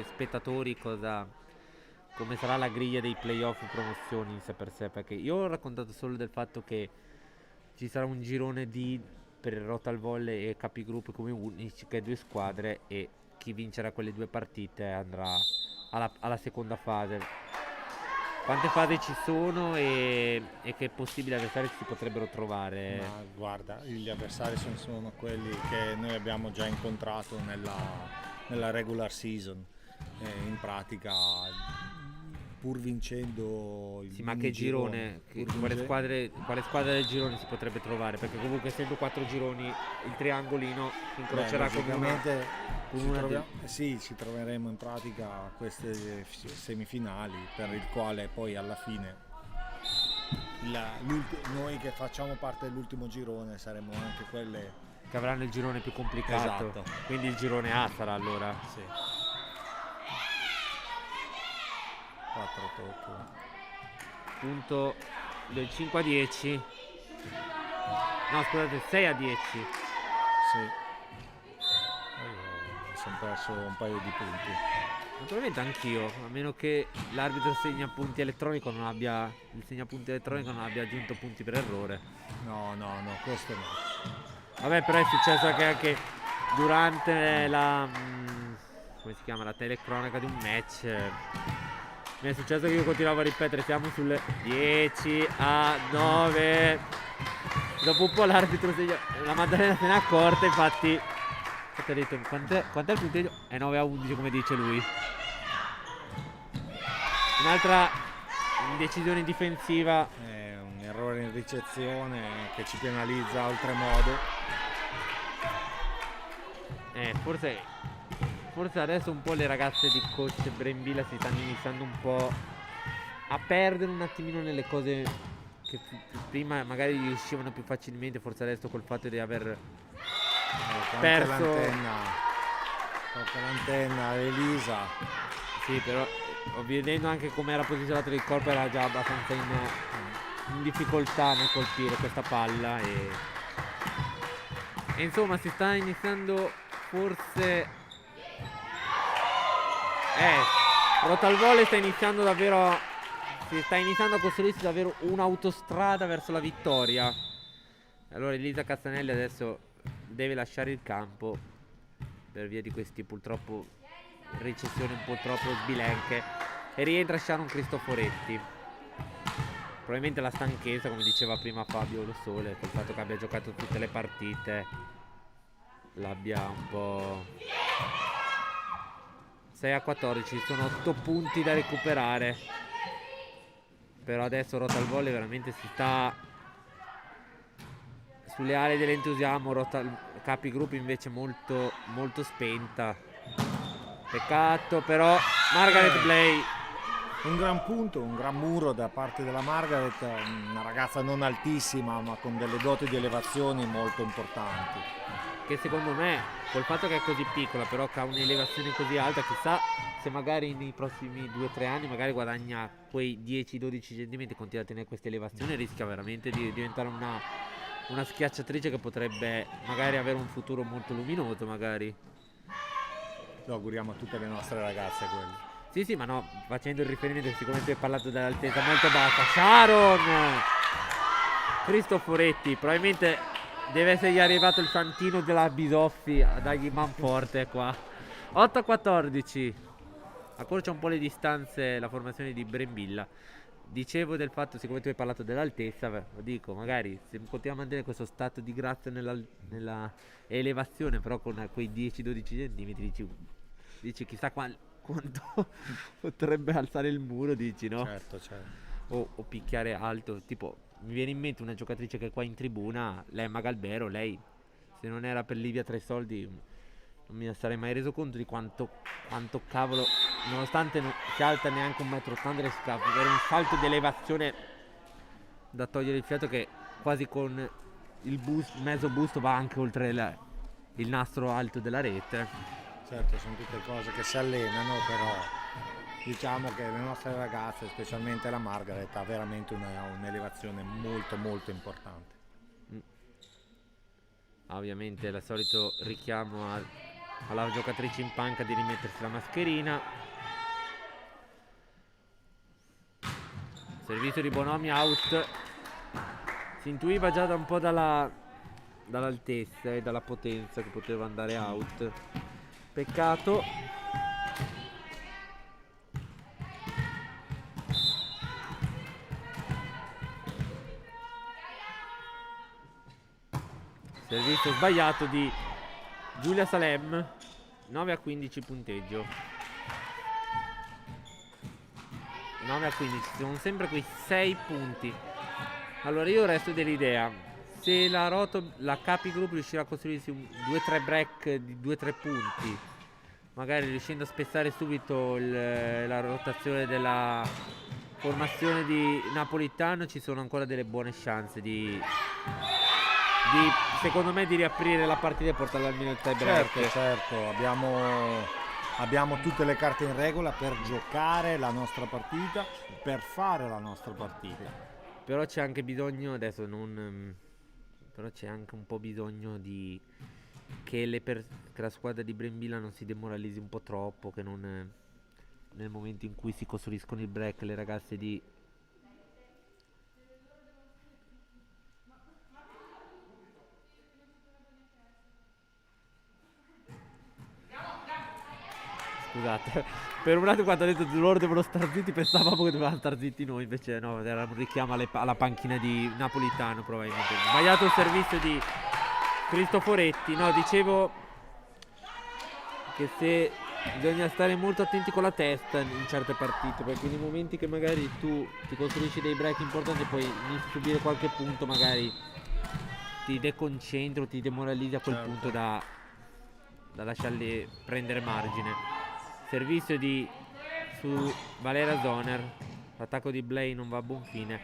spettatori come sarà la griglia dei playoff promozioni in sé per sé? Perché io ho raccontato solo del fatto che ci sarà un girone per Rotal Volley e Capigroup come unici, che 2 squadre, e chi vincerà quelle 2 partite andrà alla seconda fase. Quante fasi ci sono e che possibili avversari si potrebbero trovare? Ma guarda, gli avversari sono quelli che noi abbiamo già incontrato nella regular season. In pratica, pur vincendo il Sì, ma che girone? Quale squadra del girone si potrebbe trovare? Perché comunque essendo 4 gironi il triangolino si incrocerà con una. Sì, ci troveremo in pratica queste semifinali, per il quale poi alla fine noi che facciamo parte dell'ultimo girone saremo anche quelle che avranno il girone più complicato. Esatto. Quindi il girone A sarà allora. Sì. 4 tocchi. Punto del 5-10. No, scusate, 6-10. Sì. Mi sono perso un paio di punti. Naturalmente anch'io, a meno che l'arbitro il segnapunti elettronico non abbia aggiunto punti per errore. No, questo no. Vabbè, però è successo che anche durante la telecronaca di un match, mi è successo che io continuavo a ripetere siamo sul 10-9. Dopo un po' l'arbitro la Maddalena se n'è accorta, infatti ha detto quant'è il punteggio? È 9-11 come dice lui. Un'altra indecisione difensiva. È un errore in ricezione che ci penalizza oltremodo. forse adesso un po' le ragazze di coach Brembilla si stanno iniziando un po' a perdere un attimino nelle cose che prima magari riuscivano più facilmente, forse adesso col fatto di aver perso l'antenna Elisa. Sì, però vedendo anche come era posizionato il corpo era già abbastanza in difficoltà nel colpire questa palla e insomma si sta iniziando forse Rotal Volley sta iniziando davvero, si sta iniziando a costruirsi davvero un'autostrada verso la vittoria. Allora Elisa Castanelli adesso deve lasciare il campo per via di questi purtroppo recessioni un po' troppo sbilenche e rientra Sharon Cristoforetti. Probabilmente la stanchezza, come diceva prima Fabio Lo Sole, col fatto che abbia giocato tutte le partite l'abbia un po'. 6-14, sono 8 punti da recuperare. Però adesso Rotal Volley veramente si sta sulle ali dell'entusiasmo. Capi Group invece molto molto spenta. Peccato, però Margaret Bley. Un gran punto, un gran muro da parte della Margaret, una ragazza non altissima ma con delle doti di elevazioni molto importanti. Che secondo me, col fatto che è così piccola, però che ha un'elevazione così alta, chissà se magari nei prossimi 2-3 anni magari guadagna quei 10-12 cm e continua a tenere questa elevazione, rischia veramente di diventare una schiacciatrice che potrebbe magari avere un futuro molto luminoso magari. Lo auguriamo a tutte le nostre ragazze quello. Sì, ma no, facendo il riferimento, siccome tu hai parlato dell'altezza molto bassa. Sharon Cristoforetti, probabilmente deve essergli arrivato il santino della Bisoffi a dargli man forte qua. 8-14, accorcia un po' le distanze la formazione di Brembilla. Dicevo del fatto, siccome tu hai parlato dell'altezza, lo dico, magari se continuiamo a mantenere questo stato di grazia nella elevazione, però con quei 10-12 cm, dici chissà quanto potrebbe alzare il muro, dici, no? Certo. O picchiare alto. Tipo, mi viene in mente una giocatrice che è qua in tribuna, lei è Magalbero. Lei, se non era per Livia Tre Soldi, non mi sarei mai reso conto di quanto cavolo, nonostante non si alta neanche 1,80 m, riesca a avere un salto di elevazione da togliere il fiato, che quasi con il mezzo busto va anche oltre il nastro alto della rete. Certo, sono tutte cose che si allenano, però diciamo che le nostre ragazze, specialmente la Margaret, ha veramente un'elevazione molto molto importante. Ovviamente il solito richiamo alla giocatrice in panca di rimettersi la mascherina. Servizio di Bonomi, out. Si intuiva già da un po' dall'altezza e dalla potenza che poteva andare out. Peccato. Servizio sbagliato di Giulia Salem. 9-15 punteggio. 9-15, sono sempre quei 6 punti. Allora io resto dell'idea, se la Capi Group riuscirà a costruirsi un 2-3 break di 2-3 punti, magari riuscendo a spezzare subito la rotazione della formazione di Napolitano, ci sono ancora delle buone chance di secondo me di riaprire la partita e portarla almeno al tie break. Certo, abbiamo tutte le carte in regola per giocare la nostra partita, per fare la nostra partita. Però c'è anche bisogno, adesso non... però c'è anche un po' bisogno di che la squadra di Brembilla non si demoralizzi un po' troppo, che non nel momento in cui si costruiscono il break le ragazze di... Scusate, per un attimo quando ha detto loro devono star zitti pensavamo che dovevamo star zitti noi, invece no, era un richiamo alla panchina di Napolitano probabilmente. Sbagliato il servizio di Cristoforetti. No, dicevo che se bisogna stare molto attenti con la testa in certe partite, perché nei momenti che magari tu ti costruisci dei break importanti poi inizi a subire qualche punto, magari ti deconcentri o ti demoralizzi a quel punto da da lasciarli prendere margine. Servizio su Valera Zoner. L'attacco di Blay non va a buon fine.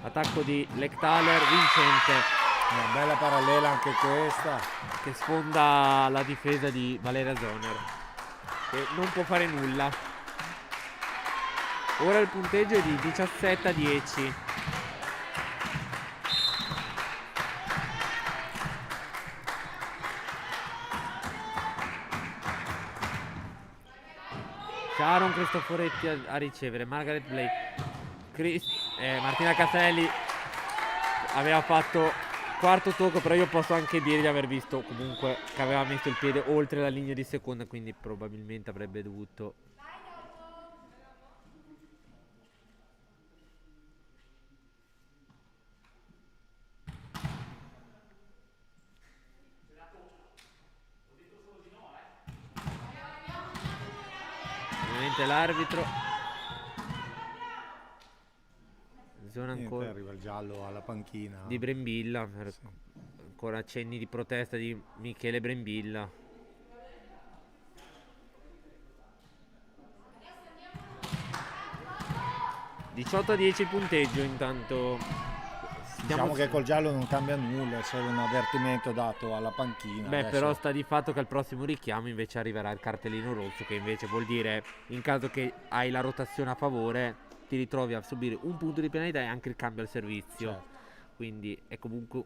Attacco di Lectaler vincente. Una bella parallela anche questa. Che sfonda la difesa di Valera Zoner, che non può fare nulla. Ora il punteggio è di 17-10. Sharon Cristoforetti a ricevere. Margaret Blay. Martina Castelli aveva fatto quarto tocco, però io posso anche dire di aver visto comunque che aveva messo il piede oltre la linea di seconda, quindi probabilmente avrebbe dovuto. Ovviamente l'arbitro. Ancora arriva il giallo alla panchina di Brembilla, ancora accenni di protesta di Michele Brembilla. (18-10) il punteggio. Intanto diciamo che col giallo non cambia nulla, è solo un avvertimento dato alla panchina. Beh, adesso... però sta di fatto che al prossimo richiamo invece arriverà il cartellino rosso, che invece vuol dire, in caso che hai la rotazione a favore, ti ritrovi a subire un punto di penalità e anche il cambio al servizio. Certo. Quindi è comunque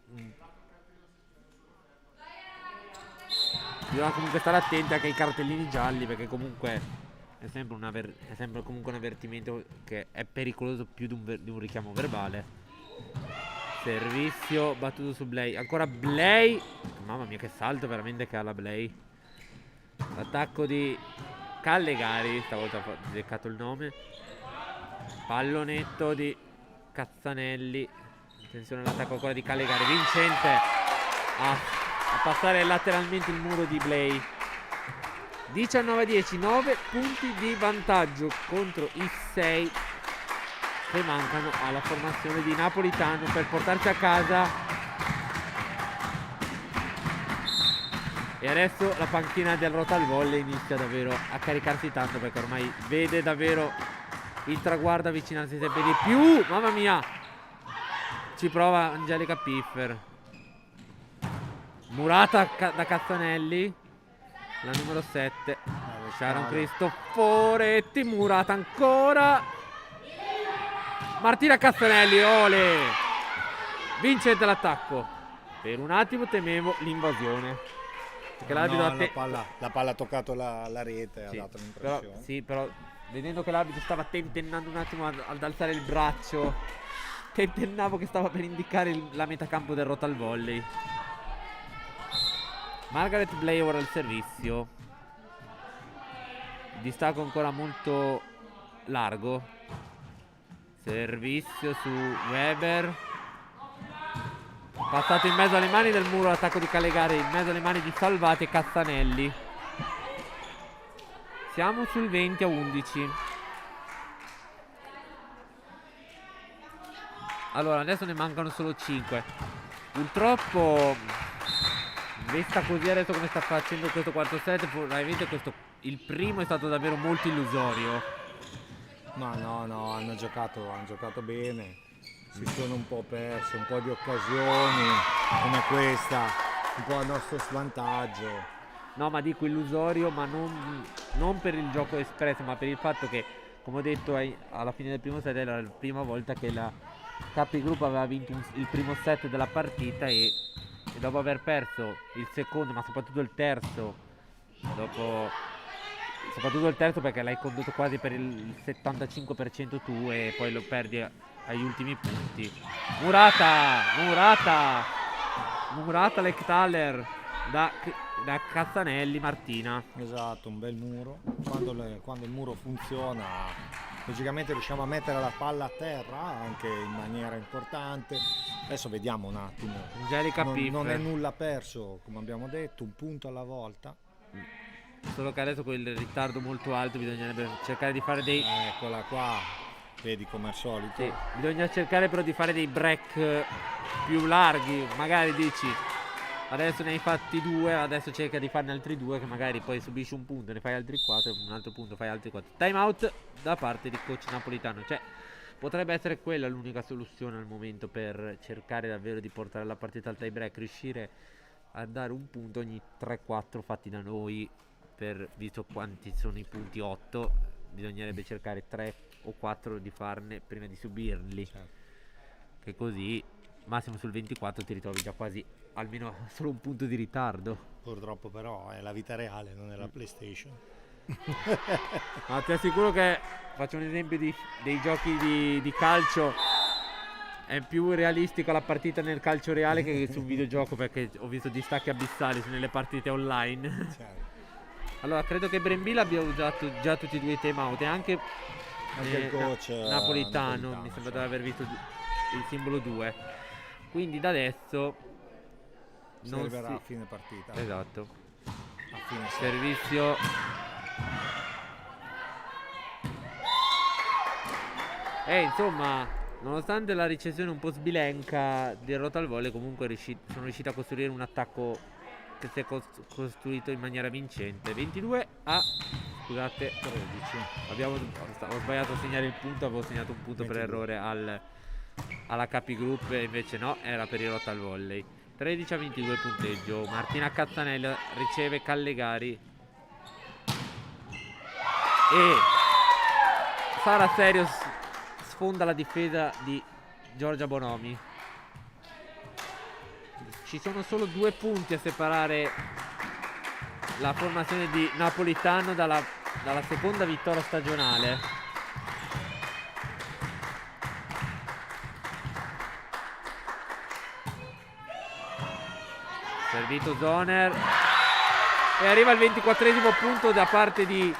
bisogna comunque stare attenti anche ai cartellini gialli, perché comunque è sempre comunque un avvertimento che è pericoloso più di un richiamo verbale. Servizio battuto su Blay. Ancora Blay. Mamma mia, che salto veramente che ha la Blay. Attacco di Callegari, stavolta ho beccato il nome. Pallonetto di Cazzanelli. Attenzione all'attacco ancora di Callegari, vincente a passare lateralmente il muro di Blay. 19-10, 9 punti di vantaggio contro i 6 che mancano alla formazione di Napolitano per portarci a casa. E adesso la panchina del Rotal Volley inizia davvero a caricarsi tanto, perché ormai vede davvero il traguardo avvicinarsi sempre di più. Mamma mia, ci prova Angelica Piffer. Murata da Cazzanelli, la numero 7. Sharon Cristoforetti. Murata ancora. Martina Cazzanelli, ole, vincente l'attacco. Per un attimo temevo l'invasione, perché l'arbitro la palla ha toccato la rete, sì, ha dato l'impressione. però vedendo che l'arbitro stava tentennando un attimo ad alzare il braccio, tentennavo che stava per indicare la metacampo del Rotal Volley. Margaret Blay ora al servizio. Distacco ancora molto largo. Servizio su Weber. Passato in mezzo alle mani del muro, l'attacco di Callegari in mezzo alle mani di Salvati e Cazzanelli. Siamo sul 20-11. Allora, adesso ne mancano solo 5. Purtroppo, vista così adesso come sta facendo questo quarto set, probabilmente il primo è stato davvero molto illusorio. Ma no, hanno giocato bene. Si sono un po' persi, un po' di occasioni come questa, un po' a nostro svantaggio. No, ma dico illusorio, ma non per il gioco espresso, ma per il fatto che, come ho detto alla fine del primo set, era la prima volta che la Capri Group aveva vinto il primo set della partita, e dopo aver perso il secondo, ma soprattutto il terzo, perché l'hai condotto quasi per il 75% tu e poi lo perdi agli ultimi punti. Murata Lectaler da Cazzanelli. Martina. Esatto, un bel muro. Quando il muro funziona, logicamente riusciamo a mettere la palla a terra anche in maniera importante. Adesso vediamo un attimo. Angelica Piffer. Non è nulla perso, come abbiamo detto, un punto alla volta. Solo che adesso con il ritardo molto alto bisognerebbe cercare di fare dei... Eccola qua, vedi come al solito. Sì, bisogna cercare però di fare dei break più larghi, magari dici Adesso ne hai fatti 2, adesso cerca di farne altri 2, che magari poi subisci un punto, ne fai altri 4, un altro punto, fai altri 4. Time out da parte di coach Napolitano. Cioè, potrebbe essere quella l'unica soluzione al momento per cercare davvero di portare la partita al tie break, riuscire a dare un punto ogni 3-4 fatti da noi, visto quanti sono i punti, 8, bisognerebbe cercare 3 o 4 di farne prima di subirli. Certo. Che così massimo sul 24 ti ritrovi già quasi almeno solo un punto di ritardo. Purtroppo però è la vita reale, non è la PlayStation. Ma ti assicuro che, faccio un esempio dei giochi di calcio, è più realistica la partita nel calcio reale che su un videogioco, perché ho visto distacchi abissali nelle partite online. Certo. Allora, credo che Brembilla abbia usato già tutti e due i time out, e anche il coach Napolitano mi sembra di aver visto il simbolo 2. Quindi da adesso si non arriverà si... a fine partita. Esatto. A fine Servizio. Insomma, nonostante la ricezione un po' sbilenca del Rotal Volley, comunque sono riuscito a costruire un attacco che si è costruito in maniera vincente. 22 a... Scusate, 13. Ho sbagliato a segnare il punto, avevo segnato un punto 22. per errore alla Capi Group, e invece no, era per il Rotal Volley. 13 a 22 il punteggio. Martina Cazzanella riceve Callegari e Sara Serio sfonda la difesa di Giorgia Bonomi. Ci sono solo 2 punti a separare la formazione di Napolitano dalla seconda vittoria stagionale. Servito Zoner e arriva il 24esimo punto da parte di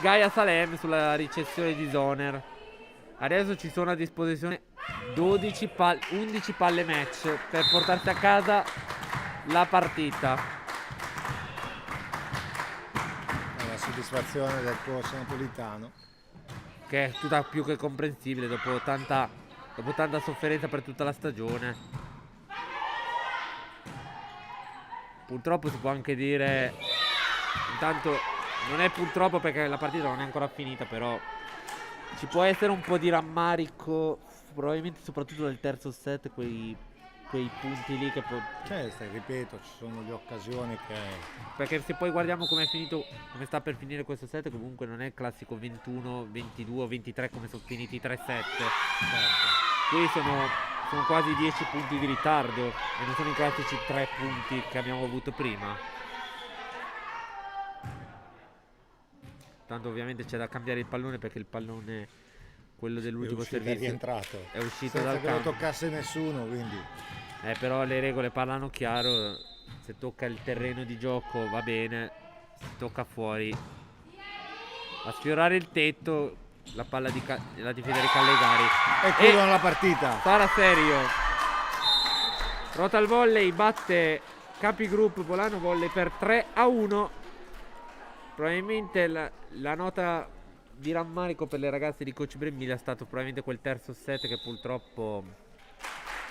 Gaia Salem sulla ricezione di Zoner. Adesso ci sono a disposizione 11 palle match per portarsi a casa la partita. La soddisfazione del coach Napolitano, che è tutta più che comprensibile dopo tanta sofferenza per tutta la stagione. Purtroppo si può anche dire, intanto non è purtroppo perché la partita non è ancora finita, però ci può essere un po' di rammarico, probabilmente soprattutto nel terzo set, quei punti lì che ripeto, ci sono le occasioni che... Perché se poi guardiamo come è finito, come sta per finire questo set, comunque non è il classico 21, 22 o 23 come sono finiti i 3 set. Certo. Qui sono quasi 10 punti di ritardo e non sono i classici 3 punti che abbiamo avuto prima. Tanto ovviamente c'è da cambiare il pallone, perché il pallone, quello dell'ultimo servizio, è uscito dal campo. Non lo toccasse nessuno, quindi... Però le regole parlano chiaro, se tocca il terreno di gioco va bene, se tocca fuori, a sfiorare il tetto, la palla la difesa di Callegari. E chiudono la partita. Sara Serio. Rotal Volley batte Capi Group Volano Volley per 3-1. Probabilmente la nota di rammarico per le ragazze di coach Brembilla è stato probabilmente quel terzo set, che purtroppo,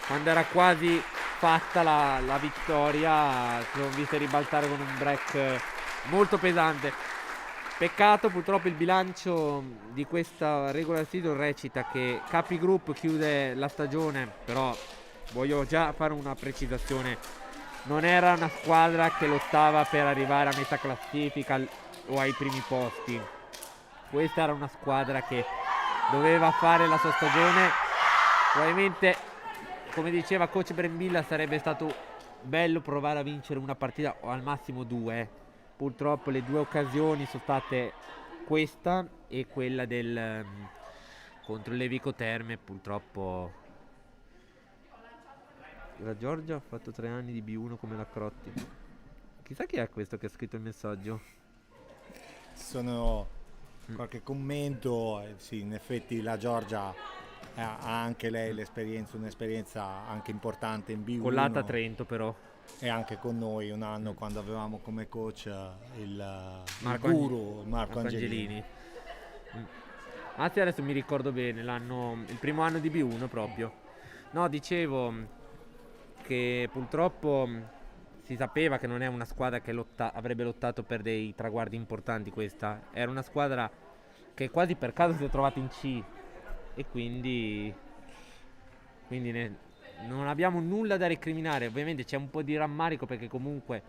quando era quasi fatta la vittoria, si sono viste ribaltare con un break molto pesante. Peccato, purtroppo il bilancio di questa regular season recita che Capi Group chiude la stagione, però voglio già fare una precisazione: non era una squadra che lottava per arrivare a metà classifica o ai primi posti. Questa era una squadra che doveva fare la sua stagione. Probabilmente, come diceva coach Brembilla, sarebbe stato bello provare a vincere una partita o al massimo 2. Purtroppo le 2 occasioni sono state questa e quella contro il Levico Terme. Purtroppo la Giorgia ha fatto 3 anni di B1 come la Crotti. Chissà chi è questo che ha scritto il messaggio. Sono qualche commento. Sì, in effetti la Giorgia ha anche lei un'esperienza anche importante in B1. Collata a Trento però. E anche con noi un anno, quando avevamo come coach il Marco Angelini. Anzi, adesso mi ricordo bene il primo anno di B1 proprio. No, dicevo che purtroppo si sapeva che non è una squadra che avrebbe lottato per dei traguardi importanti. Questa era una squadra che quasi per caso si è trovata in C, e quindi non abbiamo nulla da recriminare. Ovviamente c'è un po' di rammarico perché comunque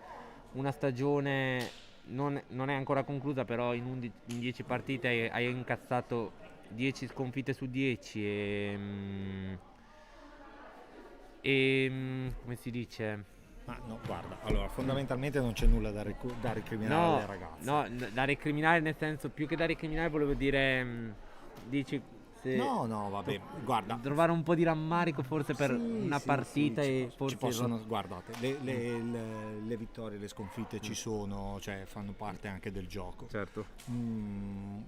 una stagione non è ancora conclusa, però in 10 partite hai incassato 10 sconfitte su 10 come si dice? Ma no, guarda, allora fondamentalmente non c'è nulla da recriminare alle ragazze. No, da recriminare nel senso, più che da recriminare volevo dire, dici se No, vabbè, guarda. trovare un po' di rammarico forse per una partita e forse ci possono, guardate, le vittorie, le sconfitte ci sono, cioè fanno parte anche del gioco. certo.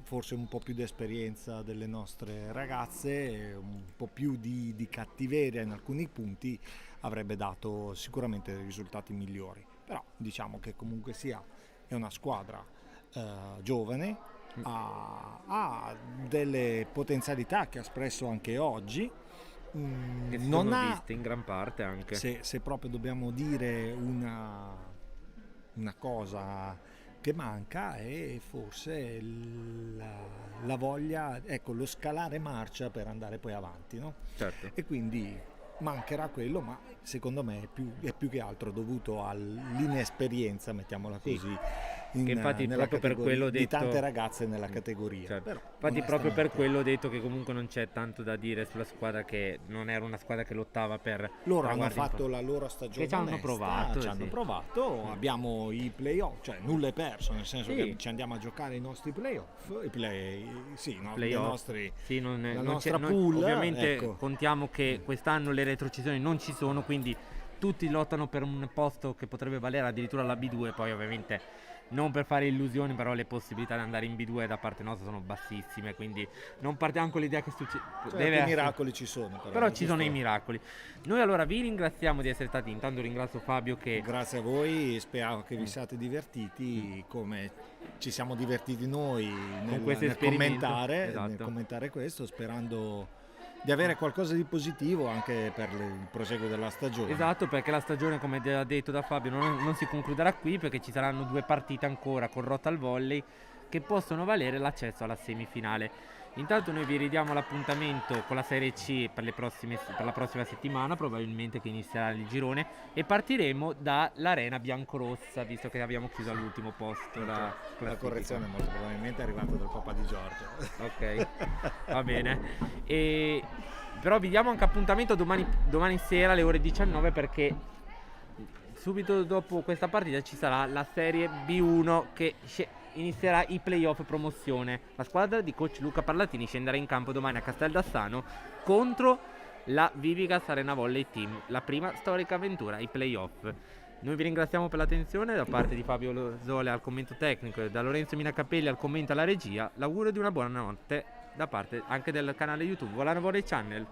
Forse un po' più di esperienza delle nostre ragazze, un po' più di cattiveria in alcuni punti avrebbe dato sicuramente dei risultati migliori. Però diciamo che comunque sia è una squadra giovane, ha delle potenzialità che ha espresso anche oggi. Che si Non sono ha, viste in gran parte anche. se proprio dobbiamo dire una cosa che manca, è forse la voglia, ecco, lo scalare marcia per andare poi avanti, no? Certo. E quindi mancherà quello, ma secondo me è più che altro dovuto all'inesperienza, mettiamola Sì. così, Che infatti nella proprio per categoria, quello ho di detto, tante ragazze nella categoria. certo. Però, Infatti proprio per onestamente, quello ho detto che comunque non c'è tanto da dire sulla squadra, che non era una squadra che lottava per loro hanno traguardi fatto importanti. la loro stagione Che ci hanno onesta, provato, ci hanno sì. provato, abbiamo i playoff, cioè nulla è perso, nel senso Sì. che ci andiamo a giocare i nostri playoff, i Playoff. i nostri, Sì, la non nostra c'è- pool, ovviamente ecco. contiamo che quest'anno le retrocessioni non ci sono, quindi tutti lottano per un posto che potrebbe valere addirittura la B2. Poi ovviamente non per fare illusioni, però le possibilità di andare in B2 da parte nostra sono bassissime, quindi non partiamo con l'idea che Cioè, i miracoli ci sono, però ci sono questo- i miracoli. Noi allora vi ringraziamo di essere stati, intanto ringrazio Fabio che Grazie a voi, spero che vi siate divertiti come ci siamo divertiti noi questo nel esperimento. commentare, Esatto. nel commentare questo, sperando di avere qualcosa di positivo anche per il proseguo della stagione. Esatto, perché la stagione, come già detto da Fabio, non si concluderà qui, perché ci saranno 2 partite ancora con Rotal Volley che possono valere l'accesso alla semifinale. Intanto noi vi ridiamo l'appuntamento con la Serie C per la prossima settimana, probabilmente che inizierà il girone, e partiremo dall'Arena Biancorossa, visto che abbiamo chiuso all'ultimo posto La classifica. correzione molto probabilmente è arrivata dal papà di Giorgio. Ok, va bene. Però vi diamo anche appuntamento domani sera alle ore 19, perché subito dopo questa partita ci sarà la Serie B1 che inizierà i playoff promozione. La squadra di coach Luca Parlatini scenderà in campo domani a Casteldassano contro la Vivigas Arena Volley Team, la prima storica avventura ai playoff. Noi vi ringraziamo per l'attenzione, da parte di Fabio Losole al commento tecnico e da Lorenzo Minacapelli al commento alla regia. L'augurio di una buona notte da parte anche del canale YouTube Volano Volley Channel.